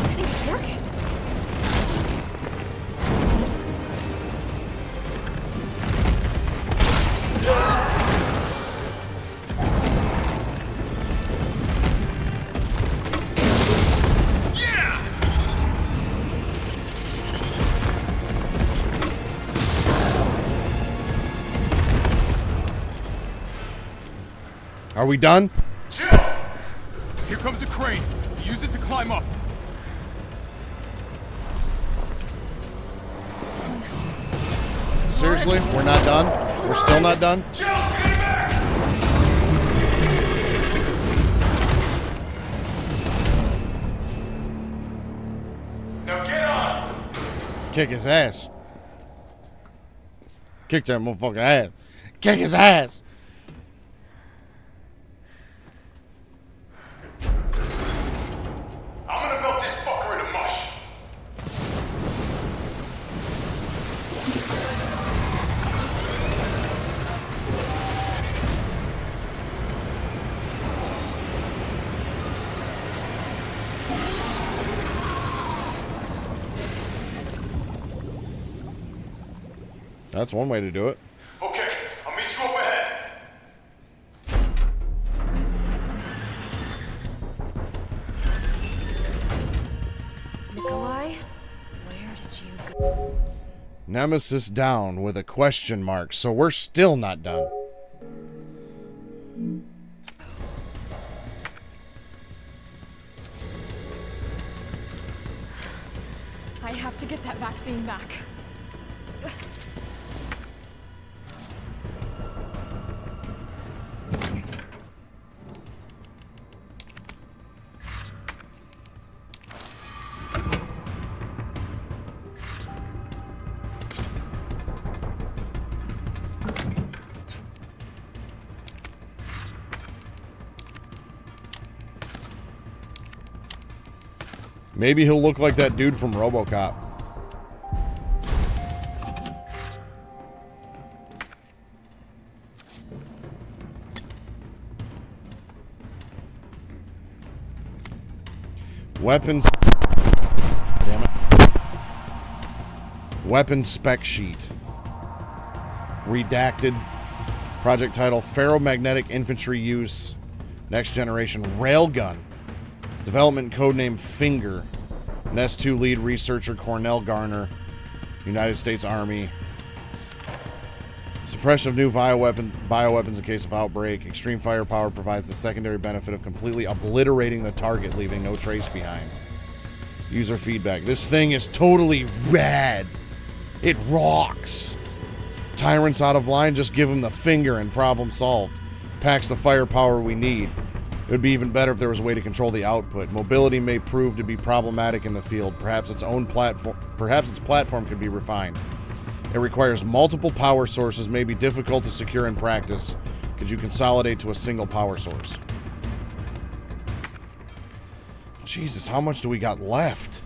I think it's working. Yeah! Are we done? Chill. Here comes a crane. Use it to climb up. Seriously? We're not done? We're still not done? Now get on! Kick his ass. Kick that motherfucker ass. Kick his ass. I'm gonna melt this fucker into mush. That's one way to do it. Okay, I'll meet you up ahead. Nikolai, where did you go? Nemesis down with a question mark, so we're still not done. I have to get that vaccine back. Maybe he'll look like that dude from RoboCop. Weapons. Damn it. Weapon spec sheet. Redacted. Project title: Ferromagnetic Infantry Use. Next Generation Railgun. Development codename Finger. Nest 2 lead researcher Cornell Garner. United States Army. Suppression of new bioweapons in case of outbreak. Extreme firepower provides the secondary benefit of completely obliterating the target, leaving no trace behind. User feedback. This thing is totally rad. It rocks. Tyrants out of line, just give them the finger and problem solved. Packs the firepower we need. It would be even better if there was a way to control the output. Mobility may prove to be problematic in the field. Perhaps its platform could be refined. It requires multiple power sources, may be difficult to secure in practice. Could you consolidate to a single power source? Jesus, how much do we got left?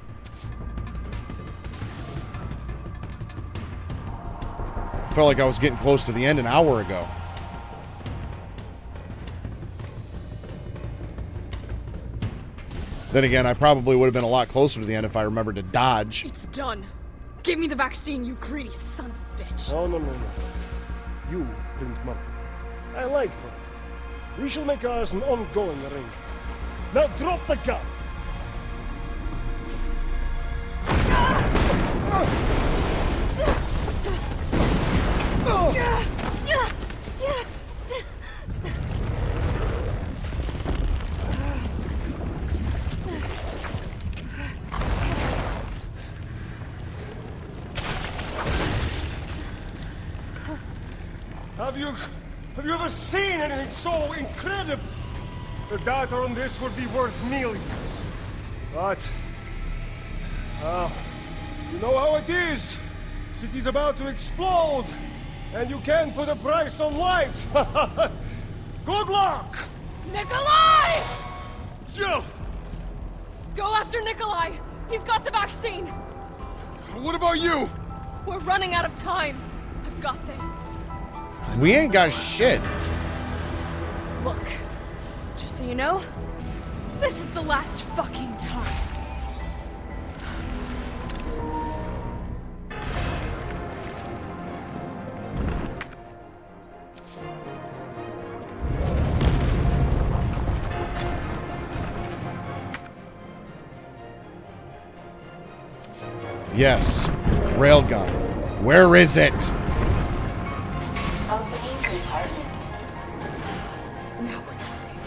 I felt like I was getting close to the end an hour ago. Then again, I probably would have been a lot closer to the end if I remembered to dodge. It's done. Give me the vaccine, you greedy son of a bitch. No. You bring money. I like money. We shall make ours an ongoing arrangement. Now drop the gun! Have you ever seen anything so incredible? The data on this would be worth millions. But, you know how it is. City's about to explode, and you can't put a price on life. Good luck! Nikolai! Jill! Go after Nikolai! He's got the vaccine! What about you? We're running out of time. I've got this. We ain't got shit. Look, just so you know, this is the last fucking time. Yes. Railgun. Where is it? Opening compartment. Now we're talking.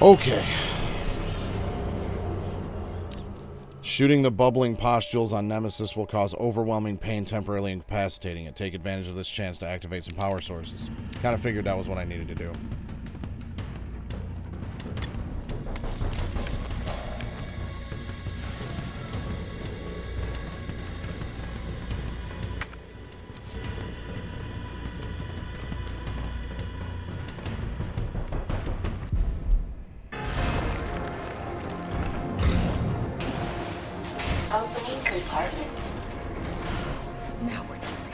Okay. Shooting the bubbling pustules on Nemesis will cause overwhelming pain, temporarily incapacitating it. Take advantage of this chance to activate some power sources. Kind of figured that was what I needed to do. Opening compartment. Now we're talking.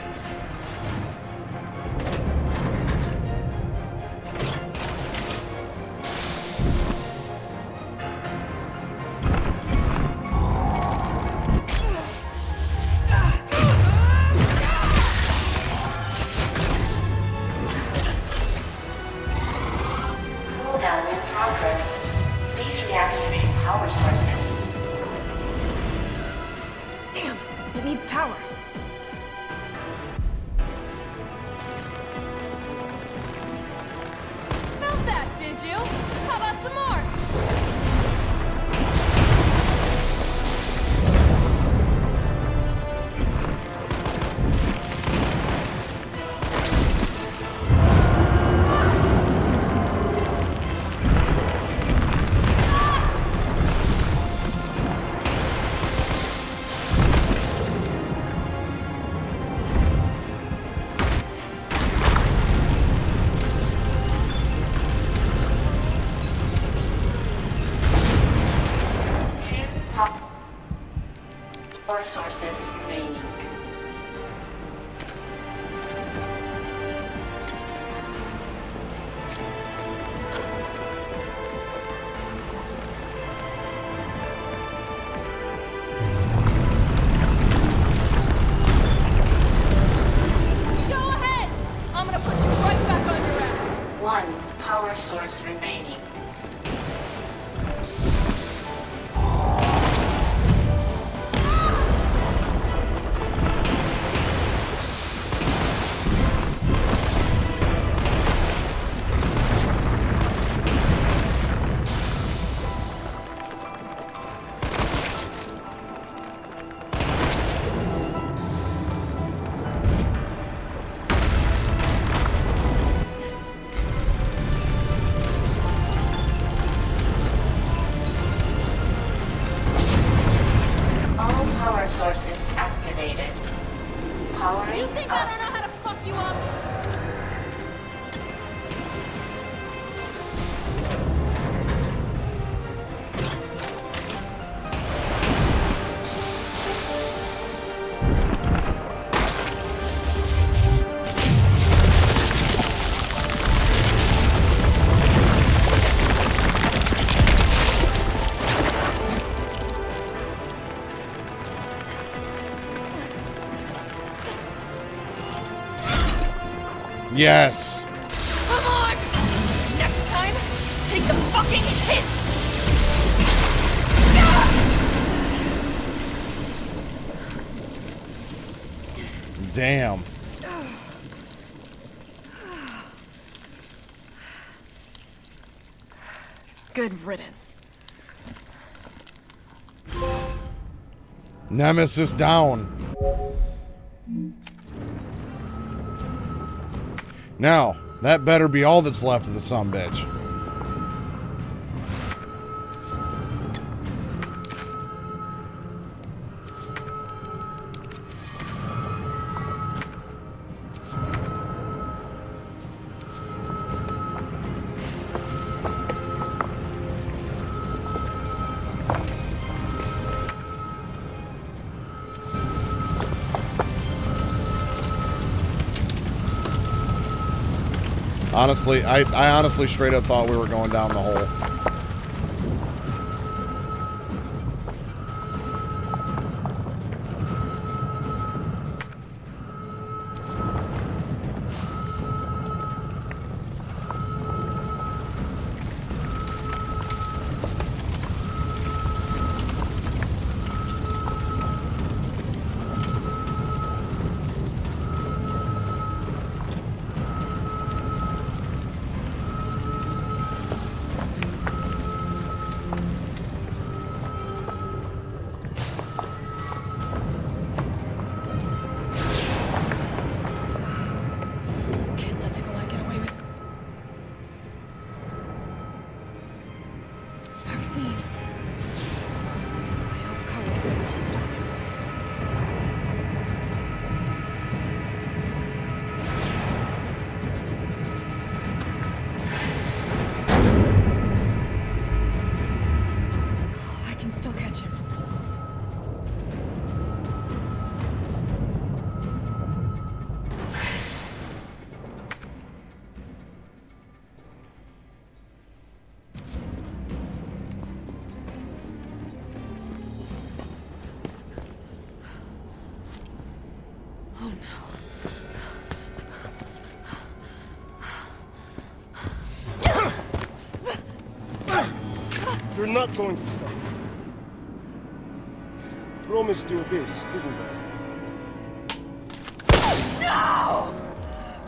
Cooldown in progress. Please reactivate power sources. Damn, it needs power. Felt that, did you? How about some more? Power sources remaining. Go ahead! I'm gonna put you right back on your ass. One power source remaining. All power sources activated. Powering You think I don't know how to fuck you up? Yes. Come on! Next time, take the fucking hit! Damn. Good riddance. Nemesis down. Now, that better be all that's left of the sumbitch. Honestly, I honestly straight up thought we were going down the hole. I'm not going to stop. Promised you this, didn't I? No!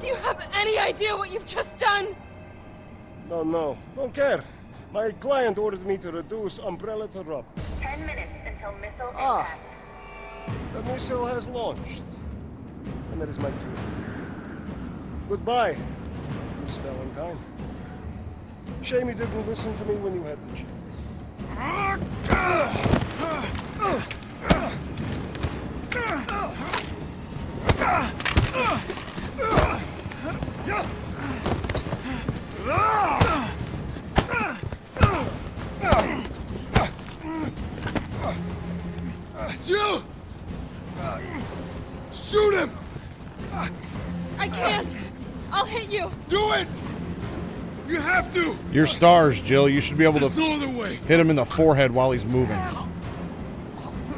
Do you have any idea what you've just done? No, don't care. My client ordered me to reduce Umbrella to rub. 10 minutes until missile Ah. impact. The missile has launched. And that is my cue. Goodbye, Miss Valentine. Shame you didn't listen to me when you had the chance. Jill! Shoot him! I can't! I'll hit you! Do it! You have to! Your stars, Jill. You should be able There's to no other way. hit him in the forehead while he's moving.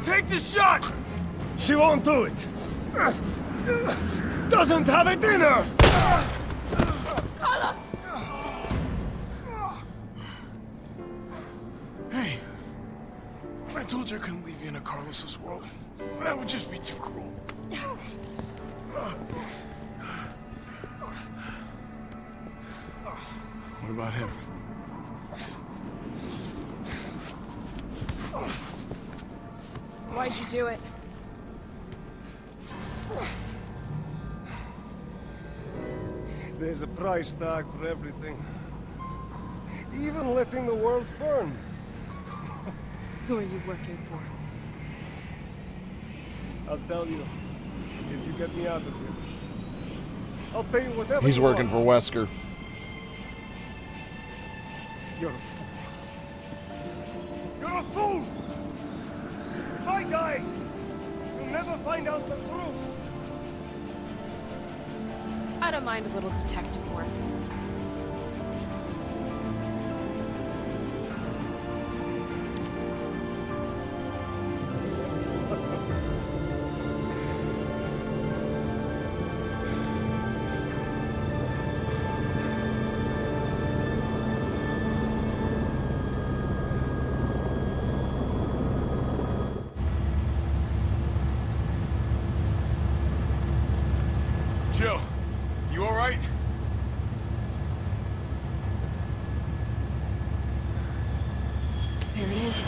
Take the shot! She won't do it. Doesn't have it in her! Carlos! Hey, I told you I couldn't leave you in a Carlos's world. That would just be too cruel. What about him? Why'd you do it? There's a price tag for everything. Even letting the world burn. Who are you working for? I'll tell you, if you get me out of here. I'll pay you whatever He's you working want. for Wesker. You're a fool. You're a fool! If I die, you'll never find out the truth. I don't mind a little detective work. Jill, you all right? There it is.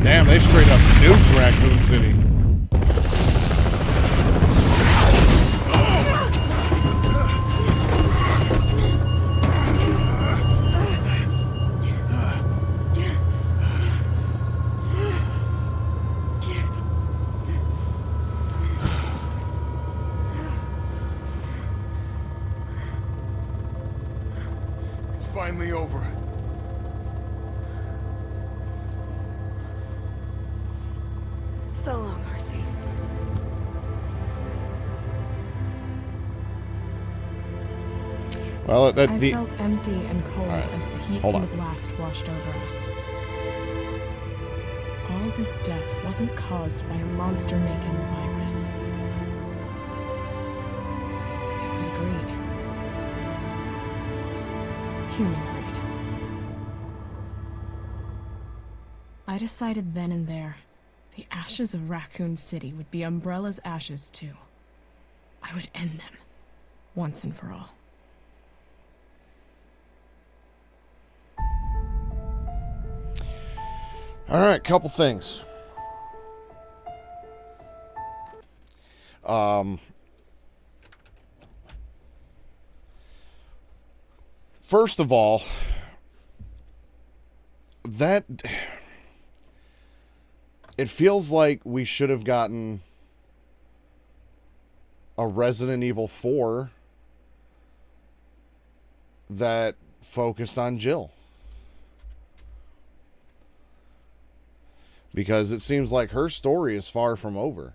Damn, they straight up nuked Raccoon City. It's finally over. So long, Marcy. Well, I felt empty and cold All right, as the heat hold from on. the blast washed over us. All this death wasn't caused by a monster-making virus. It was greed. Human greed. I decided then and there, the ashes of Raccoon City would be Umbrella's ashes too. I would end them, once and for all. All right, couple things. First of all, it feels like we should have gotten a Resident Evil 4 that focused on Jill. Because it seems like her story is far from over.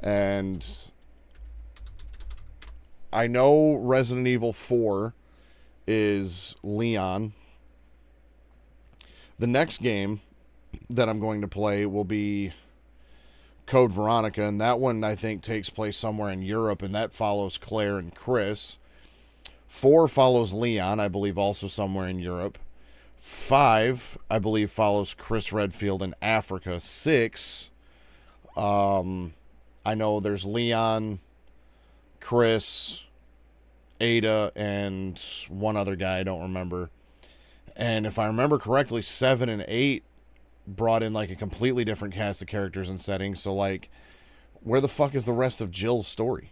And I know Resident Evil 4 is Leon. The next game that I'm going to play will be Code Veronica, and that one I think takes place somewhere in Europe, and that follows Claire and Chris. 4 follows Leon, I believe, also somewhere in Europe. 5, I believe, follows Chris Redfield in Africa. 6, I know there's Leon, Chris, Ada, and one other guy I don't remember. And if I remember correctly, 7 and 8 brought in like a completely different cast of characters and settings. So like, where the fuck is the rest of Jill's story?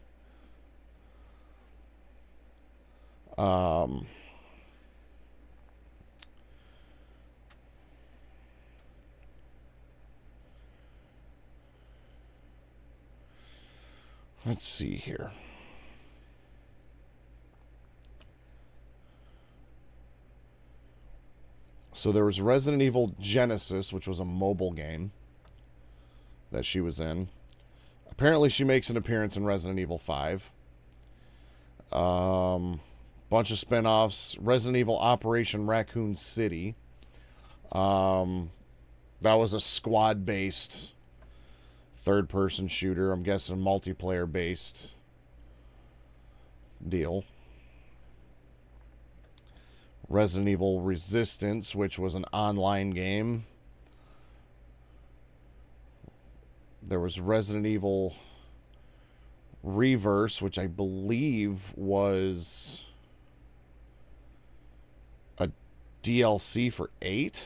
Let's see here. So there was Resident Evil Genesis, which was a mobile game that she was in. Apparently she makes an appearance in Resident Evil 5. Bunch of spin-offs. Resident Evil Operation Raccoon City. That was a squad-based third-person shooter. I'm guessing multiplayer-based deal. Resident Evil Resistance, which was an online game. There was Resident Evil Reverse, which I believe was a DLC for 8.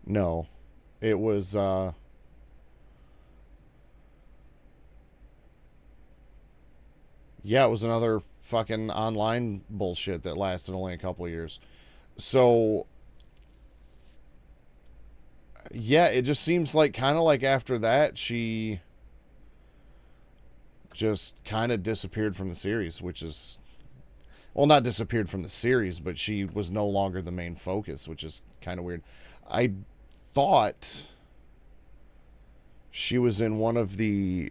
No, it was yeah, it was another fucking online bullshit that lasted only a couple of years. So, yeah, it just seems like kind of like after that, she just kind of disappeared from the series, which is, well, not disappeared from the series, but she was no longer the main focus, which is kind of weird. I thought she was in one of the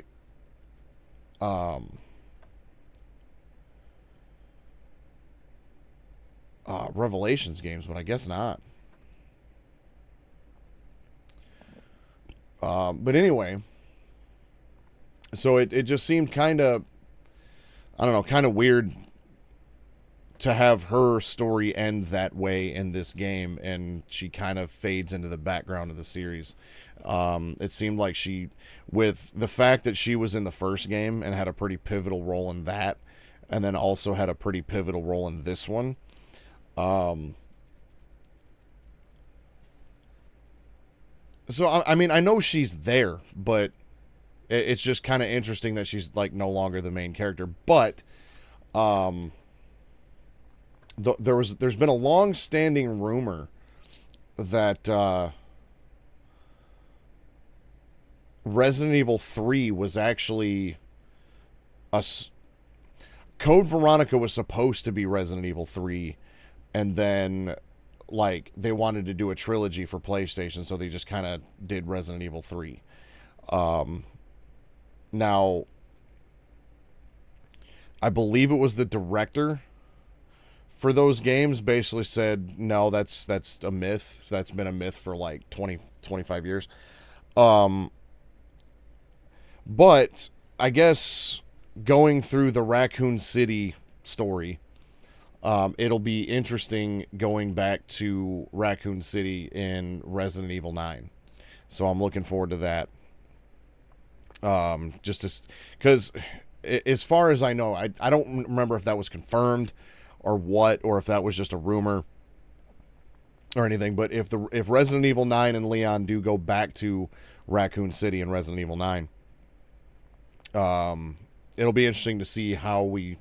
Revelations games, but I guess not. But anyway, so it just seemed kind of, I don't know, kind of weird to have her story end that way in this game, and she kind of fades into the background of the series. It seemed like she, with the fact that she was in the first game and had a pretty pivotal role in that, and then also had a pretty pivotal role in this one, so I mean, I know she's there, but it's just kind of interesting that she's like no longer the main character. But there's been a long-standing rumor that Resident Evil 3 was actually Code Veronica was supposed to be Resident Evil 3, and then like they wanted to do a trilogy for PlayStation, so they just kind of did Resident Evil 3. Now I believe it was the director for those games basically said, no, that's a myth. That's been a myth for like 25 years. But I guess going through the Raccoon City story, it'll be interesting going back to Raccoon City in Resident Evil 9. So I'm looking forward to that. Just because as far as I know, I don't remember if that was confirmed or what, or if that was just a rumor or anything. But if Resident Evil 9 and Leon do go back to Raccoon City in Resident Evil 9, it'll be interesting to see how we,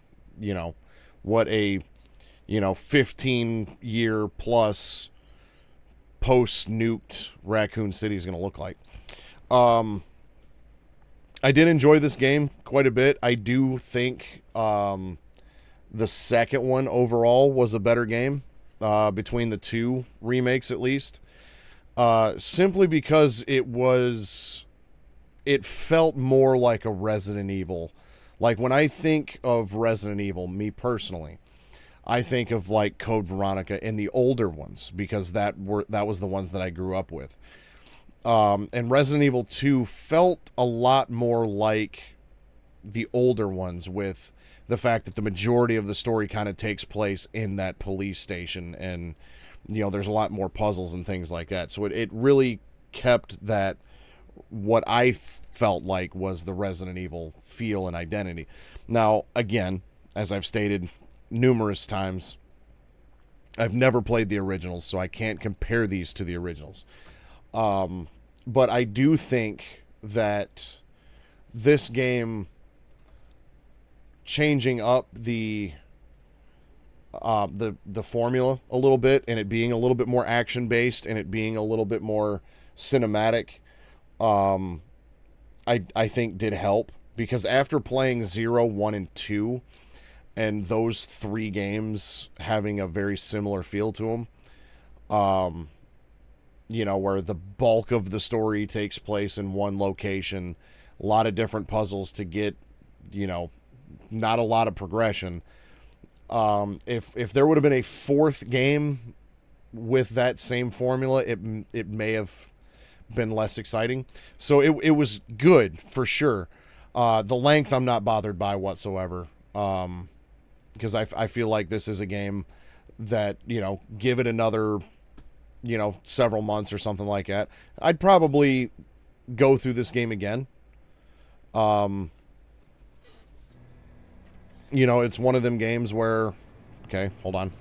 what a 15-year plus post-nuked Raccoon City is going to look like. I did enjoy this game quite a bit. I do think the second one overall was a better game, between the two remakes at least, simply because it felt more like a Resident Evil. Like, when I think of Resident Evil, me personally, I think of, like, Code Veronica and the older ones, because that was the ones that I grew up with. And Resident Evil 2 felt a lot more like the older ones, with the fact that the majority of the story kind of takes place in that police station, and, you know, there's a lot more puzzles and things like that. So it really kept that, what I felt like was the Resident Evil feel and identity. Now, again, as I've stated numerous times, I've never played the originals, so I can't compare these to the originals. But I do think that this game changing up the formula a little bit, and it being a little bit more action based, and it being a little bit more cinematic, I think did help, because after playing 0, 1, and 2, and those 3 games having a very similar feel to them, you know, where the bulk of the story takes place in one location, a lot of different puzzles to get, you know, not a lot of progression. If there would have been a 4th game with that same formula, it may have been less exciting. So it was good for sure. The length I'm not bothered by whatsoever, because I feel like this is a game that, you know, give it another, you know, several months or something like that, I'd probably go through this game again. You know, it's one of them games where, okay, hold on.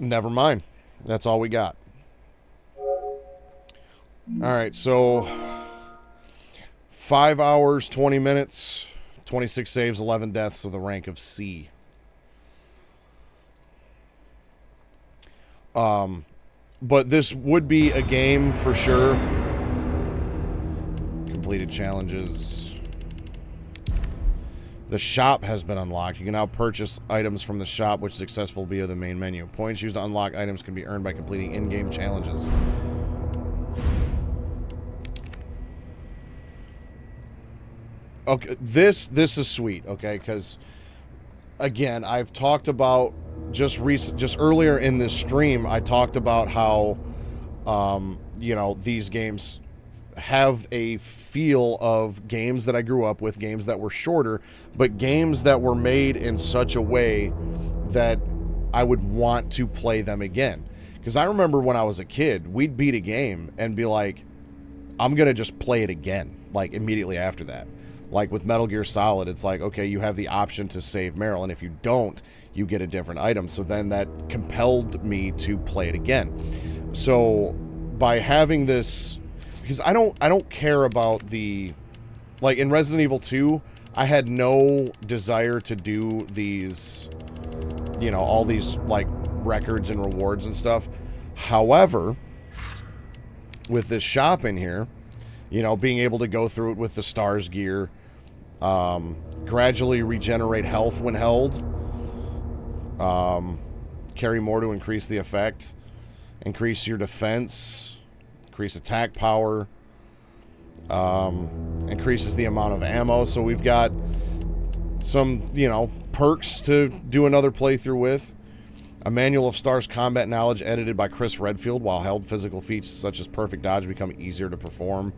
Never mind. That's all we got. All right, so 5 hours, 20 minutes, 26 saves, 11 deaths with a rank of C. But this would be a game for sure. Completed challenges. The shop has been unlocked. You can now purchase items from the shop, which is accessible via the main menu. Points used to unlock items can be earned by completing in-game challenges. Okay, this is sweet, okay, because again, I've talked about just earlier in this stream, I talked about how you know, these games have a feel of games that I grew up with, games that were shorter, but games that were made in such a way that I would want to play them again. Because I remember when I was a kid, we'd beat a game and be like, I'm going to just play it again, like immediately after that. Like with Metal Gear Solid, it's like, okay, you have the option to save Meryl, and if you don't, you get a different item. So then that compelled me to play it again. So by having this, because I don't care about the, like in Resident Evil 2, I had no desire to do these, you know, all these like records and rewards and stuff. However, with this shop in here, you know, being able to go through it with the STARS gear, gradually regenerate health when held, carry more to increase the effect, increase your defense, increase attack power, increases the amount of ammo. So we've got some, you know, perks to do another playthrough with. A manual of STARS combat knowledge edited by Chris Redfield. While held, physical feats such as perfect dodge become easier to perform.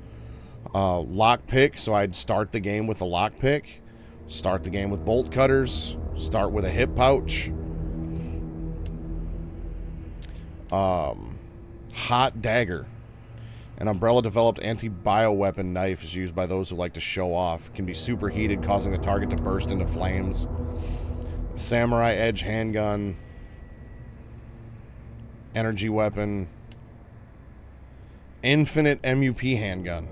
Lockpick, so I'd start the game with a lockpick, start the game with bolt cutters, start with a hip pouch. Hot dagger. An Umbrella-developed anti-bioweapon knife is used by those who like to show off. Can be superheated, causing the target to burst into flames. Samurai Edge handgun. Energy weapon. Infinite MUP handgun.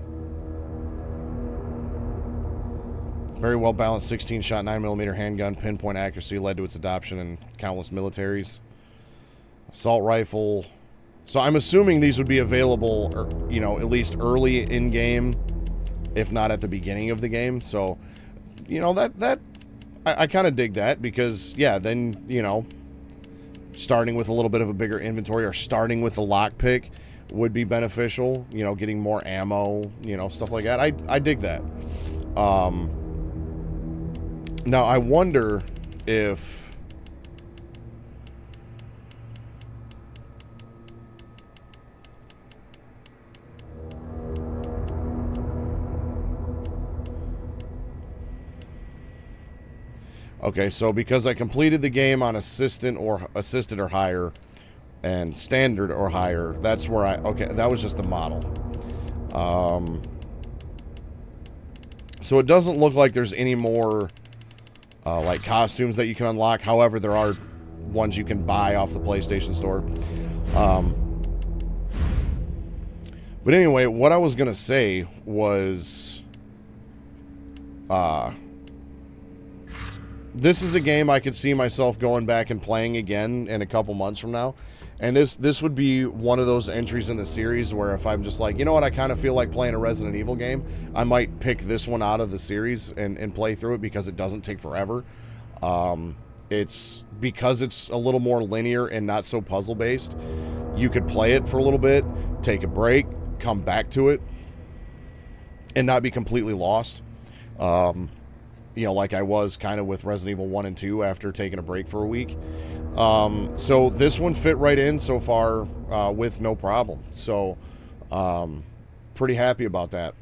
Very well balanced 16-shot 9mm handgun. Pinpoint accuracy led to its adoption in countless militaries. Assault rifle. So I'm assuming these would be available, or, you know, at least early in game, if not at the beginning of the game. So, you know, that I kind of dig that because, yeah, then, you know, starting with a little bit of a bigger inventory or starting with a lockpick would be beneficial. You know, getting more ammo, you know, stuff like that. I dig that. Now, I wonder if... Okay, so because I completed the game on assisted or higher and standard or higher, that's where okay, that was just the model. So it doesn't look like there's any more like costumes that you can unlock. However, there are ones you can buy off the PlayStation Store. But anyway, what I was gonna say was this is a game I could see myself going back and playing again in a couple months from now. And this would be one of those entries in the series where if I'm just like, you know what, I kind of feel like playing a Resident Evil game, I might pick this one out of the series and play through it because it doesn't take forever. It's because it's a little more linear and not so puzzle based. You could play it for a little bit, take a break, come back to it, and not be completely lost. You know, like I was kind of with Resident Evil 1 and 2 after taking a break for a week. So this one fit right in so far with no problem. So pretty happy about that.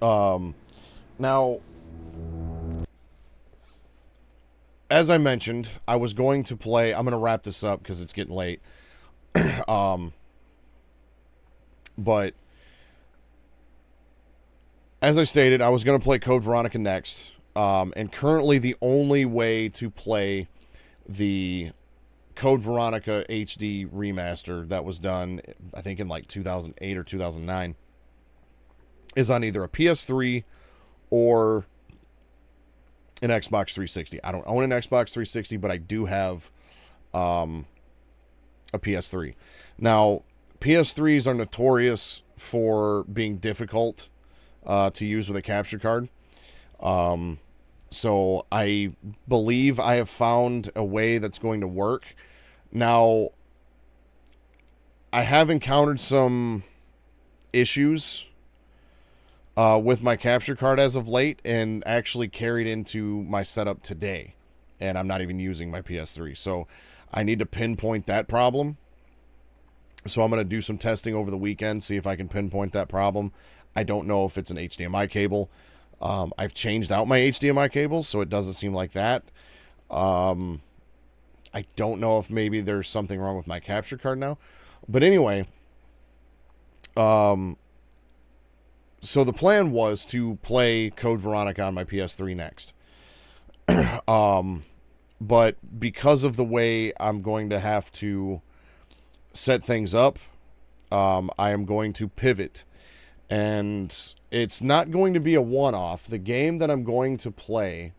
Now, as I mentioned, I was going to play... I'm going to wrap this up because it's getting late. But as I stated, I was going to play Code Veronica next. And currently the only way to play the Code Veronica HD remaster that was done, I think in like 2008 or 2009, is on either a PS3 or an Xbox 360. I don't own an Xbox 360, but I do have a PS3. Now, PS3s are notorious for being difficult to use with a capture card. So I believe I have found a way that's going to work. Now, I have encountered some issues with my capture card as of late and actually carried into my setup today. And I'm not even using my PS3. So I need to pinpoint that problem. So I'm going to do some testing over the weekend, see if I can pinpoint that problem. I don't know if it's an HDMI cable. I've changed out my HDMI cables, so it doesn't seem like that. I don't know if maybe there's something wrong with my capture card now. But anyway, so the plan was to play Code Veronica on my PS3 next. But because of the way I'm going to have to set things up, I am going to pivot. And it's not going to be a one-off. The game that I'm going to play,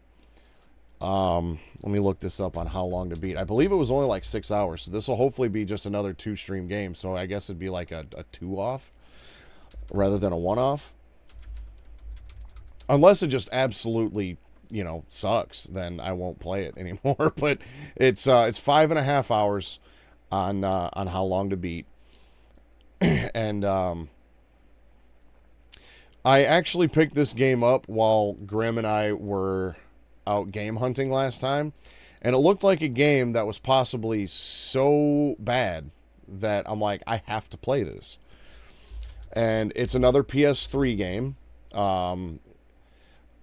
let me look this up on how long to beat. I believe it was only like 6 hours. So this will hopefully be just another 2-stream game. So I guess it'd be like a 2-off rather than a 1-off. Unless it just absolutely, you know, sucks, then I won't play it anymore. But it's 5.5 hours on how long to beat. And I actually picked this game up while Grim and I were out game hunting last time. And it looked like a game that was possibly so bad that I'm like, I have to play this. And it's another PS3 game.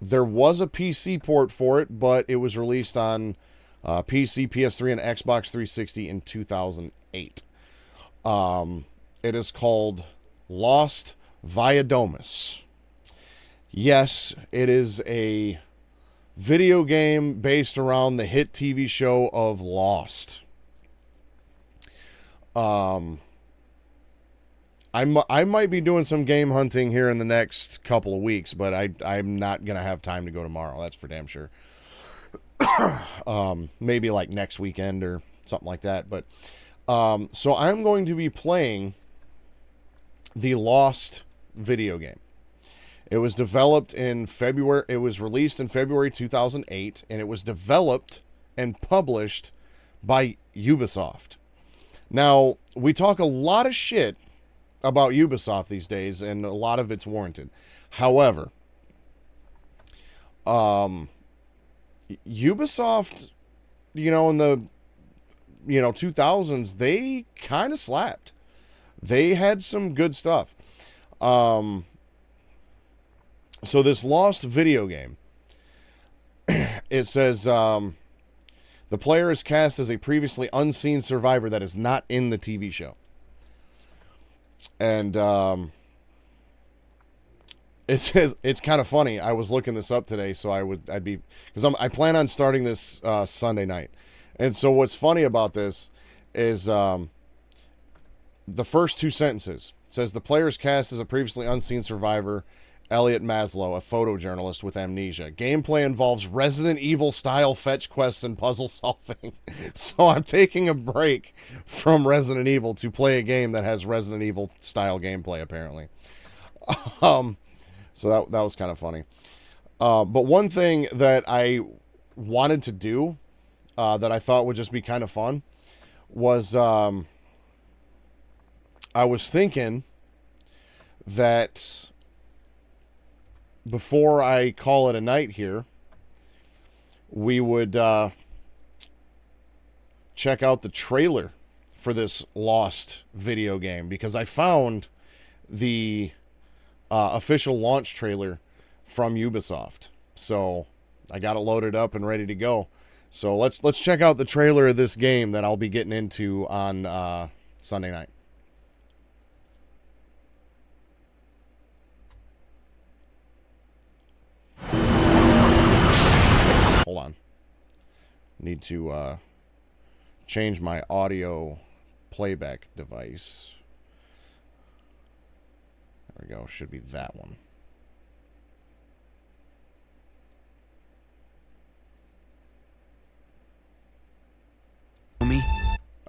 There was a PC port for it, but it was released on PC, PS3, and Xbox 360 in 2008. It is called Lost Viadomus. Yes, it is a video game based around the hit TV show of Lost. I might be doing some game hunting here in the next couple of weeks, but I'm not going to have time to go tomorrow. That's for damn sure. Maybe like next weekend or something like that. But so I'm going to be playing the Lost video game. It was developed in February. It was released in February 2008, and it was developed and published by Ubisoft. Now, we talk a lot of shit about Ubisoft these days, and a lot of it's warranted. However, Ubisoft, in the 2000s, they kind of slapped. They had some good stuff. So this Lost video game, it says the player is cast as a previously unseen survivor that is not in the TV show. And it says, it's kind of funny. I was looking this up today, so I plan on starting this Sunday night. And so what's funny about this is the first two sentences. It says the player is cast as a previously unseen survivor, Elliot Maslow, a photojournalist with amnesia. Gameplay involves Resident Evil style fetch quests and puzzle solving. So I'm taking a break from Resident Evil to play a game that has Resident Evil style gameplay, apparently. So that was kind of funny. But one thing that I wanted to do that I thought would just be kind of fun was I was thinking that before I call it a night here, we would check out the trailer for this Lost video game, because I found the official launch trailer from Ubisoft. So I got it loaded up and ready to go. So let's check out the trailer of this game that I'll be getting into on Sunday night. Hold on. Need to change my audio playback device. There we go. Should be that one. Me?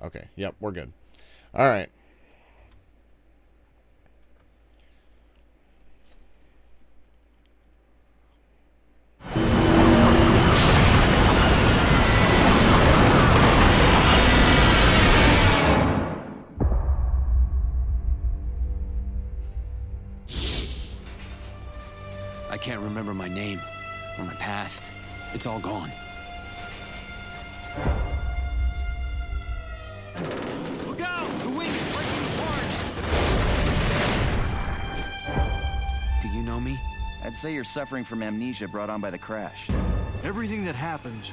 Okay. Yep, we're good. All right. I can't remember my name or my past. It's all gone. Look out! The wing is breaking apart! Do you know me? I'd say you're suffering from amnesia brought on by the crash. Everything that happens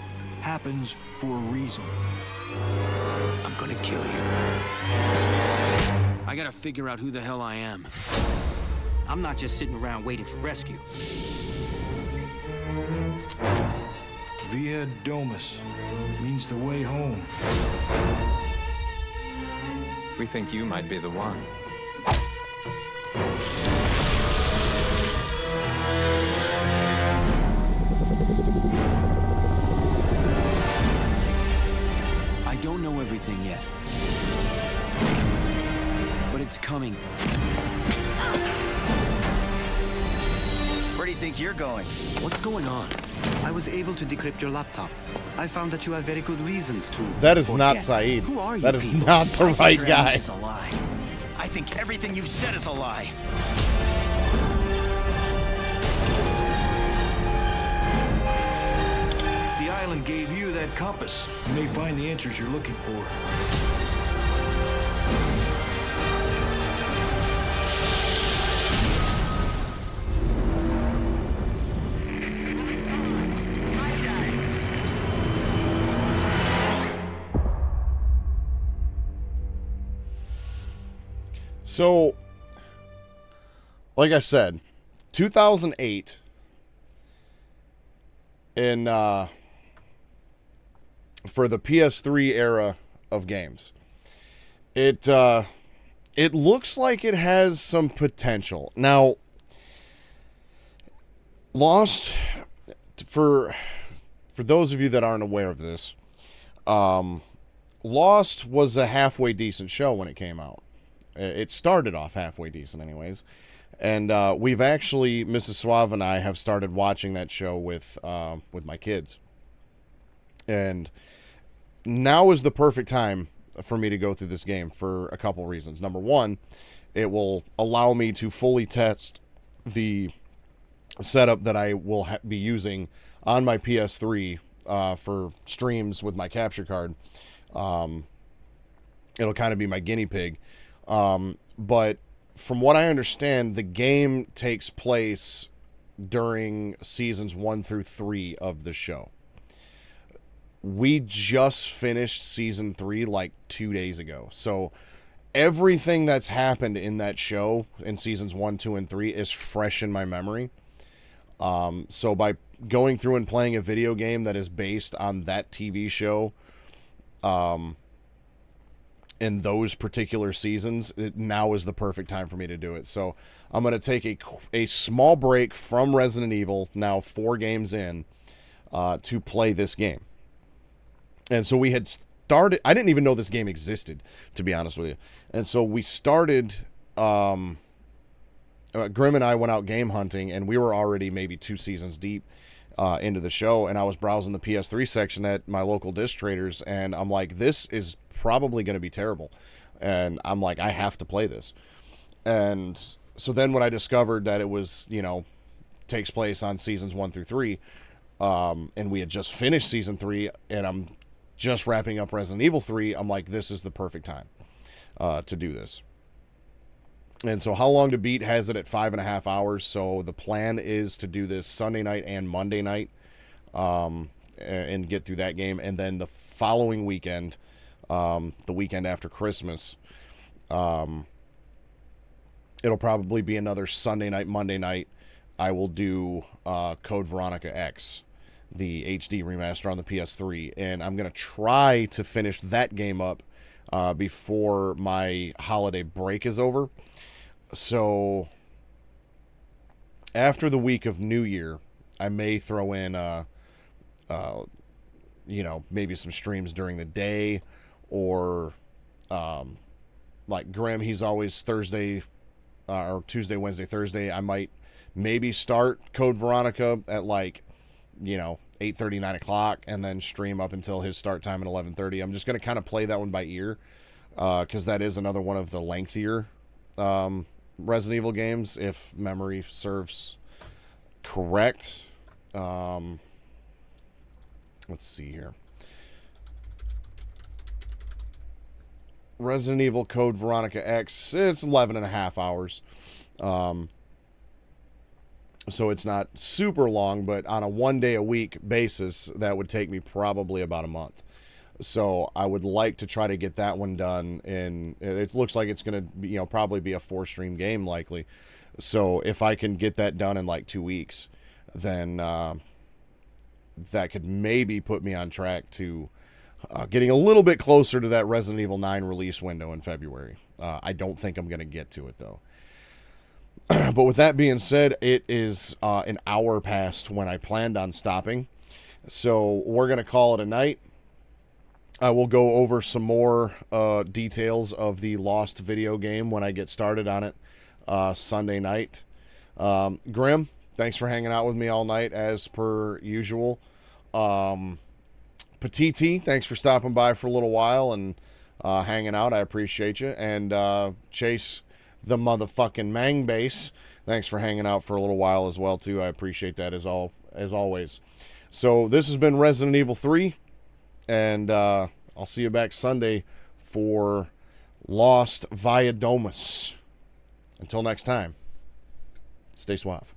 for a reason. I'm gonna kill you. I gotta figure out who the hell I am. I'm not just sitting around waiting for rescue. Via Domus means the way home. We think you might be the one. I don't know everything yet. But it's coming. Where do you think you're going? What's going on? I was able to decrypt your laptop. I found that you have very good reasons to That is forget. not Saeed. Who are you That is people? not the right Your guy. image is a lie. I think everything you've said is a lie. The island gave you that compass. You may find the answers you're looking for. So, like I said, 2008 in for the PS3 era of games. It looks like it has some potential. Now, Lost, for those of you that aren't aware of this, Lost was a halfway decent show when it came out. It started off halfway decent anyways. And we've actually, Mrs. Suave and I have started watching that show with my kids. And now is the perfect time for me to go through this game for a couple reasons. Number one, it will allow me to fully test the setup that I will be using on my PS3 for streams with my capture card. It'll kind of be my guinea pig. But from what I understand, the game takes place during seasons 1 through 3 of the show. We just finished season 3 like 2 days ago. So everything that's happened in that show in seasons 1, 2, and 3 is fresh in my memory. So by going through and playing a video game that is based on that TV show, in those particular seasons, now is the perfect time for me to do it. So I'm going to take a small break from Resident Evil, now 4 games in, to play this game. And so we had started, I didn't even know this game existed, to be honest with you. And so we started, Grim and I went out game hunting, and we were already maybe 2 seasons deep into the show, and I was browsing the PS3 section at my local disc traders, and I'm like, this is probably going to be terrible. And I'm like, I have to play this. And so then when I discovered that it was, takes place on seasons 1 through 3, and we had just finished season 3, and I'm just wrapping up Resident Evil 3, I'm like, this is the perfect time to do this. And so How Long to Beat has it at 5.5 hours. So the plan is to do this Sunday night and Monday night, and get through that game. And then the following weekend, the weekend after Christmas, it'll probably be another Sunday night, Monday night. I will do Code Veronica X, the HD remaster on the PS3. And I'm going to try to finish that game up before my holiday break is over. So after the week of New Year, I may throw in, maybe some streams during the day, or like Grim, he's always Thursday or Tuesday, Wednesday, Thursday. I might maybe start Code Veronica at 8:30, 9 o'clock, and then stream up until his start time at 11:30. I'm just going to kind of play that one by ear, because that is another one of the lengthier Resident Evil games, if memory serves correct. Let's see here. Resident Evil Code Veronica X, it's 11.5 hours. So it's not super long, but on a 1 day a week basis, that would take me probably about a month. So I would like to try to get that one done, and it looks like it's going to be, probably be a 4-stream game likely. So if I can get that done in like 2 weeks, then that could maybe put me on track to getting a little bit closer to that Resident Evil 9 release window in February. I don't think I'm going to get to it though. But with that being said, it is an hour past when I planned on stopping. So we're going to call it a night. I will go over some more details of the Lost video game when I get started on it Sunday night. Grim, thanks for hanging out with me all night as per usual. Petiti, thanks for stopping by for a little while and hanging out. I appreciate you. And Chase, the motherfucking Mang Base, thanks for hanging out for a little while as well too. I appreciate that as always. So this has been Resident Evil 3. And I'll see you back Sunday for Lost Via Domus. Until next time, stay suave.